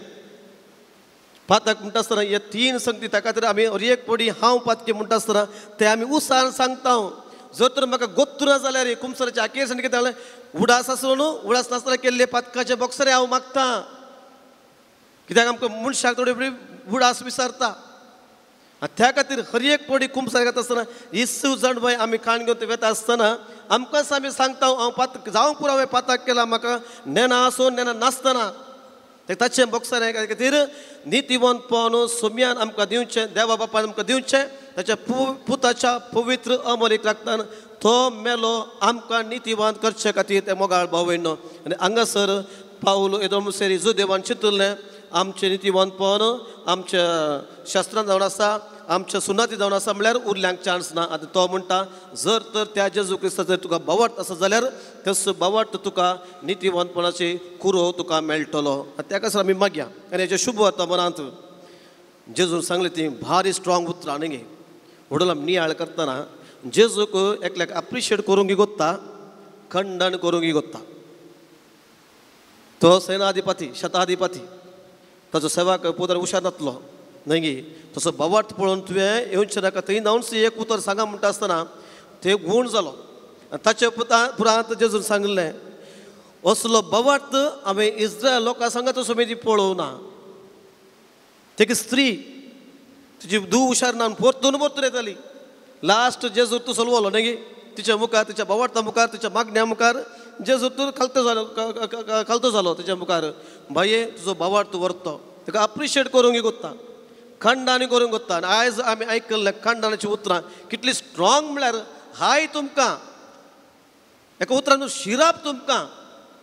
पाताक म्हणटा आसतना हे 3 संगती त्या खातीर आमी एक पडी हांव पातकी म्हणटा आसतना ते आमी उत्साहान सांगता. जर तर म्हाका गोत्तू ना जाल्यार कुमसाराच्या आकेर कितें जालें उडास आसलो न्हू उडास नासतना केल्ले पातकाचे बॉक्सरे हांव मागता. कित्याक आमकां मनशाक थोडी बरी उडास विसरता. त्या खातीर हर एक पडी कुमसार घेता आसतना इस्सू जाणबाय आमी काण घेवन वेता आसतना आमकांच आमी सांगता हांव पात जावंक पुरो हांवें पाताक केला म्हाका नेना आसूं नेना नासतना ताचें बॉक्सार हे खातीर नितीवंतपण सोम्यान आमकां दिवचें देवा बापान आमकां दिवचें. ताच्या पुताच्या पवित्र अमरीक रक्तान तो मेलो आमकां नितीवंत करचे खातीर ते मोगाळ भाव भयणो. आनी हांगासर पावलो एदोमसेरी जुदेवान चिंतलें आमचें नितीवंतपण आमच्या शास्त्रांत जावन आसा आमच्या सुनाती जावन आसा म्हळ्यार उरल्यांक चान्स ना. आतां तो म्हणटा जर तर त्या जेजू क्रिस्ताचेर तुका भावार्थ आसा जाल्यार तसो भावार्थ तुका नितीवंतपणाची कुरो तुका मेळटलो. ताका आमी मागया आनी हेचे शुभ वर्तमानांत जेजून सांगले ती भारी स्ट्रॉंग उतरां न्ही वडोला नियाळ करतना जेजूक एकल्याक अप्रिशिएट करूंक गोत्ता खंडन करूंक गोत्ता तो सेनाधिपती शताधिपती ताचो सेवाक पोदर हुशार नातलो न्ही तसो बवाट पळोवन तुवें येवचें नाका थंय नावन एक उतर सांगा म्हणटा आसतना ते गूण जालो ताचे पुरांत जेजून सांगलें असलो बवाट हांवें इस्रायल लोकां सांगा तसो मेजी पळोवं ना तेगे स्त्री तुजी धूव हुशार ना परतून परतून येताली लास्ट जेजूर तूं चलवलो न्ही तिच्या मुखार तिच्या बवाटा मुखार तिच्या मागण्या मुखार जेजूर तूं खालतो जालो तिच्या मुखार भाये तुजो बवाट तूं व्हरतो ताका अप्रिशिएट करूंक गोत्ता खंडानी करूंक गोत्ता आनी आयज आमी आयकल्लें खंडानाची उतरां कितली स्ट्रॉंग म्हळ्यार हाय तुमकां एका उतरान शिराप तुमकां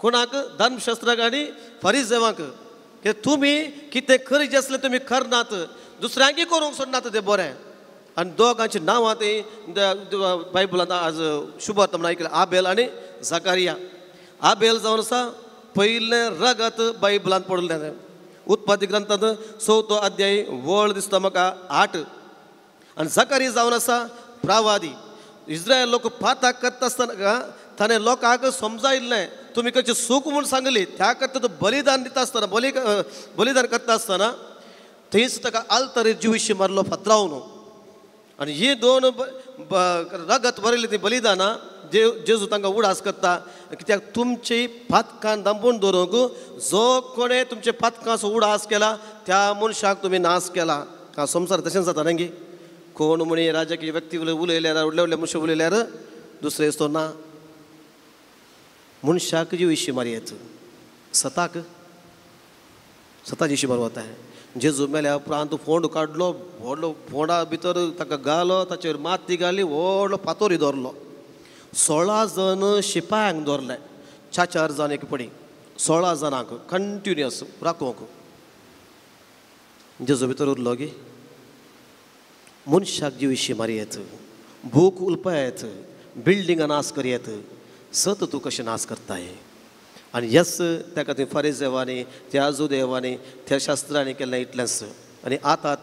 कोणाक धर्मशास्त्राक आनी फरिसेवांक की तुमी कितें करीत आसलें तुमी करनात दुसऱ्यांकय करूंक सोडनात तें बरें आनी दोगांची नांवां ती बायबलांत आज शुभार्थ म्हणून आयकलें आबेल आनी झकारिया आबेल जावन आसा पयलें रगत बायबलांत पडलें उत्पत्ती ग्रंथांत 4 अध्याय वळ दिसता म्हाका 8 आनी झकारिया जावन आसा प्रवादी इस्रायल लोक पाताक करता आसतना ताणें लोकांक समजायिल्लें तुमी कशें सूख म्हूण सांगली त्या करता तो बलिदान दिता आसतना बलिदान करता आसतना थंयच ताका आल्तर जिवीशी मारलो फातरावन आनी ही दोन रगत भरिल्ली ती बलिदानां जेजू तांकां उडास करता कित्याक तुमची पातकां दांबून दवरूंक जो कोणें तुमचे पातकांचो उडास केला त्या मनशाक तुमी नाश केला हांव संवसार तशें जाता न्ही कोण म्हणी राजकीय व्यक्ती उलयल्यार व्हडले व्हडले मनशां उलयल्यार दुसरे दिसतो ना मनशाक जिवीशी मारयेत सताक जिशी मारवता जेजू मेल्या उपरांत फोंड काडलो व्हडलो फोंडा भितर ताका घालो ताचेर माती घाली व्हडलो फातोरी दवरलो 16 जण शिपायांक दवरले 4 जण एक पडी 16 जाणांक कंटिन्युअस राखोवंक जेजू भितर उरलो गे मनशाक जिवीशी मारयेत भूक उलपयत बिल्डिंगां नाश करयेत सत तूं कशें नाश करताय आनी यस त्या खातीर फरिसेवांनी त्या जुदेवांनी त्या शास्त्रांनी केल्लें इतलेंच आनी आतां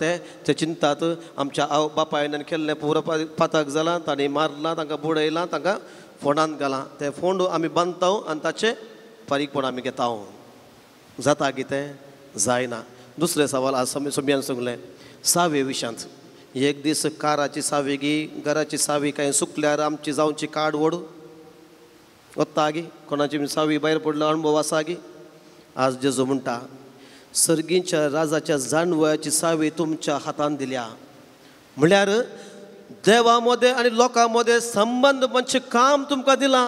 ते चिंतात आमच्या आवय बापायन केल्लें पुरो पातक जालां तांणी मारलां तांकां बुडयलां तांकां फोंडांत घालां ते फोंड आमी बांदता आनी ताचे फारीकपण आमी घेता जाता कितें जायना दुसरें सवाल आज सगळ्यान सांगलें सावे विशांत एक दीस काराची सावी गी घराची सावी कांय सुकल्यार आमची जावची काड ओड वता गी कोणाची सावी भायर पडलो अणभव आसा गी आज जेजू म्हणटा सर्गीच्या राजाच्या जानवयाची सावी तुमच्या हातान दिल्या म्हळ्यार देवा मदें आनी लोकां मदें संबंध म्हणजे काम तुमकां दिलां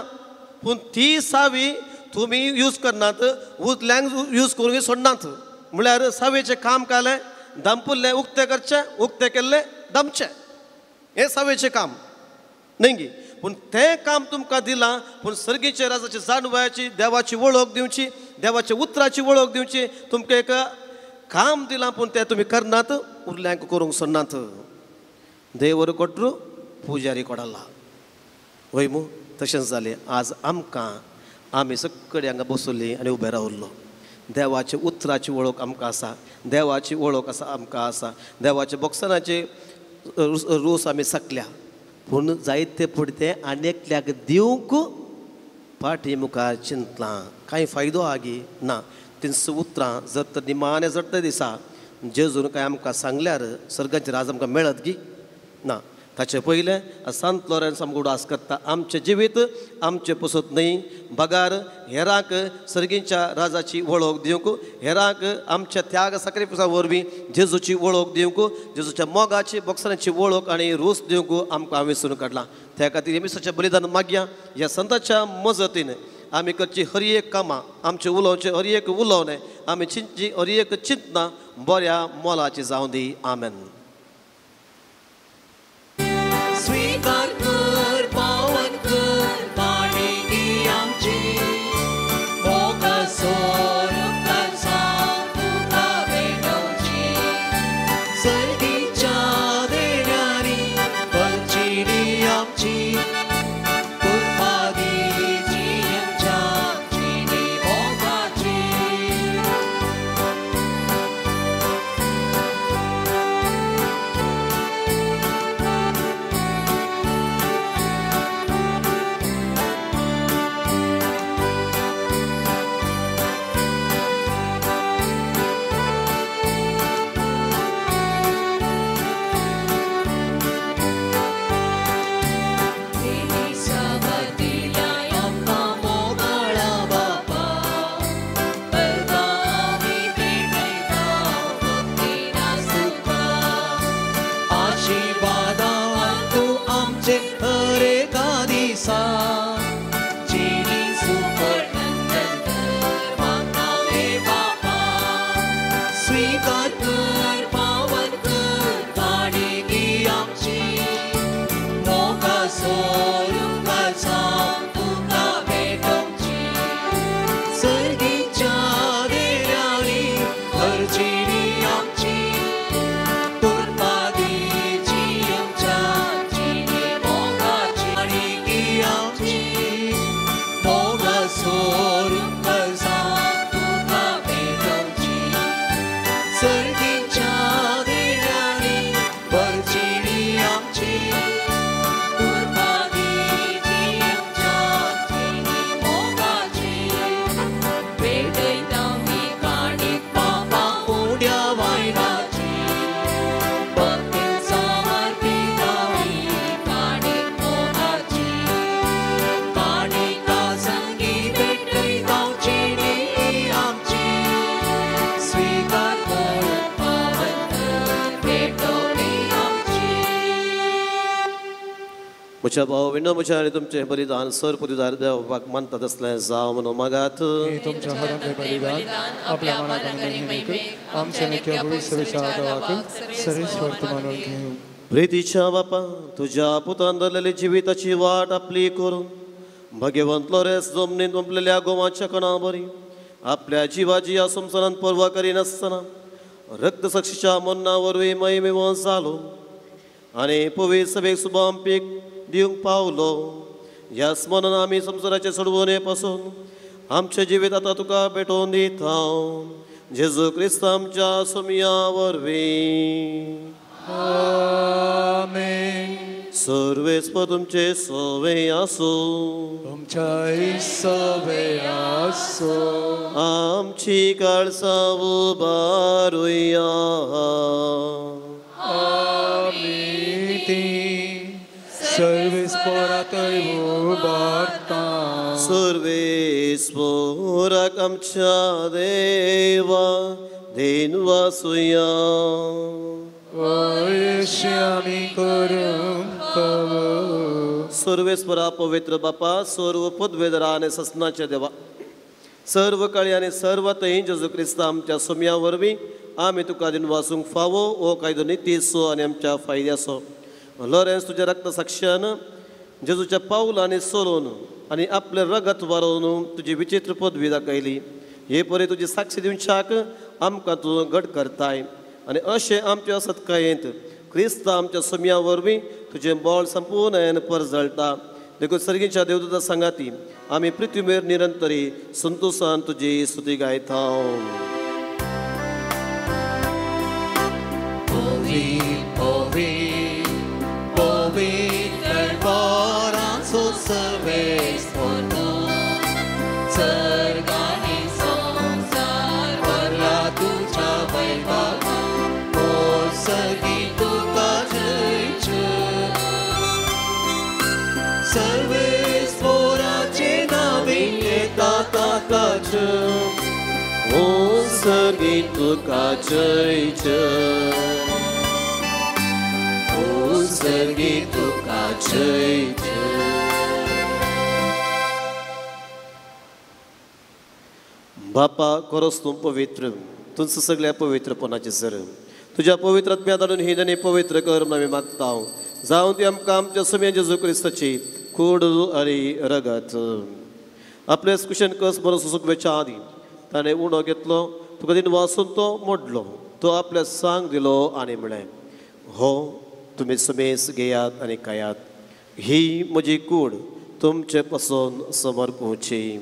पूण ती सावी तुमी यूज करनात उतल्यांक यूज करूंक सोडनात म्हळ्यार सावेचें काम केलें दंपुल्लें उक्तें करचें उक्तें केल्लें दमचें हें सावेचें काम न्ही गी पूण तें काम तुमकां दिलां पूण सर्गीच्या राजाच्या जानवयाची देवाची वळख दिवची देवाच्या उतराची वळख दिवची तुमकां एक काम दिलां पूण तें तुमी करनात उरल्यांक करूंक सोडनात देवर कोट्रू पुजारी कोडाला वय मू तशेंच जालें आज आमकां आमी सगळीं हांगा बसुल्लीं आनी उबे रावल्लो देवाचे उतराची वळख आमकां आसा देवाची वळख आसा आमकां आसा देवाच्या बॉक्सनाचे रूस आमी सकल्या पूण जायते पुडते आनी एकल्याक दिवंक फाटी मुखार चिंतलां कांय फायदो आगी ना तिनस उतरां जर तर निमाणे जर ते दिसा जेजून कांय आमकां सांगल्यार सर्गाचें राज आमकां मेळत गी ना ताचे पयलें सांत लॉरेन्स आमकां उडास करता आमचें जिवीत आमचें पसत न्ही बगार हेरांक सर्गीच्या राजाची वळख दिवंक हेरांक आमच्या त्याग सॅक्रिफायसा वरवीं जेजूची वळख दिवंक जेजूच्या मोगाची बॉक्सनाची वळख आनी रूस दिवंक आमकां वेंचून काडलां त्या खातीर येमिसाचें बलिदान मागया ह्या संताच्या मजतीन आमी करची हर एक कामां आमचें उलोवचें हर एक उलोवणें आमी चिंतची हर एक चिंतना बऱ्या मोलाची जावं दी आमेन. स्वीकार कर पावन कर पाणी दी आमची मोगा सोरूपाक सांग तुका वेडोवची सर्गीच्या देणारी पंची दी आमची कुर्बानीची आमची दी मोगाची म्हज्या भाव विनो म्हज्या आनी तुमचें बलिदान सर पुदिदार देवपाक मानता तसलें जावं म्हणून मागात. हे तुमच्या हरांतलें बलिदान आपल्या मनाक आनी महिमेक आमच्या नित्य भविष्य विचाराक सरीस मानून घेऊ. प्रितीच्या बापा तुज्या पुतान धरलेली जिविताची वाट आपली करून भगवंत लोरेस जमनीत पंपलेल्या गोवाच्या कणा बरी आपल्या जिवाची ह्या संवसारांत पर्वा करिनासतना रक्तसाक्षीच्या मन्ना वरवीं महिमेवंत जालो आनी पवित्र सभेक सुबाम पीक दिवंक पावलो. ह्या स्मरण आमी संवसाराचे सोडवणे पासून आमचे जिवीत आतां तुका भेटोवन दिता. जेजू क्रिस्त आमच्या सोमया वरवीं. आमेन. सर्वेस्पर तुमचे सोवे आसो. तुमच्या सवे आसो. आमची काळजां उबारुया. सर्वेस्परातय उबारता. सर्वेस्पराक आमच्या देवा देन वासुया. आमी करूंक सर्वेस्परा पवित्र बापा सर्व पदवेदरा आनी ससनाचे देवा सर्व काळी आनी सर्व थंय जेजू क्रिस्त आमच्या सोमया वरवीं आमी तुका दिन वासूंक फावो हो कायदो नितीसो आनी आमच्या फायद्याचो. लॉरेन्स तुज्या रक्त साक्षान जेजूच्या पावलांनी चलोवन आनी आपले रगत वारोवन तुजी विचित्र पदवी दाखयली. हे परी तुजी साक्षी दिवच्याक आमकां तूं घट करताय आनी अशें आमच्या सत्कायेंत क्रिस्त आमच्या सोमया वरवीं तुजें बोळ संपूर्ण परजळटा. देखून सर्गीच्या देवदूता सांगाती आमी पृथ्वीमेर निरंतरी संतोशान तुजी स्तुती गायता. ओ सर्गी तुका जय जय. ओ सर्गी तुका जय जय. बापा खरोच तूं पवित्र तुझं सगळ्या पवित्रपणाचे सर तुझ्या पवित्र आत्म्या धाडून ही आनी पवित्र कर म्हूण आमी मागता. जावं ती आमकां आमच्या सोम्या जेजू क्रिस्ताची कूड आनी रगत आपले कुशेन कस बरो सुसुकवेच्या आदी ताणें उणो घेतलो तुका दिन वासून तो मोडलो तो आपल्या सांग दिलो आनी म्हळें हो तुमी समेस घेयात आनी खायात. ही म्हजी कूड तुमचे पासून समर्पूची.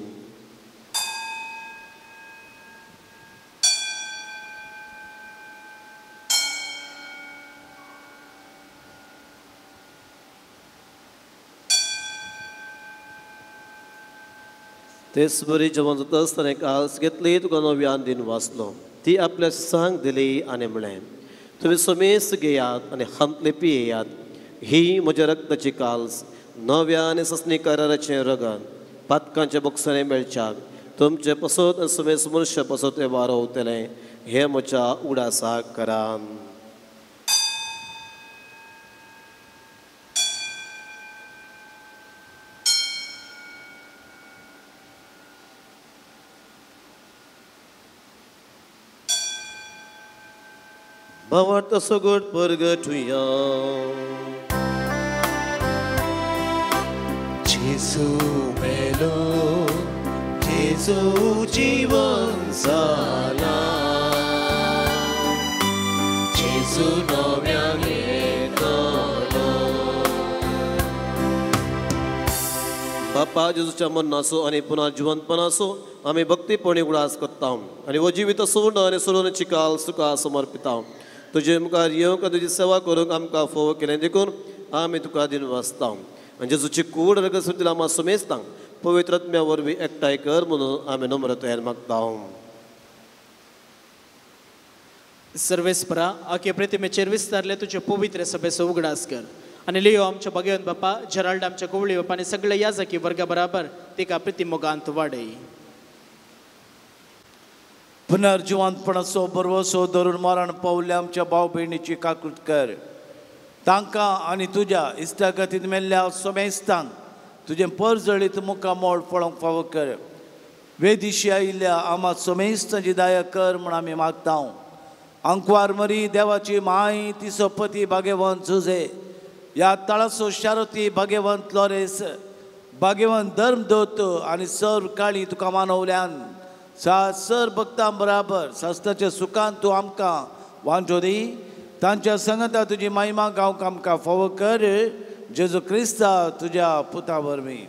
तेच बरी जेवण जाता आसतना कास घेतली तुका नव्यान दिन वाचलो ती आपल्या सांग दिली आनी म्हळें तुमी समेस घेयात आनी हांतले पियेयात. ही म्हज्या रक्ताची काल्स नव्या आनी ससनी कराराचें रगत पातकांच्या बॉक्सांनी मेळच्याक तुमचे पसत आनी समेस मनुश्य पसत हे वारोवतलें हे म्हज्या उडासाक करान. भावार्थ सगोट परगटुया. जेजू मेलो जेजू जीवन जाला जेजू नव्यान येतलो. बापा जेजूच्या मन्नासो आनी पुन्हा जिवंतपणासो आमी भक्तीपणी उडास करता आनी हो जिवीत सोडून आनी सोडून चिकाल तुका समर्पिता. तुजे मुखार येवंक तुजी सेवा करूंक आमकां फोव केलें देखून आमी तुका दिन वाचता आनी जेजूची कूड रगत आमी समेस्तां पवित्र आत्म्या वरवीं एकठांय कर म्हणून आमी नम्रतायेन मागता. सर्वेस्परा आखे प्रतिमेचेर विस्तारले तुजे पवित्र सभेचो उगडास कर आनी लियो आमच्या भगवंत बापा जराल्ड आमच्या कवळी बापा आनी सगळे याजकी वर्गा बराबर तिका प्रतिमोगांत वाडय. पुनर्जिवंतपणाचो बरवसो धरून मरण पावले आमच्या भाव भयणीची काकूट कर. तांकां आनी तुज्या इश्टा खातीर मेल्ल्या सोमेस्तांक तुजें परजळीत मुखार मोड पळोवंक फावो कर. वेदिशी आयिल्ल्या आमा सोमेस्तांची दया कर म्हूण आमी मागता. अंकवार मरी देवाची माय तिचो पती भाग्यवंत जुझे, ह्या तळासो शारती भाग्यवंत लोरेस, भाग्यवंत धर्मदोत आनी सर काळी तुका मानवल्यान सर भक्तां बराबर शास्त्राच्या सुखान तूं आमकां वांटो दी. तांच्या संगता तुजी महिमा गावंक आमकां फावो कर. जेजू क्रिस्ता तुज्या पुता वरवीं.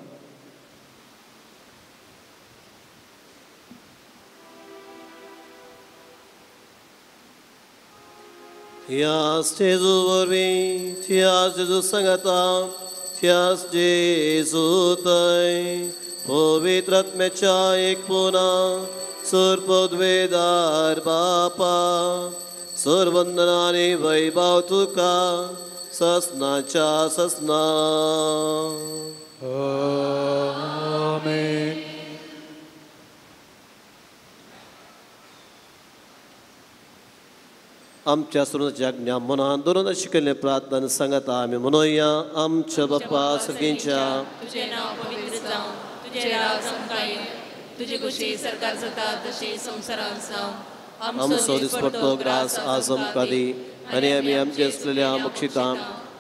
Thias Jesu vorbi, Thias Jesu sangata, Thias Jesu tai, Povitratmecha ekpuna, Surpodvedar Bapa, Survandanani Vaibhav tuka, Sasnacha Sasna. Amen. आमच्या सर्वांच्या आज्ञा मनान दवरून शिकयल्ले प्रार्थना सांगता आमी म्हणुया. आमच्या बाप्पा सगळ्यांच्या तुझे नाव पवित्र जावं, तुझे राज संकाय, तुझी खुशी सरकार जाता तशी संसारांत जावं. आमचो दिसपट्टो ग्रास आज आमकां दी, आनी आमी आमची आसलेल्या मोक्षितां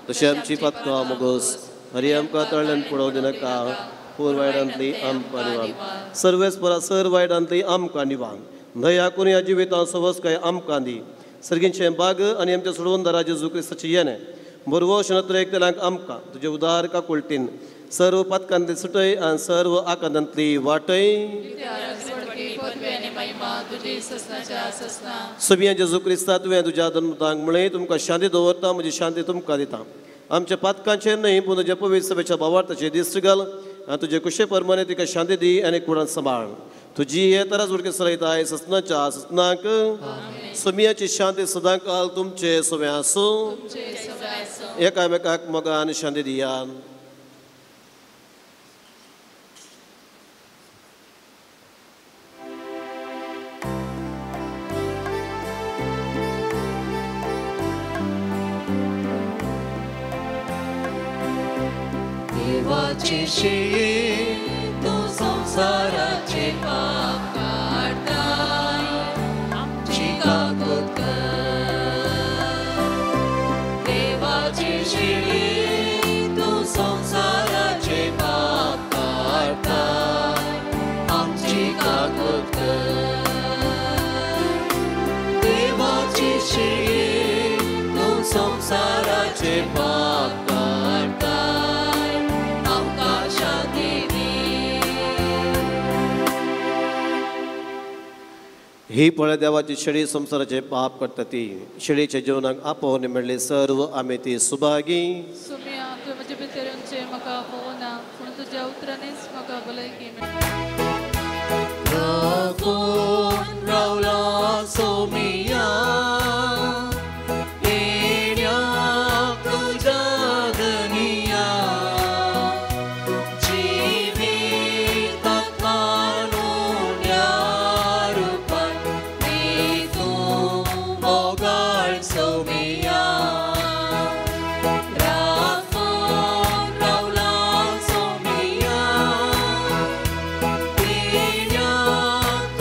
तशी आमची पातकां मोगोस, आनी आमकां तळ्यान पडोवं दिनाका, पूर वायटांतली आमकां निवान. सर्वेस परा सर वायटांतली आमकां निवान. दया करून ह्या जिवितां सवस काय आमकां दी. सर्गींचे बाग आनी आमच्या सोडवणदारा जेजू क्रिस्ताचे येणे बरवो शनत्र एकतेलांक आमकां तुजे उदार काकुळटीन सर्व पातकांतली सुटय आनी सर्व आकांतांतली वाटय. सबिया जेजू क्रिस्ता तुवें तुज्या धर्मतांक म्हळें तुमकां शांती दवरता, म्हजी शांती तुमकां दिता. आमच्या पातकांचेर न्हय पूण तुज्या पवित्र सभेच्या भावार्थाचेर दिश्ट घाल आनी तुजे कुशे परमाने तिका शांती दी आनी कुडांत सांबाळ. तुजी हे तरास उडके सरयताय ससनाच्या ससनाक. समियाची शांती सदां काल तुमचे सवे आसूं. एकामेकाक मोगान शांती दिया. देवाची शेळी तू संसाराचे पाप काढताय, आमची काकूत कर. देवाची शेळी तू संसाराचे पाप काढताय, आमची काकूत कर. देवाची शेळी तू संसाराचे पाप ही पळय देवाची शेळी संसाराचे पाप करता ती. शेळीच्या जीवनाक आपोवन मेळ्ळी सर्व आमी ती सुभागी. सुमिया तूं म्हज्या भितरूंचे म्हाका पळोवना, पूण तुज्या उतरांनीच म्हाका भलायकी राखून रावला सोमिया, येण्याक तुज्या धनिया. जिविताक मानून ह्या रूपान दी तूं मोगाळ सोमिया. राखून रावला सोमिया, येण्याक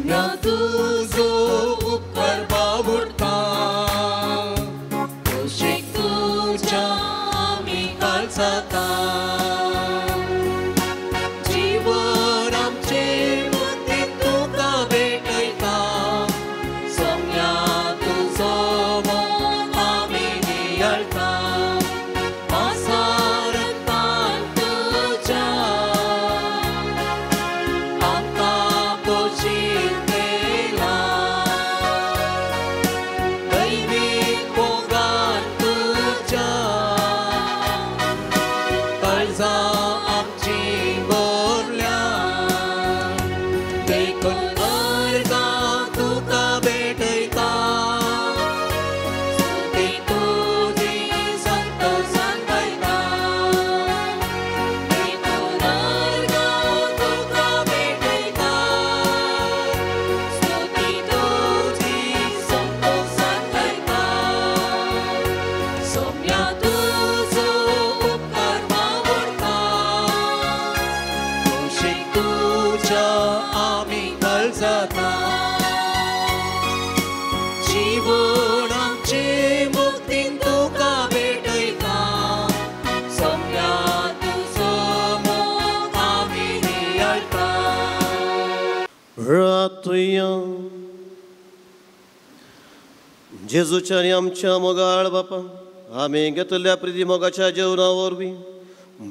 सोम्या तुजो उपकार बावुरता कुशीक तुज्या आमी काळजाता जीवन आमचे मुक्तीन तुका भेटयता सोम्या तुजो मोग आमी नियाळता पासारतान तुज्या आमकां पोशीत केला दैवीक मोगान तुज्या काळजां आमची भरल्या देखून अर्गां तुका भेटयता स्तुती तुजी संतोषान गायता देखून अर्गां तुका भेटयता स्तुती तुजी संतोषान गायता सोम्या तुजो उपकार बावुरता कुशीक तुज्या आमी काळजाता जीवन आमचे मुक्तीन तुका भेटयता सोम्या तुजो मोग आमी नियाळता रातुया जेजूच्या आनी आमच्या मोगाळ बापा आमी घेतल्या प्रिती मोगाच्या जेवणा वरवीं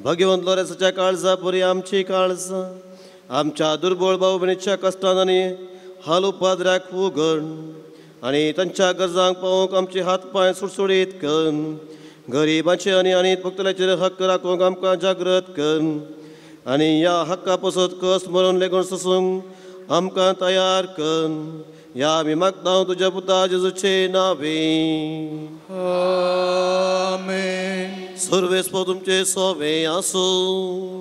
भगवंत लोरेसाच्या काळजा परी आमची काळजां आमच्या दुर्बळ भाव भयणीच्या कश्टान आनी हाल उपाद्र्याक उगड आनी तांच्या गरजांक पावोवंक आमचे हात पांय सुटसुडीत कर गरिबांचे आनी आनी भक्तल्याचेर हक्क राखूंक आमकां जागृत कर आनी ह्या हक्का पासत कस मरून लेगून सोसूंक आमकां तयार कर या आमी मागता तुज्या पुता जेजूचे नावे आमेन सर्वेस्प तुमचे सोवे आसो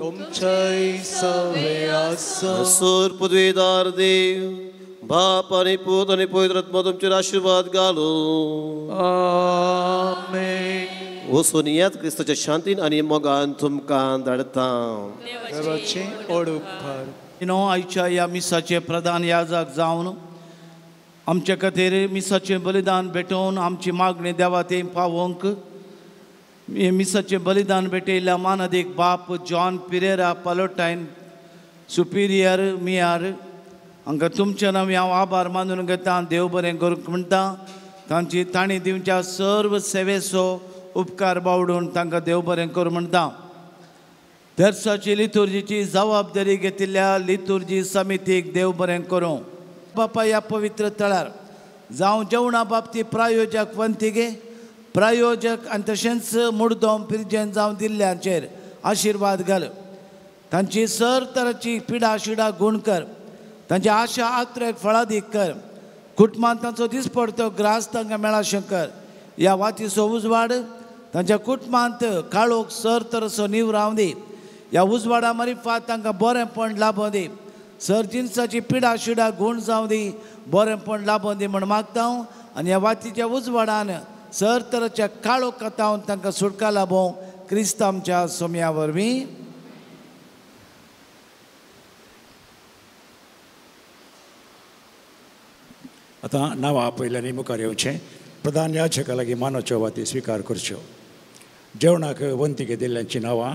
तुमचे सवे आसो सूर पदवीदार देव बाप आनी पूत आनी पवित्र आत्मा तुमचेर आशीर्वाद घालो आमेन वचून यात क्रिस्ताच्या शांतीन आनी मोगान तुमकां धाडता देवाचे ओडूपकार आयच्या ह्या मिसाचे प्रधान याजक जावन आमचे खातीर मिसाचें बलिदान भेटोवन आमची मागणी देवा थंय पावोवंक हे मिसाचें बलिदान भेटयल्या मानदीक बाप जॉन पिरेरा पालोटायन सुपिरियर मियार हांकां तुमच्या नांवी हांव आभार मानून घेता देव बरें करूंक म्हणटा तांणी दिवच्या सर्व सेवेचो उपकार बावडून तांकां देव बरें करूं म्हणटा तेर्साची लितुर्जीची जबाबदारी घेतिल्ल्या लितुर्जी समितीक देव बरें करूं बापा ह्या पवित्र तळार जावं जेवणा बाबतींत प्रायोजक वंतिगे प्रायोजक आनी तशेंच मुर्दोम पिरजन जावं दिल्ल्यांचेर आशिर्वाद घाल तांची सर तराची पिडा शिडा गूण कर तांची आशा आत्रेक फळादीक कर कुटुंबांत तांचो दिसपडतो ग्रास तांकां मेळाशें कर ह्या वातीचो उजवाड तांच्या कुटुंबांत काळोख सर तरसो नीव रावं दी ह्या उजवाडा मारिफात तांकां बरेंपण लाभों दी सर जिन्साची पिडा शिडा गूण जावं दी बरेंपण लाभों दी म्हण मागता आनी ह्या वातीच्या उजवाडान सर तराच्या काळोख कथावन तांकां सुटका लाभों क्रिस्त आमच्या सोम्या वरवीं आतां नांवां आपयल्यांनी मुखार येवचें प्रधान याचका लागीं मानवच्यो वाती स्विकार करच्यो जेवणाक वंतिके दिल्ल्यांची नांवां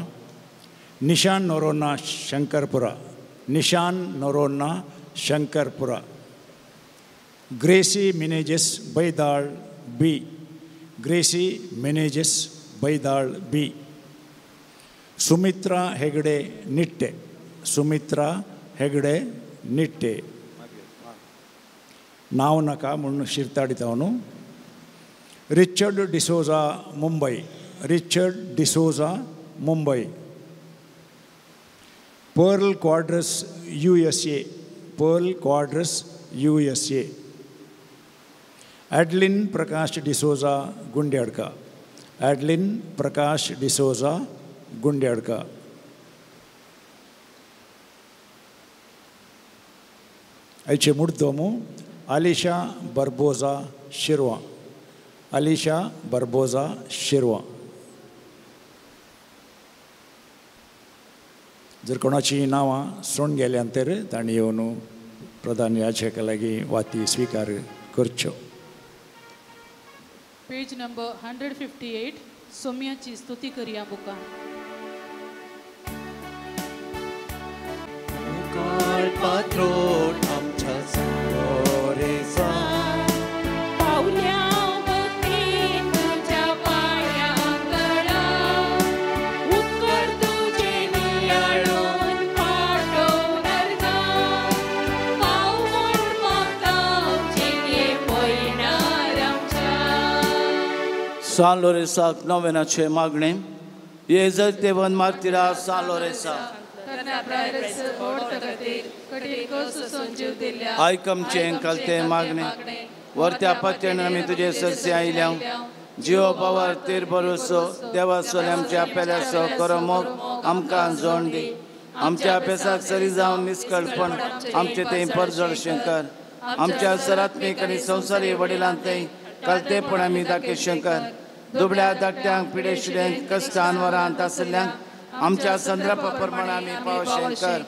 निशान नोरोन्ना शंकरपुरा निशान नोरोन्ना शंकरपुरा ग्रेसी मिनेजिस बैदाळ बी ग्रेसी मिनेजिस बैदाळ बी सुमित्रा हेगडे निट्टे सुमित्रा हेगडे निट्टे नांव नाका म्हणून शिरताडीत हांव न्हू रिचर्ड डिसोजा मुंबय रिचर्ड डिसोजा मुंबय पर्ल क्वाड्रस USA पर्ल क्वाड्रस USA ॲडलिन प्रकाश डिसोजा गुंड्याडका ॲडलिन प्रकाश डिसोजा गुंड्याडका आयचे मुर्दोमू आलिशा बर्बोजा शिरवा आलिशा बर्बोजा शिरवा जर कोणाची नांवां सोडून गेल्यानंतर तांणी येवन प्रधान याजका लागि वाती स्वीकार करच्यो. पेज नंबर 158 सोम्याची स्तुती करूया बुका. पात्रोड आमच्या समोरेचा पावल्या भक्तीन तुझ्या पायांगणा उत्कर तुझे नियाळून पाठवणार जा पावन मातावचे ये पळणार आमच्या. San Lorenzo novenace magne Jezus te van martira San Lorenzo ऐकमचे कलते मागणे वरत्या पत्त्यानं आम्ही तुझे सस्य आयल्या जीव पावर तीर भरोसो देवा सोन्यामच्या पेल्यासो करमोग आमकां जोड दी आमच्या अभ्यासाक सरी जावन निष्कळपण आमचे ते परजड शंकर आमच्या सरात्मीक आनी संवसारी वडिलांतय कलतेपण आमी दाखे शंकर दुबळ्या धाकट्यांक पिडेशिड्यांक कश्टान वरांत आसल्यांक आमच्या संद्राप प्रमाण आमी पाव शंकर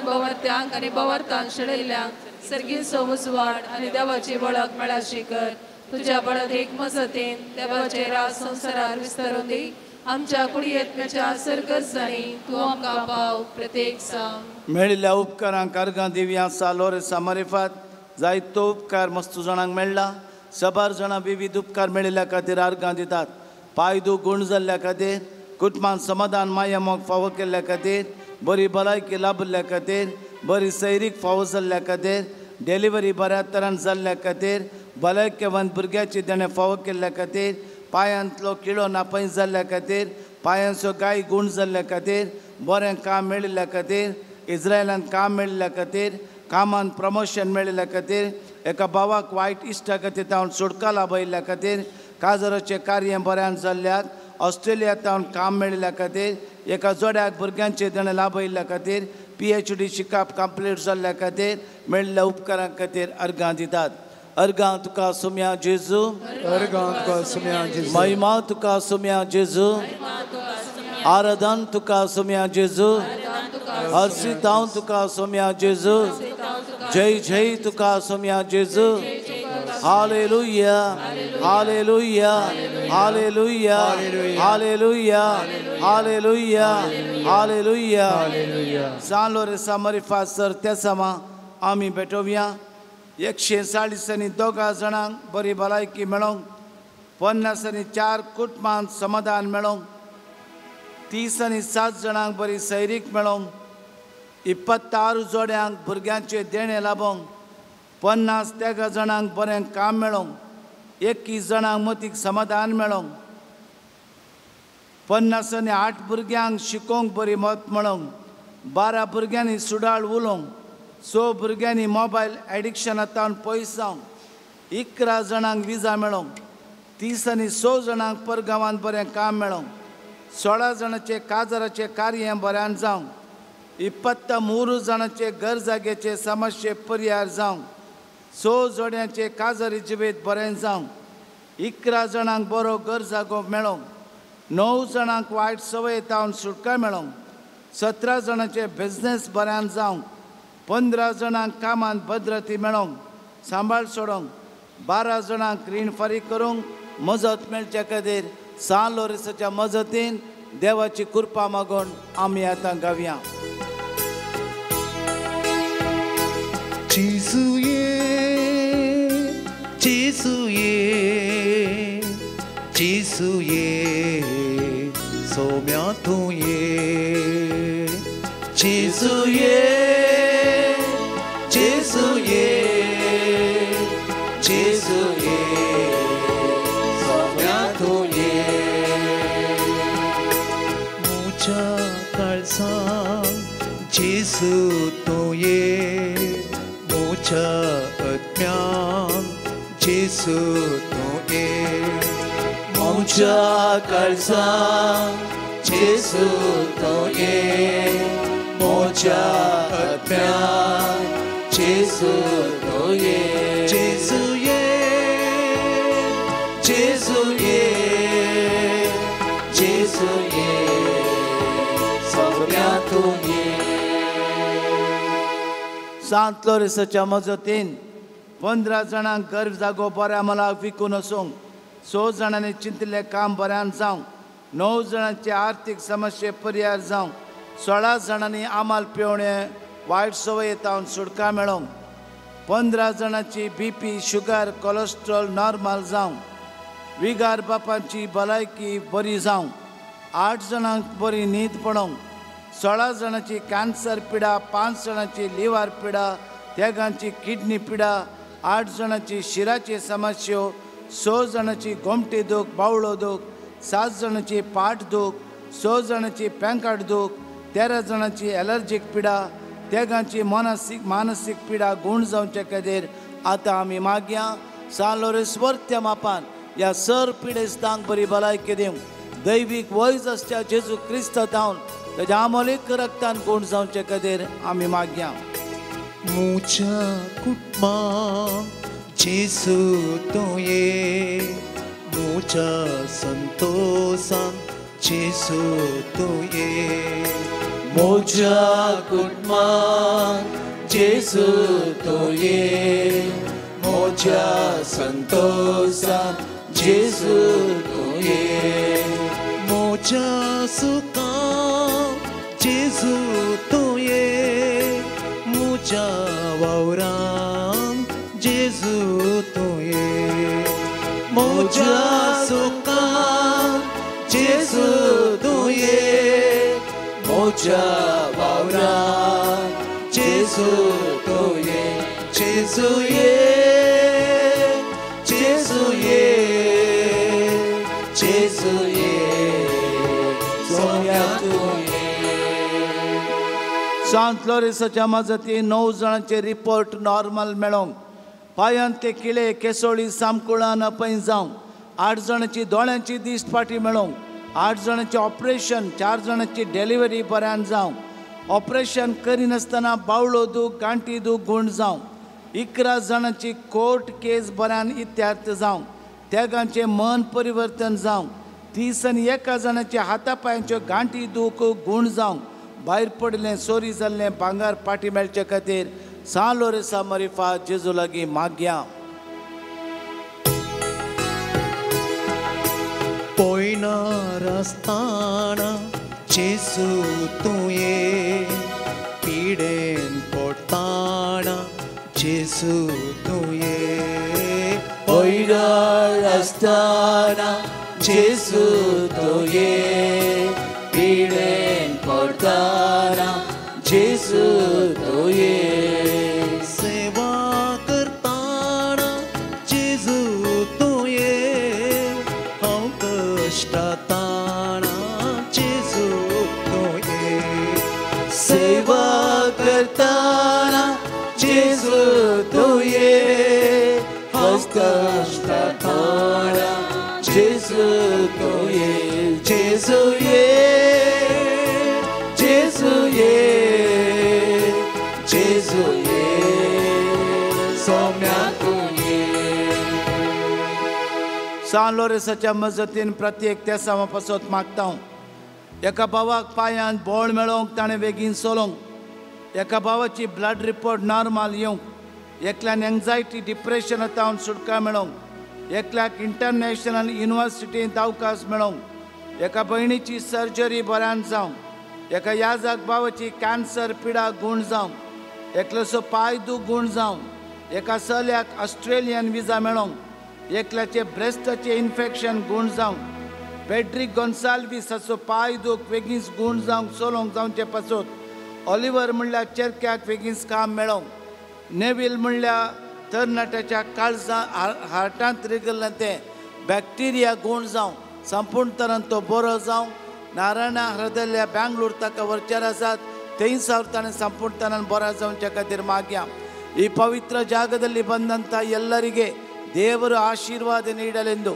बवर्त्यांक आनी बवर्तांक शेळयल्यांक सर्गीय सोमसवाड आनी देवाची वळख मेळा शिकर तुझ्या बळद एक मजतीन देवाचे राज संवसारार विस्तारून दी आमच्या कुडयेत्म्याच्या सर्गजांनी तूं आमकां पाव प्रत्येक सांग मेळिल्ल्या उपकारांक अर्गां दिव्या सालोर सामरिफात जायतो उपकार मस्तू जाणांक मेळ्ळा 100 जाणां विविध उपकार मेळिल्ल्या खातीर अर्गां दितात पायदू गुण जाल्ल्या खातीर कुटुंबान समाधान माया मोग फावो केल्ल्या खातीर बरी भलायकी लाभल्या खातीर बरी सैरीक फावो जाल्ल्या खातीर डिलिव्हरी बऱ्या तरान जाल्ल्या खातीर भलायकेवंत भुरग्याची देणे फावो केल्ल्या खातीर पांयांतलो किळो नापय जाल्ल्या खातीर पांयांचो गाय गुण जाल्ल्या खातीर बरें काम मेळिल्ल्या खातीर इस्रायलांत काम मेळिल्ल्या खातीर कामान प्रमोशन मेळिल्ल्या खातीर एका भावाक वायट इश्टा खातीर हांव सुटका लाभयल्ल्या खातीर काजराचें कार्य बऱ्यान जाल्ल्याक ऑस्ट्रेलियांत हांव काम मेळिल्ल्या खातीर एका जोड्याक भुरग्यांचे देणे लाभयल्ल्या खातीर PhD शिकप कंप्लीट जाल्ल्या खातीर मेळिल्ल्या उपकारां खातीर अर्गां दितात अर्गां तुका सुम्या जेजू अर्गां तुका सुम्या जेजू महिमा तुका सुम्या जेजू आराधन तुका सुम्या जेजू हर्षित हांव तुका सुम्या जेजू जय जय तुका सुम्या जेजू hallelujah hallelujah hallelujah hallelujah hallelujah hallelujah San Lorenzo Marifa sir त्या समा आमी भेटोवया 140 आनी 2 जाणांक बरी भलायकी मेळोवंक 50 आनी 4 कुटुंबांत समाधान मेळोवंक 30 आनी 7 जाणांक बरी सैरीक मेळोवंक 26 जोड्यांक भुरग्यांचे देणे लाभोवंक 50 जाणांक बरें काम मेळोवंक 21 जाणांक मतीक समाधान मेळोवंक 50 आनी 8 भुरग्यांक शिकोवंक बरी मत मेळोवंक 12 भुरग्यांनी सुडाळ उलोवंक 6 भुरग्यांनी मोबायल एडिक्शनांतल्यान पयस जावंक 11 जाणांक विजा मेळोवंक 30 आनी 6 जाणांक परगांवांत बरें काम मेळोवंक 16 जाणांचे काजराचें कार्य बऱ्यान जावंक 23 जाणांचे घर जाग्याचे समस्ये पर्याय जावंक 6 जोड्यांचे काजरी जिवीत बरें जावंक 11 जाणांक बरो घर जागो मेळोवंक 9 जाणांक वायट सवय तावन सुटका मेळोवंक 17 जाणांचे बिझनेस बऱ्यान जावंक 15 जाणांक कामांत भद्रती मेळोवंक सांबाळ सोडोवंक 12 जाणांक रीण फारीक करूंक मजत मेळचे खातीर San Lorenzoच्या मजतीन देवाची कृपा मागून आमी आतां गावया 지수의 소며 통에 지수의 소며 통에 무자 갈상 지수 통에 무자 ըt면 지수 통에 모자 갈상 지수 통에 모자 ըt면 지수 통에 지수의 소며 통에 सांत लोरेसाच्या मजतीन 15 जाणांक गर्भ जागो बऱ्या मलाक विकून वसूंक 6 जाणांनी चिंतिल्लें काम बऱ्यान जावंक 9 जाणांचे आर्थीक समस्ये पर्याय जावंक 16 जाणांनी आमाल पेवणे वायट सवयेतावन सुटका मेळोवंक 15 जाणांची BP शुगर कोलेस्ट्रॉल नॉर्मल जावंक विगार बापांची भलायकी बरी जावंक 8 जाणांक बरी न्हीद पडोवंक 16 जाणांची कॅन्सर पिडा 5 जाणांची लिव्हर पिडा तेगांची किडनी पिडा 8 जाणांची शिराची समस्यो 6 जाणांची गोमटी दूख बावळो दूख 7 जाणांची पाठ दूख 6 जाणांची पेंकाट दूख 13 जाणांची एलर्जीक पिडा तेगांची मानसीक पिडा गुण जावचे खातीर आतां आमी मागया सांत लोरेस वर्त्या मापान ह्या सर पिडेस्तांक बरी भलायकी दिवंक दैवीक वैज आसच्या जेजू क्रिस्त जावन ताच्या आमोलीक रक्तान गुण जावचे खातीर आमी मागया मुझा कुटुंबा जेसू तूं ये मुझा संतोषान जेसू तूं ये मुझा कुटुंबान जेसू तूं ये मुझा संतोषान जेसू तूं ये मुझा सुखान जेसू तूं ये मुझा वावरान जेसू तूं ये मुझा सुखान जेसू तूं ये मुझा वावरान जेसू तूं ये जेसू ये जेसू ये जेसू ये सोम्या तूं ये सांत लोरेसाच्या मजतीन 9 जाणांचे रिपोर्ट नॉर्मल मेळोवंक पांयांतले किळे केसोळी सामकुळान अपय जावंक 8 जाणांची दोळ्यांची दिश्ट मेळोवंक 8 जाणांचे ऑपरेशन 4 जाणांची डिलिव्हरी बऱ्यान जावंक ऑपरेशन करिनासतना बावळो दूख गांठी दूख गुण जावंक 11 जाणांची कोर्ट केस बऱ्यान इत्यार्थ जावंक तेगांचे मन परिवर्तन जावंक 30 आनी 1 जाणांचे हातापांयांच्यो गांठी दूख गुण जावंक भायर पडलें चोरी जाल्लें भांगार पाटी मेळचे खातीर सांत लोरेसा मरिफा जेजू लागीं मागया पोयनार आसतना जेसू तूं ये पिडेन पडटाना जेसू तूं ये पोयनार आसतना जेसू तूं ये पिडेन पडटाना जेसू तूं ये सेवा करताना जेसू तूं ये हांव कश्टाताना जेसू तूं ये सेवा करताना जेसू तूं ये कश्टाताना जेसू तूं ये जेसू ये जेसू ये जेसू ये सोम्या तूं ये सांत लोरेसाच्या मजतीन प्रत्येक तेसावा पासत मागता हांव एका भावाक पांयांत बोळ मेळोवंक ताणें बेगीन चलोवंक एका भावाची ब्लड रिपोर्ट नॉर्मल येवंक एकल्यान एंग्जायटी डिप्रेशन येतावन सुटका मेळोवंक एकल्याक इंटरनॅशनल युनिवर्सिटींत अवकाश मेळोवंक एका भयणीची सर्जरी बऱ्यान जावंक एका याजाक भावाची कॅन्सर पिडा गुण जावंक एकल्याचो पांय दूख गुण जावंक एका चल्याक ऑस्ट्रेलियन विजा मेळोवंक एकल्याचे ब्रेस्टाचे इन्फेक्शन गुण जावंक पेड्रिक गोन्साल्वीसाचो पांय दूख बेगीन गुण जावंक चलोवंक जावचे पासत ऑलिव्हर म्हणल्यार चेरक्याक बेगीन काम मेळोवंक नेविल म्हणल्यार तरणाट्याच्या काळजां हार्टांत रिगल्लें तें बॅक्टेरिया गुण जावंक संपूर्ण तरान तो बरो जावंक नारायणा हृदयल्या बँगलोर ताका वरचेर आसात थंय सावन ताणें संपूर्ण तरान बरो जावचे खातीर मागया ಈ ಪವಿತ್ರ ಜಾಗದಲ್ಲಿ ಬಂದಂಥ ಎಲ್ಲರಿಗೆ ದೇವರು ಆಶೀರ್ವಾದ ನೀಡಲೆಂದು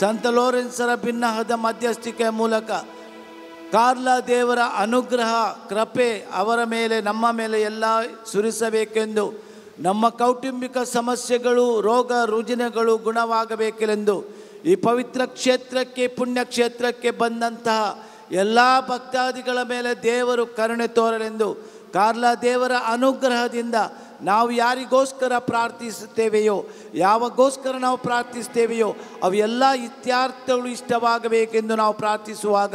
ಸಂತ ಲೋರೆನ್ಸರ ಭಿನ್ನಹದ ಮಧ್ಯಸ್ಥಿಕೆ ಮೂಲಕ ಕಾರ್ಲಾ ದೇವರ ಅನುಗ್ರಹ ಕೃಪೆ ಅವರ ಮೇಲೆ ನಮ್ಮ ಮೇಲೆ ಎಲ್ಲ ಸುರಿಸಬೇಕೆಂದು ನಮ್ಮ ಕೌಟುಂಬಿಕ ಸಮಸ್ಯೆಗಳು ರೋಗ ರುಜಿನಗಳು ಗುಣವಾಗಬೇಕೆಂದು ಈ ಪವಿತ್ರ ಕ್ಷೇತ್ರಕ್ಕೆ ಪುಣ್ಯ ಕ್ಷೇತ್ರಕ್ಕೆ ಬಂದಂತಹ ಎಲ್ಲ ಭಕ್ತಾದಿಗಳ ಮೇಲೆ ದೇವರು ಕರುಣೆ ತೋರಲೆಂದು ಕಾರ್ಲಾ ದೇವರ ಅನುಗ್ರಹದಿಂದ ನಾವು ಯಾರಿಗೋಸ್ಕರ ಪ್ರಾರ್ಥಿಸುತ್ತೇವೆಯೋ, ಯಾವಾಗೋಸ್ಕರ ನಾವು ಪ್ರಾರ್ಥಿಸ್ತೇವೆಯೋ ಅವೆಲ್ಲ ಇತ್ಯರ್ಥಗಳು ಇಷ್ಟವಾಗಬೇಕೆಂದು ನಾವು ಪ್ರಾರ್ಥಿಸುವಾಗ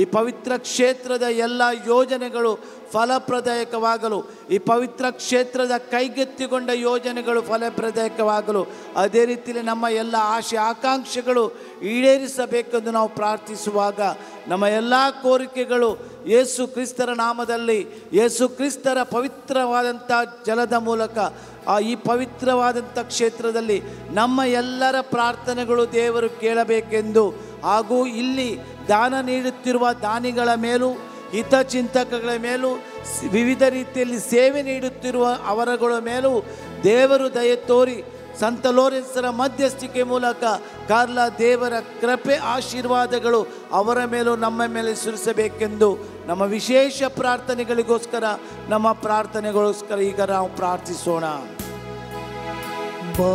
ಈ ಪವಿತ್ರ ಕ್ಷೇತ್ರದ ಎಲ್ಲ ಯೋಜನೆಗಳು ಫಲಪ್ರದಾಯಕವಾಗಲು, ಈ ಪವಿತ್ರ ಕ್ಷೇತ್ರದ ಕೈಗೆತ್ತಿಕೊಂಡ ಯೋಜನೆಗಳು ಫಲಪ್ರದಾಯಕವಾಗಲು, ಅದೇ ರೀತಿಯಲ್ಲಿ ನಮ್ಮ ಎಲ್ಲ ಆಶೆ ಆಕಾಂಕ್ಷೆಗಳು ಈಡೇರಿಸಬೇಕೆಂದು ನಾವು ಪ್ರಾರ್ಥಿಸುವಾಗ ನಮ್ಮ ಎಲ್ಲ ಕೋರಿಕೆಗಳು ಯೇಸು ಕ್ರಿಸ್ತರ ನಾಮದಲ್ಲಿ, ಯೇಸು ಕ್ರಿಸ್ತರ ಪವಿತ್ರವಾದಂಥ ಜಲದ ಮೂಲಕ ಈ ಪವಿತ್ರವಾದಂಥ ಕ್ಷೇತ್ರದಲ್ಲಿ ನಮ್ಮ ಎಲ್ಲರ ಪ್ರಾರ್ಥನೆಗಳು ದೇವರು ಕೇಳಬೇಕೆಂದು, ಹಾಗೂ ಇಲ್ಲಿ ದಾನ ನೀಡುತ್ತಿರುವ ದಾನಿಗಳ ಮೇಲೂ ಹಿತಚಿಂತಕಗಳ ಮೇಲೂ ವಿವಿಧ ರೀತಿಯಲ್ಲಿ ಸೇವೆ ನೀಡುತ್ತಿರುವ ಅವರಗಳ ಮೇಲೂ ದೇವರು ದಯೆ ತೋರಿ ಸಂತ ಲೋರೆನ್ಸರ ಮಧ್ಯಸ್ಥಿಕೆ ಮೂಲಕ ಕಾರ್ಲ ದೇವರ ಕೃಪೆ ಆಶೀರ್ವಾದಗಳು ಅವರ ಮೇಲೂ ನಮ್ಮ ಮೇಲೆ ಸುರಿಸಬೇಕೆಂದು ನಮ್ಮ ವಿಶೇಷ ಪ್ರಾರ್ಥನೆಗಳಿಗೋಸ್ಕರ, ನಮ್ಮ ಪ್ರಾರ್ಥನೆಗೋಸ್ಕರ ಈಗ ನಾವು ಪ್ರಾರ್ಥಿಸೋಣ. ಬಾ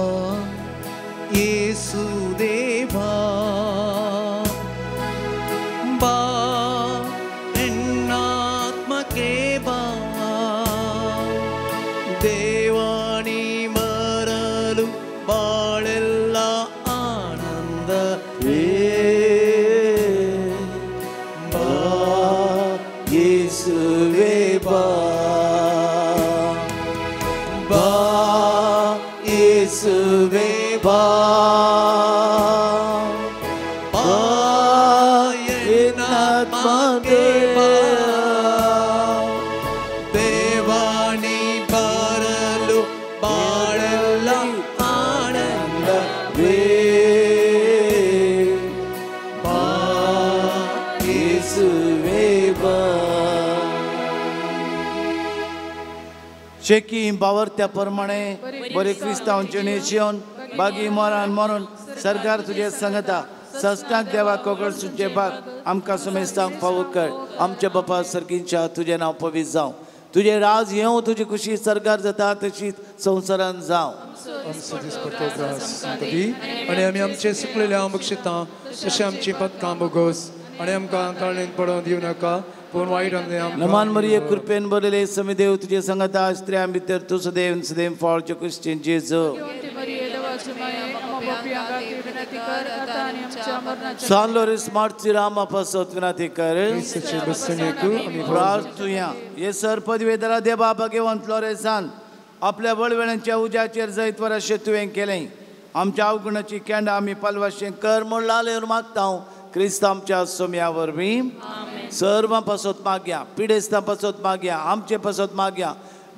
ಯೇಸು ದೇವಾ, ಬಾ ಎನ್ನಾತ್ಮಕ್ಕೆ ಬಾ, ದೇವಾಣಿ ಮರಲು ಬಾಳೆಲ್ಲ ಆನಂದವೇ. ಬಾ ಯೇಸುವೇ ಬಾ, ಬಾ ಯೇಸುವೇ ಬಾ, ಬಾ ಎನ್ನಾತ್ಮಕ್ಕೆ ಬಾ, ದೇವಾಣಿ ಬರಲು ಬಾಳೆಲ್ಲ ಆನಂದವೇ. ಬಾ ಯೇಸುವೇ ಬಾ. शेकी बावरत्या प्रमाणे बरे क्रिस्तांवचे नेशन बागी मरण मरून सरकार तुझे संगता सस्तांक देवा कोगळ सुचे बाग आमकां समेस्तांक फावो कर. आमच्या बापा सर्गींच्या तुझे नांव पवित्र जावं, तुझे राज येवं, तुझी खुशी सरकार जाता तशीच संवसारान जावं. आमचो दिसपट्टो ग्रास दी आनी आमी आमचे सुकलेल्या बक्षितां तशें आमची पदकां बोगोस आनी आमकां काळणेन पडोवन दिवं नाका, पूण वायट नमान मरिये कृपेन बरले समी देव तुझे संगता स्त्रियां भितर तूं सदैव सदैव फाळचो क्रिस्टियन जेजू. सान लोरेस मार्ची राम अपसोत विनंती कर. प्रार्थुया ये सर पदवेदरा देवा भगवंत लोरेसान आपल्या वळवळ्यांच्या उज्याचेर जैत वर्षे तुवें केलें. आमच्या अवगुणाची केंडां आमी पलवाशें कर म्हूण लालेर मागता. क्रिस्त आमच्या सोम्या वरवीं सर्वां पासत मागया, पिडेस्तां पासत मागया, आमचे पासत मागया,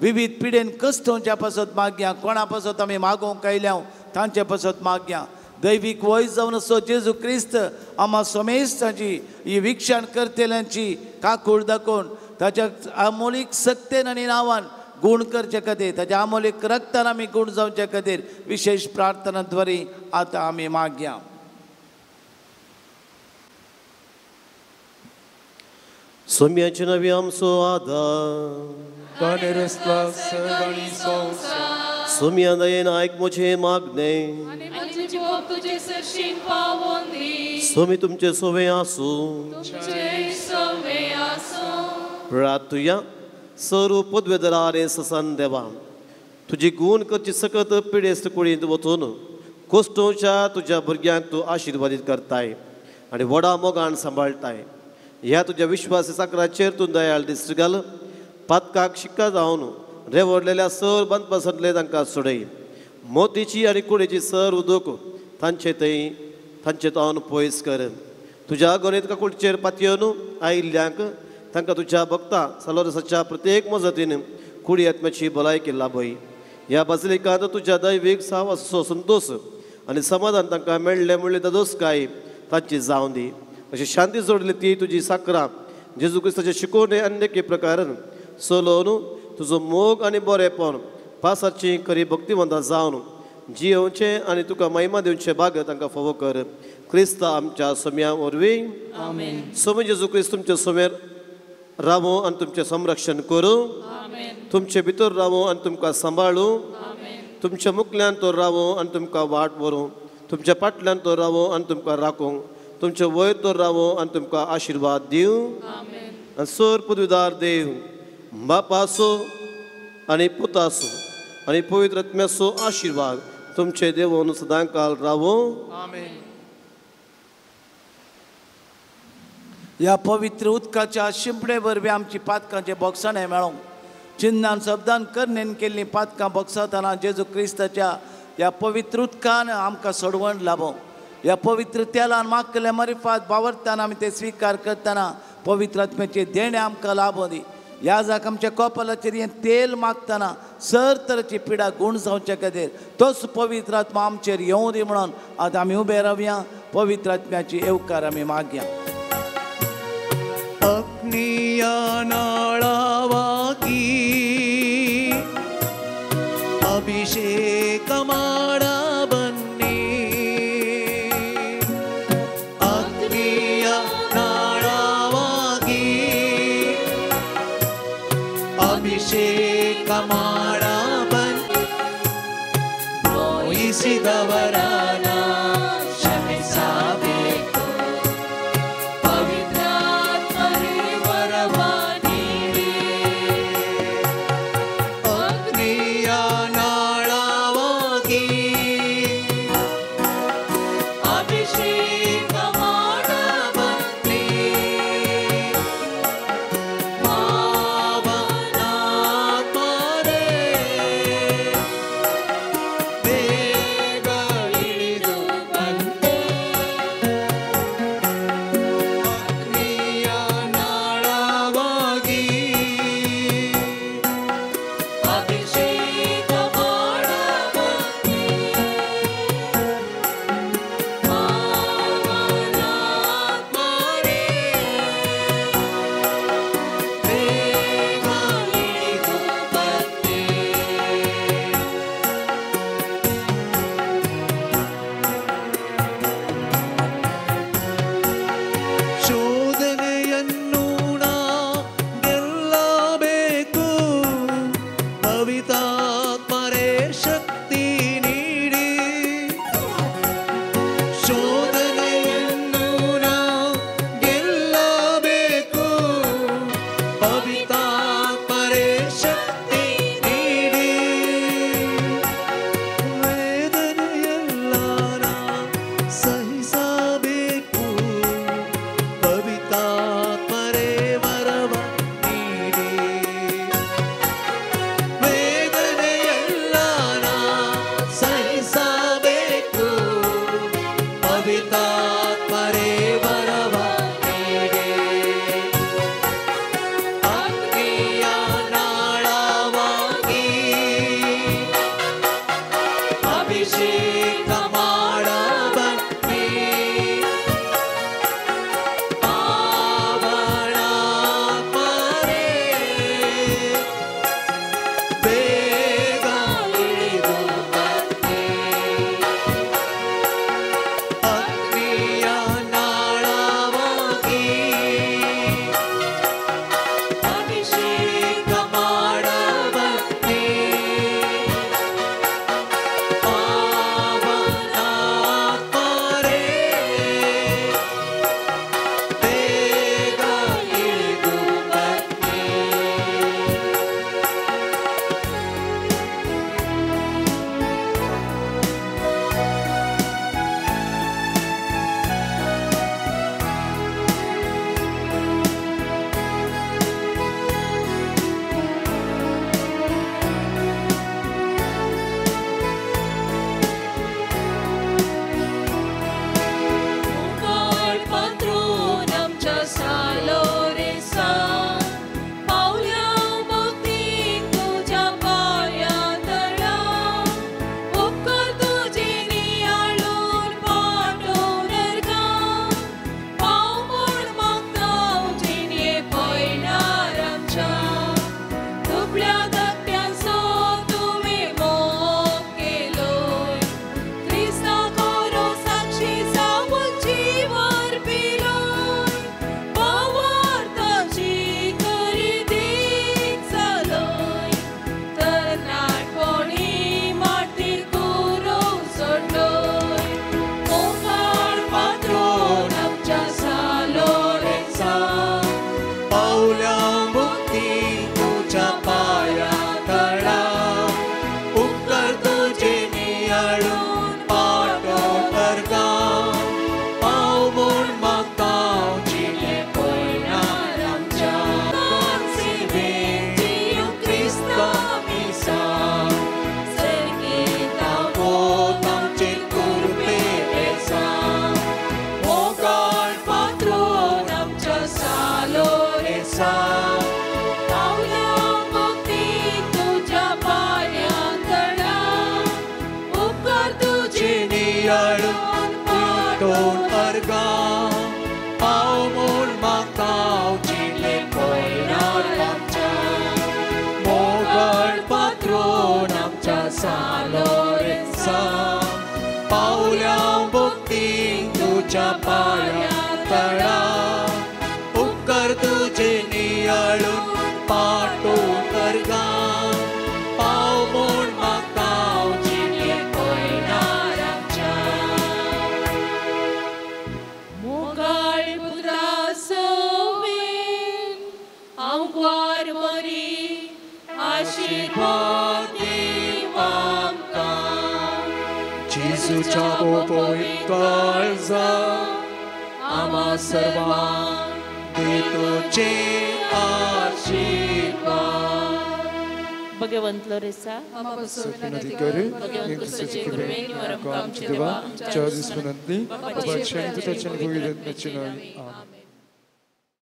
विविध पिडेन कस्तोवच्या पासत मागया, कोणा पासत आमी मागोवंक आयल्या तांचे पासत मागया. दैवीक वय जावन असो जेजू क्रिस्त आम्हा सोमेस्ताची ही विक्षण करतेल्यांची काकूळ दाखोवन ताच्या अमोलीक सक्तेन आनी नांवान गुण करचे खातीर, ताच्या अमोलीक रक्तान आमी गुण जावचे खातीर विशेष प्रार्थनाद्वारे आतां आमी मागया. सोम्याचे नवी आमचो आदार, सोम्या दयेन आयक म्हजे मागणे, सोमी तुमचे सोवे आसूं. प्रार्थुया सर्व पदवेदरारे ससन देवा, तुजी गुण करची सकत पिडेस्त कुळींत वचून कोस्टोच्या तुज्या भुरग्यांक तूं आशिर्वादीत करताय आनी व्हडा मोगान सांबाळटाय. ह्या तुज्या विश्वासी साकराचेर तूं दयाळ दिश्ट घाल. पातकाक शिक्का जावन रेवडलेल्या सर बंद पसंतले तांकां सोडय. मोतीची आनी कुडीची सर उदक तांचे तावन पयस कर. तुज्या गणित काकुळचेर पातयेवन आयिल्ल्यांक तांकां तुज्या भक्तां सालोरसाच्या प्रत्येक मजतीन कुडी आत्म्याची भलायकी लाभय. ह्या बासिलिकांत तुज्या दैवीक सावासो संतोष आनी समाधान तांकां मेळ्ळें म्हणले दोसकाय तांची जावं दी. अशी शांती जोडली ती तुजी साकरां जेजू क्रिस्ताचे शिकोवणे अन्यके प्रकारान चलोवन तुजो मोग आनी बरेपण पासाची खरी भक्तिवंतां जावन जियोवचे आनी तुका महिमा दिवचे भाग तांकां फावो कर. क्रिस्त आमच्या सोम्या वरवीं सोमी जेजू क्रिस्त तुमचे सोमेर रावो आनी तुमचें संरक्षण करूं. तुमचे भितर रावो आनी तुमकां सांबाळूं. तुमच्या मुखल्यान तो रावो आनी तुमकां वाट व्हरूं. तुमच्या फाटल्यान तो रावो आनी तुमकां राखूं. तुमचे वयर तो रावो आनी तुमकां आशिर्वाद दिवं. आनी सोर पदवीदार देव बापासो आनी पुतासो आणि पवित्र आत्म्याचो आशीर्वाद तुमचे देवून सदां काल रावो. आमेन. ह्या पवित्र उदकाच्या शिंपडे वरवीं आमची पातकांचे बोगसाणें मेळोंक चिन्नान शब्दान करनेन केल्लीं पातकां बोगसातना जेजू क्रिस्ताच्या ह्या पवित्र उदकान आमकां सोडवण लाभो. ह्या पवित्र तेलान मागले मरिफात वावरतना आमी ते स्वीकार करतना पवित्र आत्म्याचे देणे आमकां लाभो दी. ह्या जाग आमच्या कपालाचेर हें तेल मागतना सर तरेची पिडा गूण जावचे खातीर तोच पवित्र आत्मा आमचेर येवं दी म्हणून आतां आमी उबे रावया. पवित्र आत्म्याची येवकार आमी मागया. अग्निया नाळावागी अभिषेक माडा बन्नी अग्निया नाळावागी अभिषेक माडा बन्नी ನೋಯಿಸಿದವರನ ಕ್ಷಮಿಸಬೇಕು ಪವಿತ್ರಾತ್ಮರೇ ವರವ ನೀಡಿ ಅಗ್ನಿಯ ನಾಳವಾಗಿ ಅಭಿಷೇಕ ಮಾಡ ಬನ್ನಿ ಪಾವನಾತ್ಮರೇ ಬೇಗ ಇಳಿದು ಬನ್ನಿ ಅಗ್ನಿಯ ನಾಳವಾಗಿ ಅಭಿಷೇಕ ಮಾಡ ಬನ್ನಿ ಪಾವನಾತ್ಮರೇ ಬೇಗ ಇಳಿದು ಬನ್ನಿ ಶೋಧನೆಯನ್ನು ನಾ ಗೆಲ್ಲಬೇಕು ಪವಿತ್ರಾತ್ಮರೇ ಶಕ್ತಿ ನೀಡಿ ಶೋಧನೆಯನ್ನು ನಾ ಗೆಲ್ಲಬೇಕು ಪವಿತ್ರಾತ್ಮರೇ ಶಕ್ತಿ ನೀಡಿ ವೇದನೆಯೆಲ್ಲ ನಾ ಸಹಿಸಬೇಕು ಪವಿತ್ರಾತ್ಮರೇ ವರವ ನೀಡಿ ವೇದನೆಯೆಲ್ಲ ನಾ ಸಹಿಸಬೇಕು ಪವಿತ್ರಾತ್ಮರೇ ವರವ ನೀಡಿ ಅಗ್ನಿಯ ನಾಳವಾಗಿ ಅಭಿಷೇಕ ಮಾಡ ಬನ್ನಿ ಪಾವನಾತ್ಮರೇ ಬೇಗ ಇಳಿದು ಬನ್ನಿ ಅಗ್ನಿಯ ನಾಳವಾಗಿ ಅಭಿಷೇಕ ಮಾಡ ಬನ್ನಿ ಪಾವನಾತ್ಮರೇ सालो रे सा पावल्या भक्तीन तुझ्या पाया तळा उपकार तुझे नियाळून पाठवून कर गा पाव म्हूण म्हाका जिणे पळयणाऱ्यांच्या मोगाळ पुत्रा सोबीन हांव ग्वार मरी आशीर्वाद दी आमकां जेजूच्या पवित्र काळजा आम्हा सर्वांक दे तुझे आशीर्वाद भगवंत लोरेसा विनंती करे तुझे गुरुवे निवारक आमचे देवा देवा चार दिस विनंती बाबाचे आणि तुझ्या पवित्र नावाने आमेन